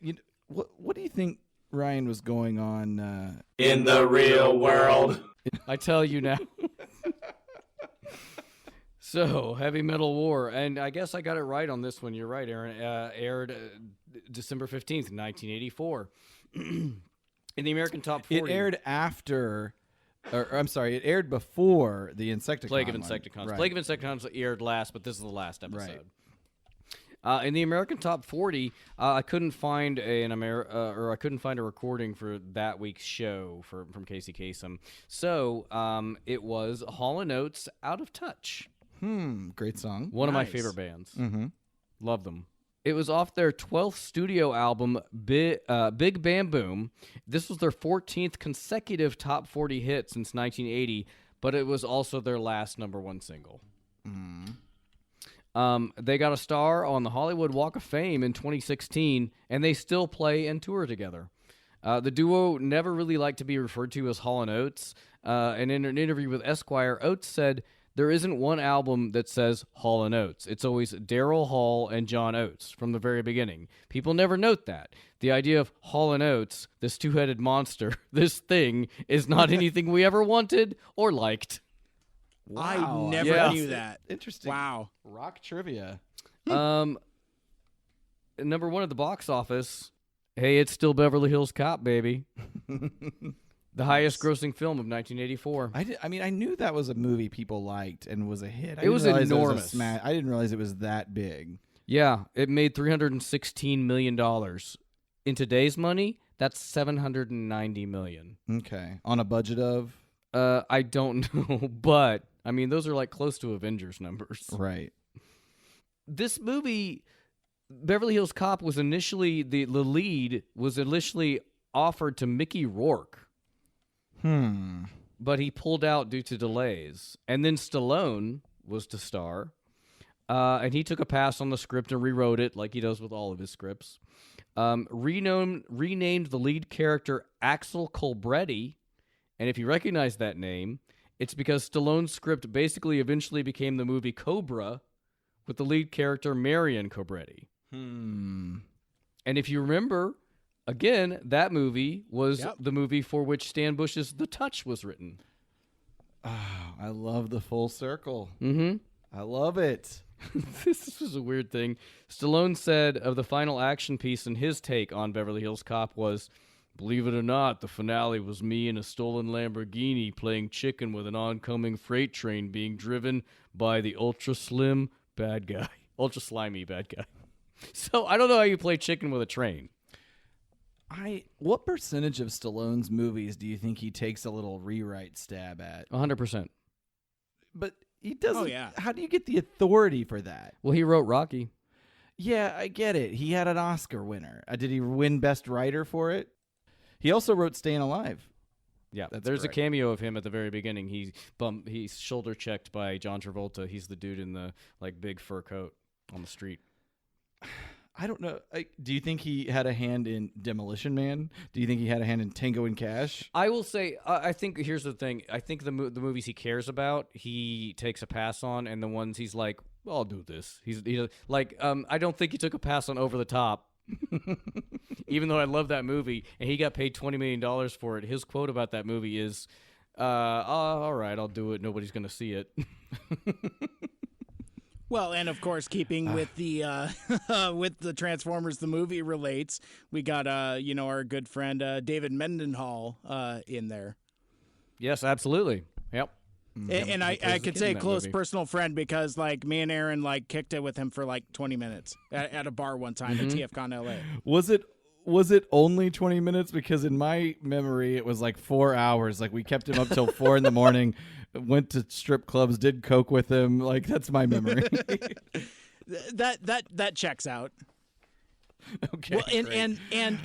what do you think Ryan was going on in the real world? I tell you now. So, Heavy Metal War, and I guess I got it right on this one. You're right, Aaron. Aired December 15th, 1984. In the American Top 40. It aired after, it aired before the Insecticon. Plague of Insecticons. Right. Plague of Insecticons aired last, but this is the last episode. Right. In the American Top 40, I couldn't find a recording for that week's show from Casey Kasem. So it was Hall & Oates, Out of Touch. Great song. One of my favorite bands. Mm-hmm. Love them. It was off their 12th studio album, Big Bam Boom. This was their 14th consecutive top 40 hit since 1980, but it was also their last number one single. They got a star on the Hollywood Walk of Fame in 2016, and they still play and tour together. The duo never really liked to be referred to as Hall & Oates, and in an interview with Esquire, Oates said, "There isn't one album that says Hall & Oates. It's always Daryl Hall and John Oates from the very beginning. People never note that. The idea of Hall & Oates, this two-headed monster, this thing, is not anything we ever wanted or liked." Wow. I never knew that. Interesting. Wow. Rock trivia. Number one at the box office. Hey, it's still Beverly Hills Cop, baby. The highest grossing film of 1984. I knew that was a movie people liked and was a hit. It was enormous. I didn't realize it was that big. Yeah, it made $316 million. In today's money, that's $790 million. Okay. On a budget of? I don't know, but I mean, those are like close to Avengers numbers. Right. This movie, Beverly Hills Cop, was initially the lead was initially offered to Mickey Rourke. But he pulled out due to delays. And then Stallone was to star. And he took a pass on the script and rewrote it like he does with all of his scripts. Renamed the lead character Axel Colbretti. And if you recognize that name, it's because Stallone's script basically eventually became the movie Cobra with the lead character Marion Cobretti. And if you remember, again, that movie was the movie for which Stan Bush's The Touch was written. Oh, I love the full circle. Mm-hmm. I love it. This was a weird thing. Stallone said of the final action piece in his take on Beverly Hills Cop was, "Believe it or not, the finale was me in a stolen Lamborghini playing chicken with an oncoming freight train being driven by the ultra slimy bad guy." So I don't know how you play chicken with a train. What percentage of Stallone's movies do you think he takes a little rewrite stab at? 100%. But he doesn't. Oh, yeah. How do you get the authority for that? Well, he wrote Rocky. Yeah, I get it. He had an Oscar winner. Did he win Best Writer for it? He also wrote Staying Alive. Yeah, That's there's correct. a cameo of him at the very beginning. He's shoulder checked by John Travolta. He's the dude in the big fur coat on the street. I don't know. Do you think he had a hand in Demolition Man? Do you think he had a hand in Tango and Cash? I will say, I think here's the thing. I think the movies he cares about, he takes a pass on, and the ones he's like, well, I'll do this. I don't think he took a pass on Over the Top. Even though I love that movie, and he got paid $20 million for it. His quote about that movie is, all right, I'll do it. Nobody's going to see it. Well, and of course, keeping with the with the Transformers the movie relates, we got our good friend David Mendenhall in there. Yes, absolutely. Yep. And I plays the could kid say in that close movie. personal friend because me and Aaron kicked it with him for 20 minutes at a bar one time at TFCon LA. Was it only 20 minutes? Because in my memory, it was 4 hours. We kept him up till 4 in the morning, went to strip clubs, did coke with him. That's my memory. That checks out. Okay. Well, and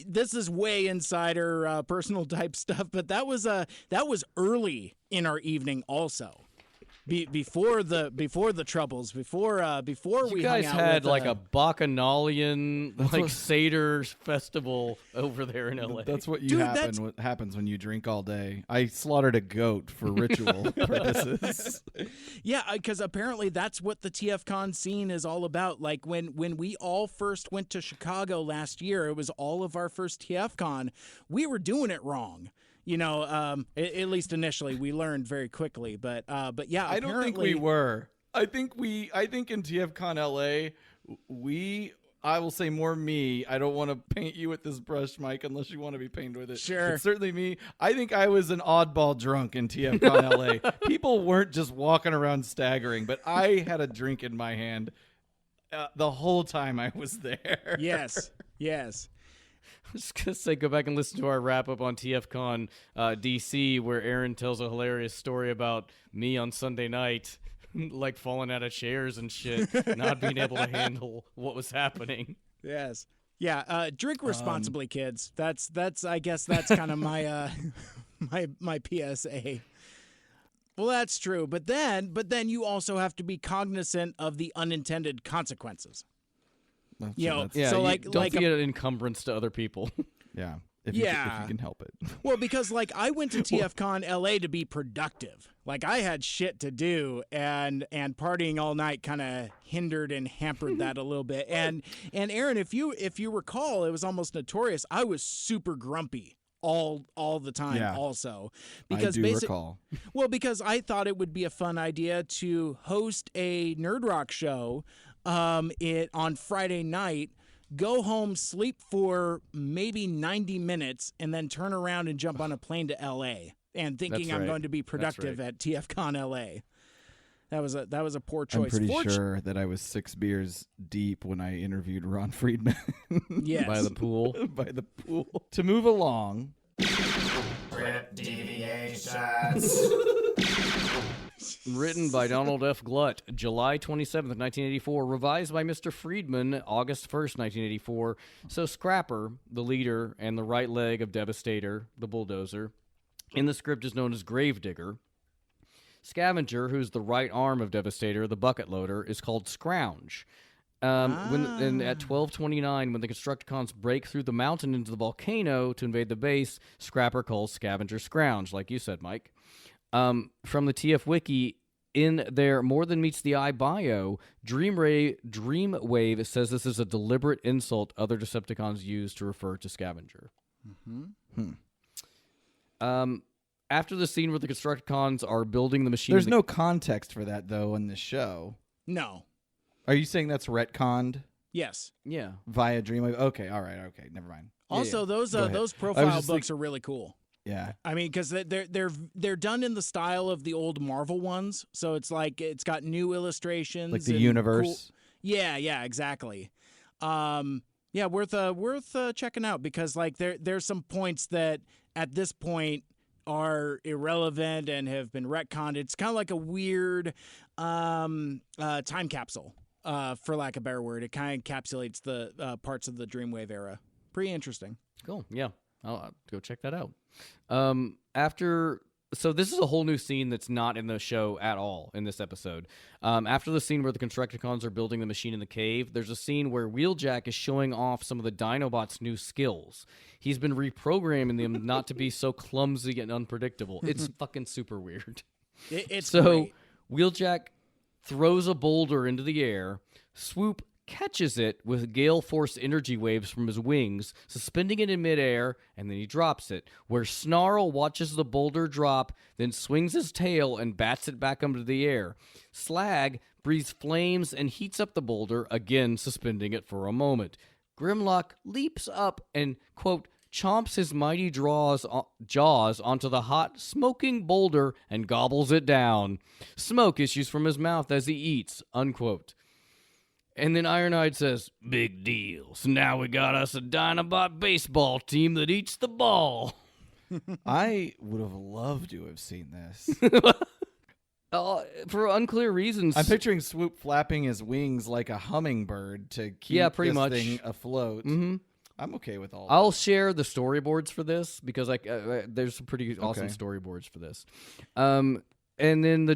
this is way insider personal type stuff, but that was early in our evening also. Before the troubles, before You we guys hung out had with, a Bacchanalian Seder festival over there in LA. That's what Dude, what happens when you drink all day. I slaughtered a goat for ritual purposes. Yeah, because apparently that's what the TFCon scene is all about. When we all first went to Chicago last year, it was all of our first TFCon. We were doing it wrong. At least initially, we learned very quickly. But yeah, I don't think we were. I think in TFCon LA, I will say more me. I don't want to paint you with this brush, Mike, unless you want to be painted with it. Sure. It's certainly me. I think I was an oddball drunk in TFCon LA. People weren't just walking around staggering, but I had a drink in my hand the whole time I was there. Yes. I was going to say, go back and listen to our wrap-up on TFCon DC, where Aaron tells a hilarious story about me on Sunday night, falling out of chairs and shit, not being able to handle what was happening. Yes. Yeah. Drink responsibly, kids. That's I guess that's kind of my my PSA. Well, that's true. But then you also have to be cognizant of the unintended consequences. So don't forget an encumbrance to other people. Yeah. If you can help it. Well, because I went to TFCon LA to be productive. I had shit to do, and partying all night kind of hindered and hampered that a little bit. And Aaron, if you recall, it was almost notorious. I was super grumpy all the time. Yeah. Also, because I do recall. Well, because I thought it would be a fun idea to host a Nerd Rock show. On Friday night, go home, sleep for maybe 90 minutes, and then turn around and jump on a plane to LA, and thinking I'm going to be productive at TFCon LA. That was a poor I'm choice. pretty sure that I was 6 beers deep when I interviewed Ron Friedman. Yes. By the pool. By the pool. To move along. Deviations. Written by Donald F. Glutt, July 27th, 1984. Revised by Mr. Friedman, August 1st, 1984. So Scrapper, the leader and the right leg of Devastator, the bulldozer, in the script is known as Gravedigger. Scavenger, who's the right arm of Devastator, the bucket loader, is called Scrounge. And at 12:29, when the Constructicons break through the mountain into the volcano to invade the base, Scrapper calls Scavenger Scrounge, like you said, Mike. From the TF Wiki, in their More Than Meets the Eye bio, Dreamwave says this is a deliberate insult other Decepticons use to refer to Scavenger. After the scene where the Constructicons are building the machine... There's no context for that, though, in the show. No. Are you saying that's retconned Yes. Yeah. via Dreamwave? Okay, all right, okay, never mind. Also, Go ahead. those I profile was books just are really cool. Yeah. I mean, because they're done in the style of the old Marvel ones, so it's like it's got new illustrations, Like the and universe. cool- Yeah, exactly. Worth checking out because like there's some points that at this point are irrelevant and have been retconned. It's kind of like a weird time capsule, for lack of a better word. It kind of encapsulates the parts of the Dreamwave era. Pretty interesting. Cool. Yeah. I'll go check that out. So this is a whole new scene that's not in the show at all in this episode. After the scene where the Constructicons are building the machine in the cave, there's a scene where Wheeljack is showing off some of the Dinobots' new skills. He's been reprogramming them not to be so clumsy and unpredictable. It's fucking super weird. It's so great. Wheeljack throws a boulder into the air. Swoop catches it with gale force energy waves from his wings, suspending it in midair, and then he drops it, where Snarl watches the boulder drop, then swings his tail and bats it back into the air. Slag breathes flames and heats up the boulder, again suspending it for a moment. Grimlock leaps up and, quote, chomps his mighty jaws onto the hot, smoking boulder and gobbles it down. Smoke issues from his mouth as he eats, unquote. And then Ironhide says, big deal. So now we got us a Dinobot baseball team that eats the ball. I would have loved to have seen this. For unclear reasons. I'm picturing Swoop flapping his wings like a hummingbird to keep pretty this much. thing afloat. Mm-hmm. I'm okay with all I'll share the storyboards for this because there's some pretty awesome Okay. storyboards for this. And then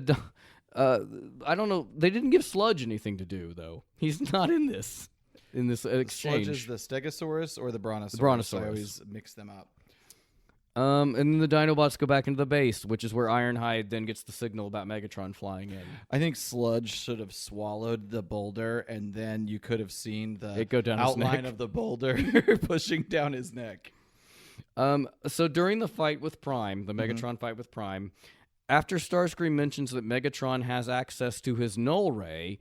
I don't know. They didn't give Sludge anything to do though. He's not in this exchange. Sludge is the Stegosaurus or the Brontosaurus? The Brontosaurus. I always mix them up. And then the Dinobots go back into the base, which is where Ironhide then gets the signal about Megatron flying in. I think Sludge should have swallowed the boulder, and then you could have seen the It go down his outline neck. of the boulder pushing down his neck. So during the fight with Prime, the Megatron fight with Prime, after Starscream mentions that Megatron has access to his null ray,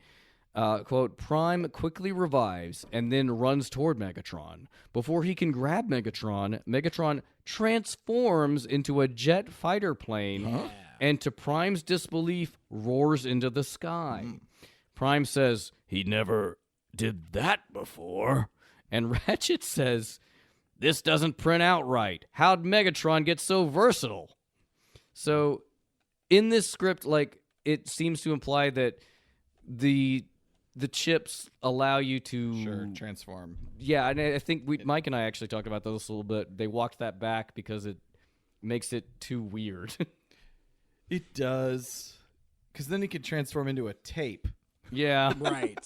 quote, Prime quickly revives and then runs toward Megatron. Before he can grab Megatron, Megatron transforms into a jet fighter plane and, to Prime's disbelief, roars into the sky. Prime says, he never did that before. And Ratchet says, this doesn't print out right. How'd Megatron get so versatile? So in this script, like, it seems to imply that the chips allow you to transform. Yeah, and I think Mike and I actually talked about this a little bit. They walked that back because it makes it too weird. It does, because then he could transform into a tape. Yeah, Right.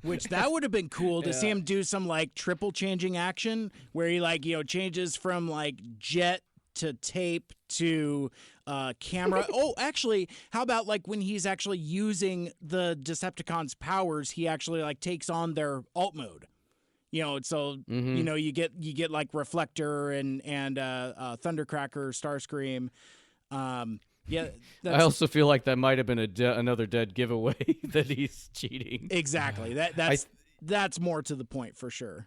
Which that would have been cool to see him do some like triple changing action where he like, changes from like jet to tape to camera. Oh, actually, how about like when he's actually using the Decepticons' powers, he actually like takes on their alt mode. So you get like Reflector and Thundercracker, Starscream. Yeah, I also feel like that might have been another dead giveaway that he's cheating. exactly. That's more to the point for sure.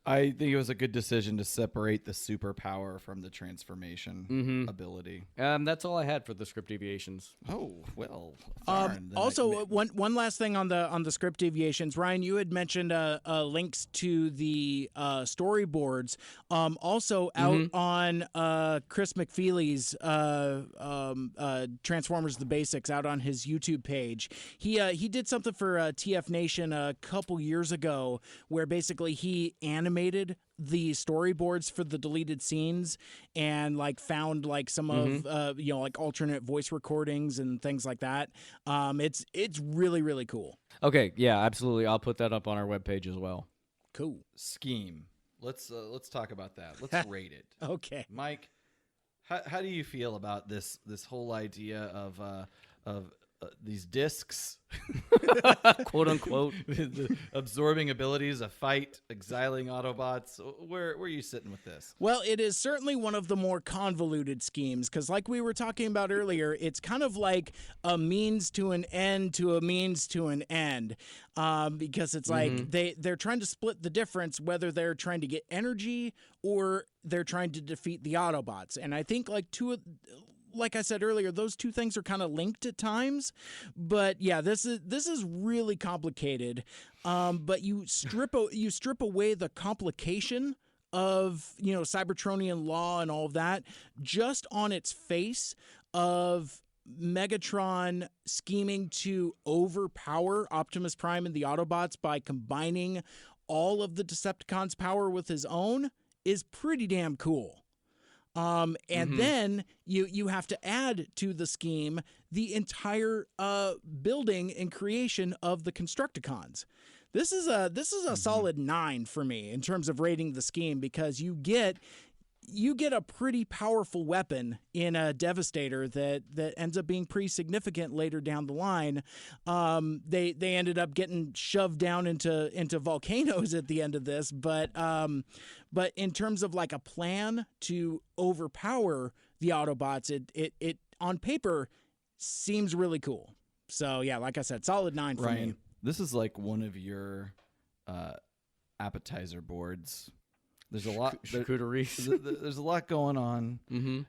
I think it was a good decision to separate the superpower from the transformation ability. That's all I had for the script deviations. Oh well. Darn, then Also, one last thing on the script deviations, Ryan, you had mentioned links to the storyboards. Also out on Chris McFeely's Transformers: The Basics, out on his YouTube page. He did something for TF Nation a couple years ago, where basically he animated the storyboards for the deleted scenes and like found like some of like alternate voice recordings and things like that. It's really, really cool. Okay, yeah, absolutely. I'll put that up on our webpage as well. Cool. Scheme. Let's talk about that. Let's rate it. Okay, Mike, how do you feel about this whole idea of these discs, Quote unquote. the absorbing abilities, a fight, exiling Autobots? Where are you sitting with this? well, it is certainly one of the more convoluted schemes because, like we were talking about earlier, it's kind of like a means to an end to a means to an end, because it's like they're trying to split the difference whether they're trying to get energy or they're trying to defeat the Autobots, and I think like I said earlier, those two things are kind of linked at times, but yeah, this is really complicated. But you strip away the complication of Cybertronian law and all of that just on its face of Megatron scheming to overpower Optimus Prime and the Autobots by combining all of the Decepticons' power with his own is pretty damn cool. And then you have to add to the scheme the entire building and creation of the Constructicons. This is a solid 9 for me in terms of rating the scheme because you get a pretty powerful weapon in a Devastator that ends up being pretty significant later down the line. They ended up getting shoved down into volcanoes at the end of this, but in terms of like a plan to overpower the Autobots, it on paper seems really cool. So yeah, like I said, solid 9 for me. This is like one of your appetizer boards. There's a lot. There's a lot going on.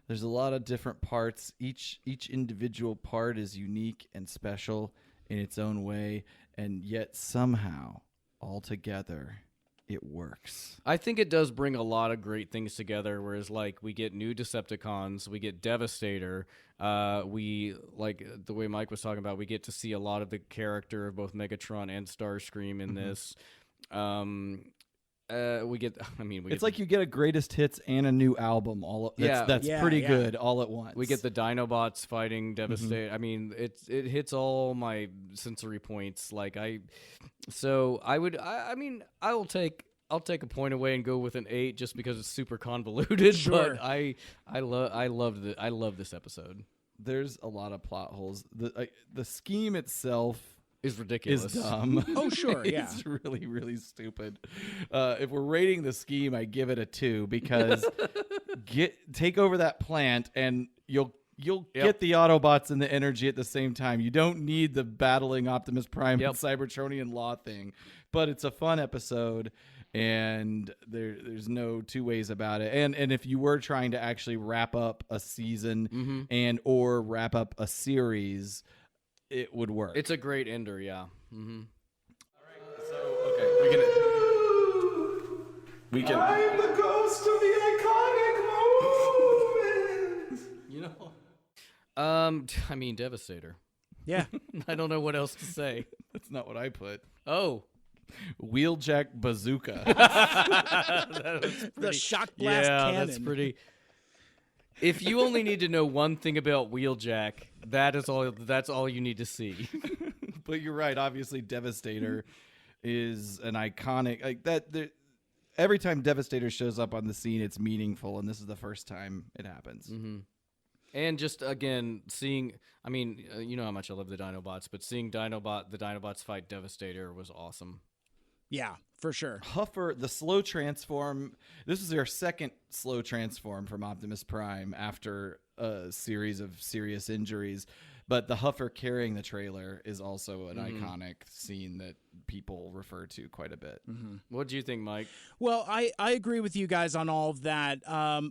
There's a lot of different parts. Each individual part is unique and special in its own way, and yet somehow all together it works. I think it does bring a lot of great things together, whereas like we get new Decepticons, we get Devastator, we, like the way Mike was talking about, we get to see a lot of the character of both Megatron and Starscream in this. It's like you get a greatest hits and a new album that's pretty good all at once. We get the Dinobots fighting Devastator. I mean, it hits all my sensory points. I'll take a point away and go with an 8 just because it's super convoluted. Sure. But I love this episode. There's a lot of plot holes. The scheme itself is ridiculous. Is dumb. Oh, sure, yeah. It's really, really stupid. If we're rating the scheme, I give it a 2 because take over that plant and you'll get the Autobots and the energy at the same time. You don't need the battling Optimus Prime and Cybertronian law thing. But it's a fun episode, and there's no two ways about it. And if you were trying to actually wrap up a season and or wrap up a series, it would work. It's a great ender, yeah. All right, so okay, we can. I'm the ghost of the iconic moment. I mean, Devastator. Yeah. I don't know what else to say. That's not what I put. Oh. Wheeljack bazooka. The shock blast cannon. Yeah, that's pretty. If you only need to know one thing about Wheeljack, that's all you need to see. But you're right. Obviously, Devastator is an iconic like that. Every time Devastator shows up on the scene, it's meaningful, and this is the first time it happens. And just again seeing, I mean, you know how much I love the Dinobots, but seeing the Dinobots fight Devastator was awesome. Yeah, for sure. Huffer, the slow transform. This is their second slow transform from Optimus Prime after a series of serious injuries. But the Huffer carrying the trailer is also an iconic scene that people refer to quite a bit. What do you think, Mike? Well, I agree with you guys on all of that,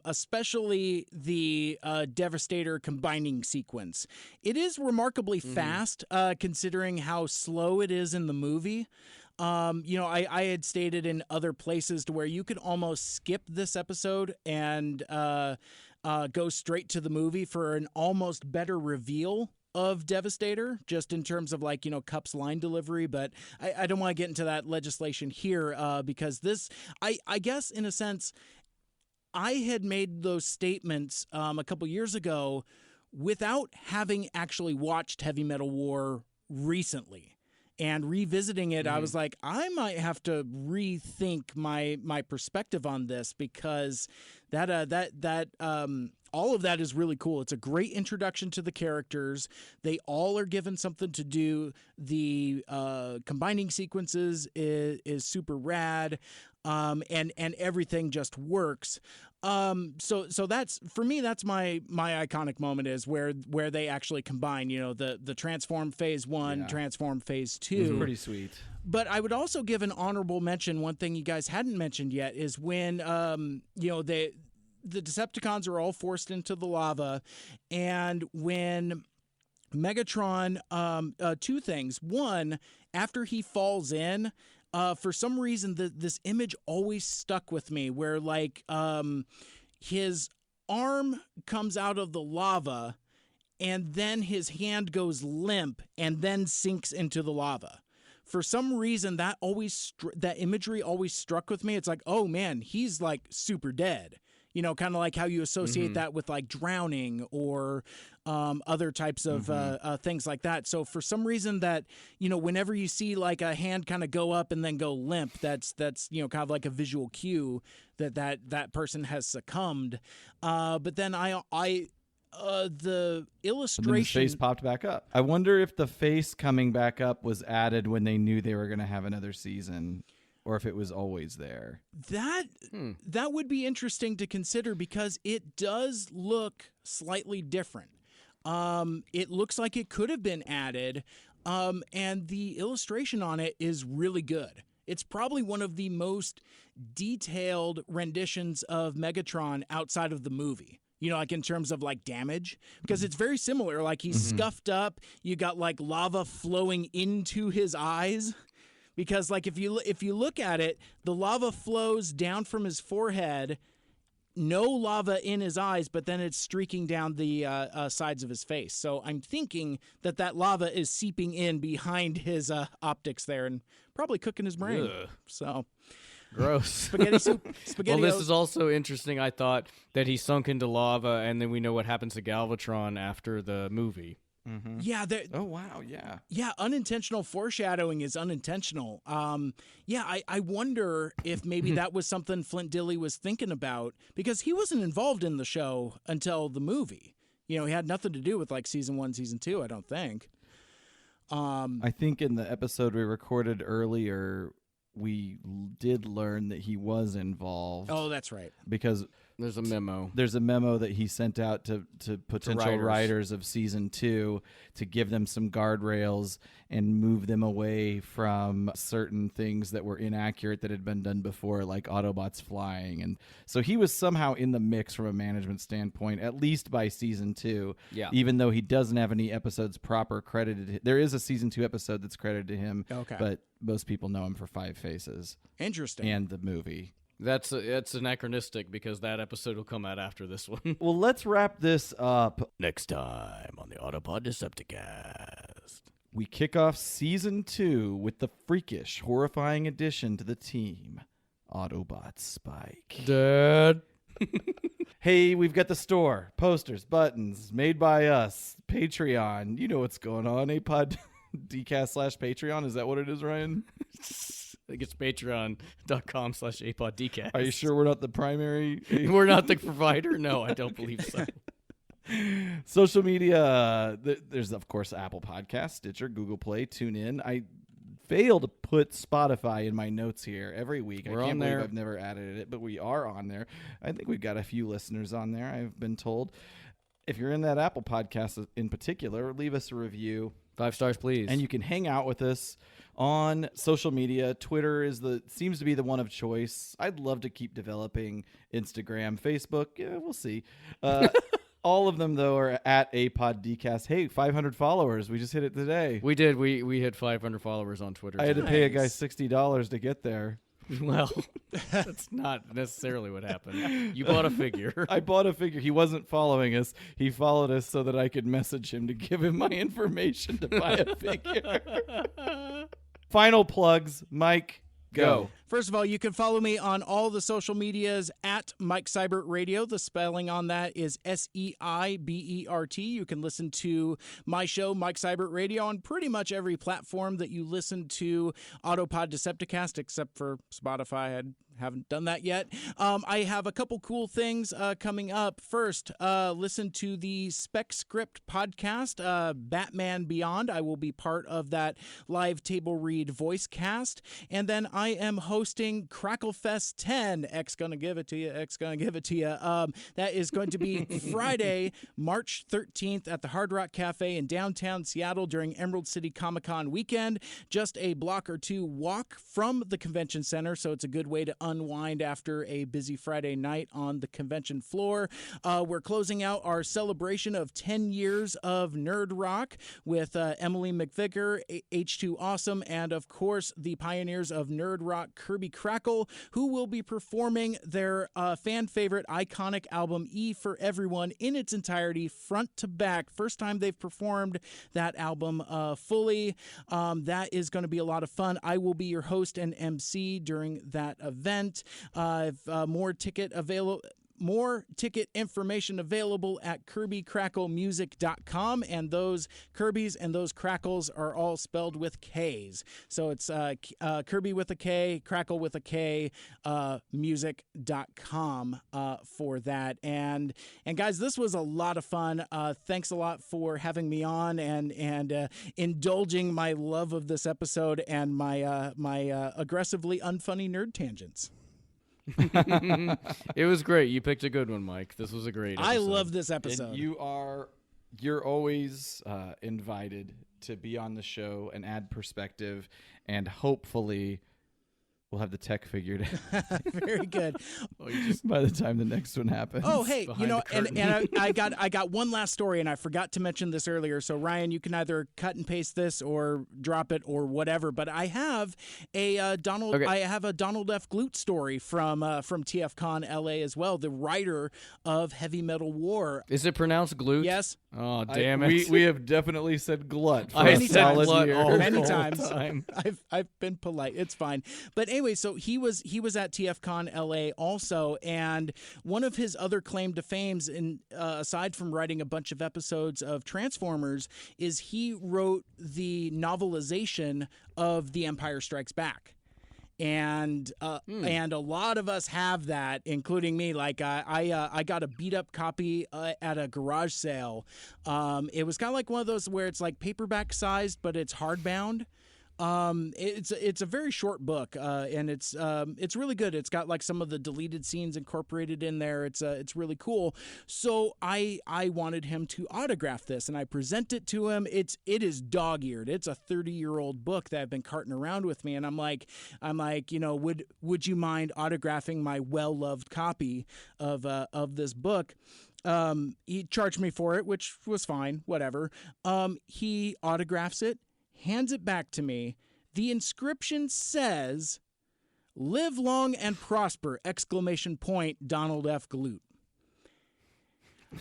especially the Devastator combining sequence. It is remarkably fast, considering how slow it is in the movie. I had stated in other places to where you could almost skip this episode and go straight to the movie for an almost better reveal of Devastator, just in terms of Cup's line delivery. But I don't want to get into that legislation here because this, I guess in a sense, I had made those statements a couple years ago without having actually watched Heavy Metal War recently. And revisiting it, I was like, I might have to rethink my perspective on this, because that all of that is really cool. It's a great introduction to the characters. They all are given something to do. The combining sequences is super rad, and everything just works. So that's, for me, that's my iconic moment, is where they actually combine, the transform phase 1, transform phase 2. It's pretty sweet. But I would also give an honorable mention. One thing you guys hadn't mentioned yet is when, the Decepticons are all forced into the lava, and when Megatron, two things. One, after he falls in, for some reason, this image always stuck with me, where his arm comes out of the lava, and then his hand goes limp, and then sinks into the lava. For some reason, that imagery always struck with me. It's like, oh man, he's super dead. Kind of like how you associate that with drowning or other types of things like that. So for some reason that, whenever you see a hand kind of go up and then go limp, that's kind of like a visual cue that person has succumbed. But then the illustration, And then his face popped back up. I wonder if the face coming back up was added when they knew they were going to have another season, or if it was always there. That would be interesting to consider, because it does look slightly different. It looks like it could have been added, and the illustration on it is really good. It's probably one of the most detailed renditions of Megatron outside of the movie. In terms of damage, because it's very similar. He's scuffed up. You got lava flowing into his eyes. Because if you look at it, the lava flows down from his forehead, no lava in his eyes, but then it's streaking down the sides of his face. So I'm thinking that lava is seeping in behind his optics there and probably cooking his brain. Ugh. So gross. Spaghetti soup. Spaghetti. Well, this is also interesting. I thought that he sunk into lava, and then we know what happens to Galvatron after the movie. Yeah. Oh, wow. Yeah. Yeah. Unintentional foreshadowing is unintentional. I wonder if maybe that was something Flint Dille was thinking about, because he wasn't involved in the show until the movie. He had nothing to do with season 1, season 2, I don't think. I think in the episode we recorded earlier, we did learn that he was involved. Oh, that's right. Because There's a memo. there's a memo that he sent out to potential writers. writers of season 2 to give them some guardrails and move them away from certain things that were inaccurate that had been done before, like Autobots flying. And so he was somehow in the mix from a management standpoint, at least by season 2. Yeah. Even though he doesn't have any episodes proper credited. There is a season 2 episode that's credited to him. Okay. But most people know him for Five Faces Interesting. and the movie. That's anachronistic, because that episode will come out after this one. Well, let's wrap this up. Next time on the Autopod Decepticast. We kick off season 2 with the freakish, horrifying addition to the team, Autobot Spike. Dad. Hey, we've got the store, posters, buttons, made by us, Patreon. You know what's going on. APOD Decast/Patreon. Is that what it is, Ryan? I think it's patreon.com/APODcast. Are you sure we're not the primary? We're not the provider? No, I don't believe so. Social media. There's, of course, Apple Podcasts, Stitcher, Google Play, TuneIn. I fail to put Spotify in my notes here every week. We're I can't on believe there. I've never added it, but we are on there. I think we've got a few listeners on there, I've been told. if you're in that Apple podcast in particular, leave us a review. 5 stars, please. And you can hang out with us on social media. Twitter seems to be the one of choice. I'd love to keep developing Instagram, Facebook. Yeah, we'll see. All of them, though, are at APOD Decast. Hey, 500 followers. We just hit it today. We did. We hit 500 followers on Twitter. I had to pay a guy $60 to get there. Well, that's not necessarily what happened. You bought a figure. I bought a figure. He wasn't following us. He followed us so that I could message him to give him my information to buy a figure. Final plugs. Mike, go. First of all, you can follow me on all the social medias at Mike Seibert Radio. The spelling on that is Seibert. You can listen to my show, Mike Seibert Radio, on pretty much every platform that you listen to Autopod Decepticast, except for Spotify. I haven't done that yet. I have a couple cool things coming up. First, listen to the Spec Script podcast, Batman Beyond. I will be part of that live table read voice cast. And then I am hosting Cracklefest 10. X gonna give it to you. That is going to be Friday, March 13th at the Hard Rock Cafe in downtown Seattle during Emerald City Comic-Con weekend. Just a block or two walk from the convention center, so it's a good way to unwind after a busy Friday night on the convention floor. We're closing out our celebration of 10 years of Nerd Rock with Emily McVicker, H2 Awesome, and of course the pioneers of Nerd Rock, Kirby Crackle, who will be performing their fan favorite iconic album E for Everyone in its entirety, front to back. First time they've performed that album fully. That is going to be a lot of fun. I will be your host and MC during that event. More ticket information available at KirbyCrackleMusic.com, and those Kirbys and those Crackles are all spelled with K's. So it's Kirby with a K, Crackle with a K, music.com for that. And guys, this was a lot of fun. Thanks a lot for having me on and indulging my love of this episode and my aggressively unfunny nerd tangents. It was great. You picked a good one, Mike. This was a great episode. I love this episode. And you're always invited to be on the show and add perspective, and hopefully we'll have the tech figured out. Very good. By the time the next one happens. Oh, hey, and I got one last story, and I forgot to mention this earlier. So Ryan, you can either cut and paste this or drop it or whatever. But I have a Donald F. Glute story from TFCon LA as well. The writer of Heavy Metal War. Is it pronounced glute? Yes. Oh, damn it. We have definitely said glut. For I said glut many times. Time. I've been polite. It's fine. But anyway, so he was at TFCon LA also, and one of his other claim to fame, aside from writing a bunch of episodes of Transformers, is he wrote the novelization of The Empire Strikes Back. And a lot of us have that, including me. Like I got a beat up copy at a garage sale. It was kind of like one of those where it's like paperback sized, but it's hardbound. It's a very short book, and it's really good. It's got like some of the deleted scenes incorporated in there. It's really cool. So I wanted him to autograph this, and I present it to him. It is dog-eared. It's a 30-year-old book that I've been carting around with me, and I'm like, would you mind autographing my well-loved copy of this book? He charged me for it, which was fine, whatever. He autographs it, hands it back to me. The inscription says, "Live long and prosper!" ! Donald F. Glute.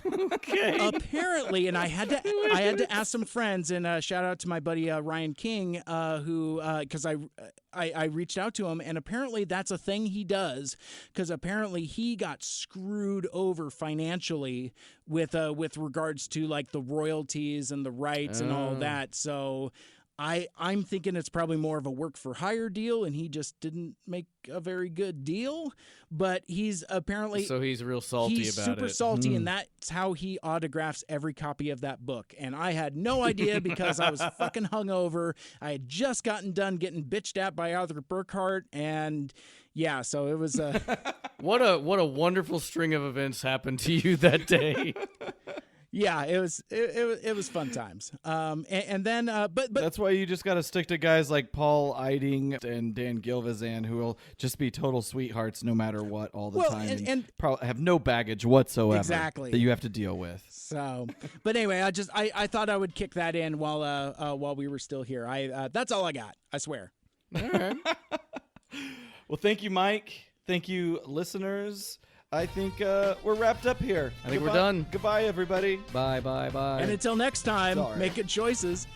Okay. Apparently, and I had to ask some friends, and shout out to my buddy Ryan King, who because I reached out to him, and apparently that's a thing he does, because apparently he got screwed over financially with regards to like the royalties and the rights and all that. So I'm thinking it's probably more of a work for hire deal, and he just didn't make a very good deal. But he's apparently he's real salty he's about it. super salty, and that's how he autographs every copy of that book. And I had no idea because I was fucking hungover. I had just gotten done getting bitched at by Arthur Burghardt, and yeah, so it was what a wonderful string of events happened to you that day. Yeah, it was fun times. And then but That's why you just got to stick to guys like Paul Eiding and Dan Gilvezan, who will just be total sweethearts no matter what all the time, and probably have no baggage whatsoever Exactly. that you have to deal with. So, but anyway, I thought I would kick that in while we were still here. That's all I got. I swear. All right. Well, thank you, Mike. Thank you, listeners. I think we're wrapped up here. I think we're done. Goodbye, everybody. Bye, bye, bye. And until next time, Sorry. make good choices.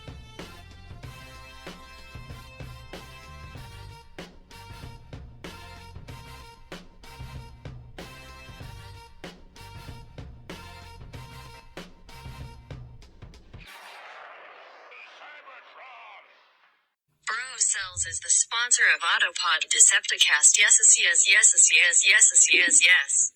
Cells is the sponsor of Autopod Decepticast. Yes.